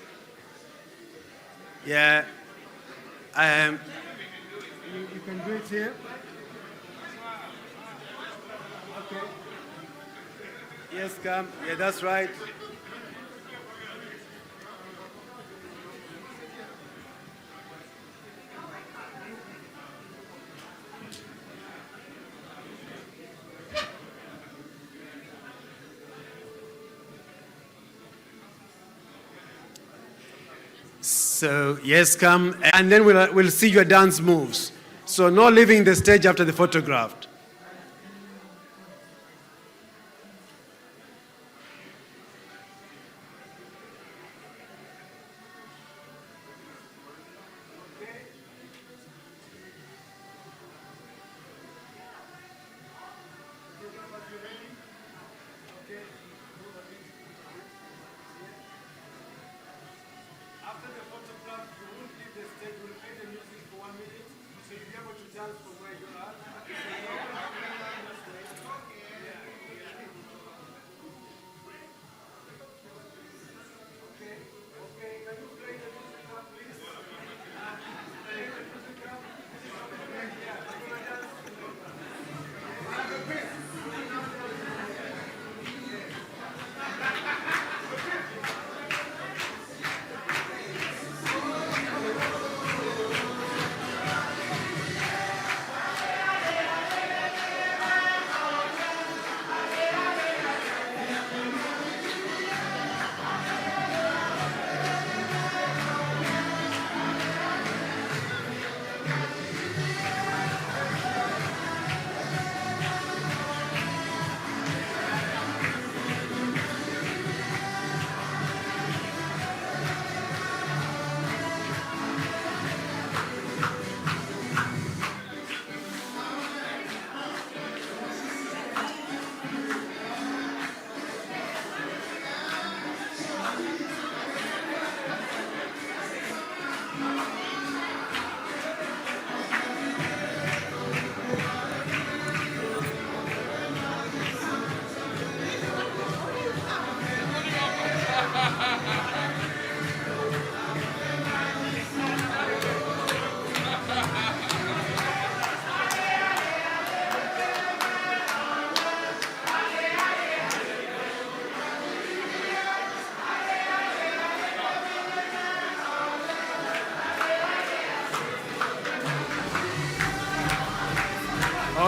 Yeah. You can do it here. Okay. Yes, come. Yeah, that's right. So, yes, come, and then we'll see your dance moves. So, no leaving the stage after the photograph.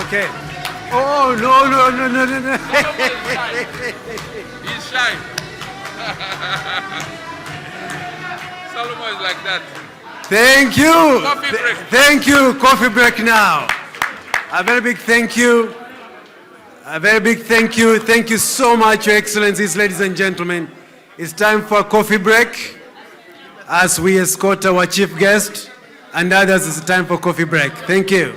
Okay. Oh, no. He's shy. Solomon is like that. Thank you. Coffee break. Thank you. Coffee break now. A very big thank you. A very big thank you. Thank you so much, Your Excellencies, ladies and gentlemen. It's time for a coffee break as we escort our chief guest and others. It's time for coffee break. Thank you.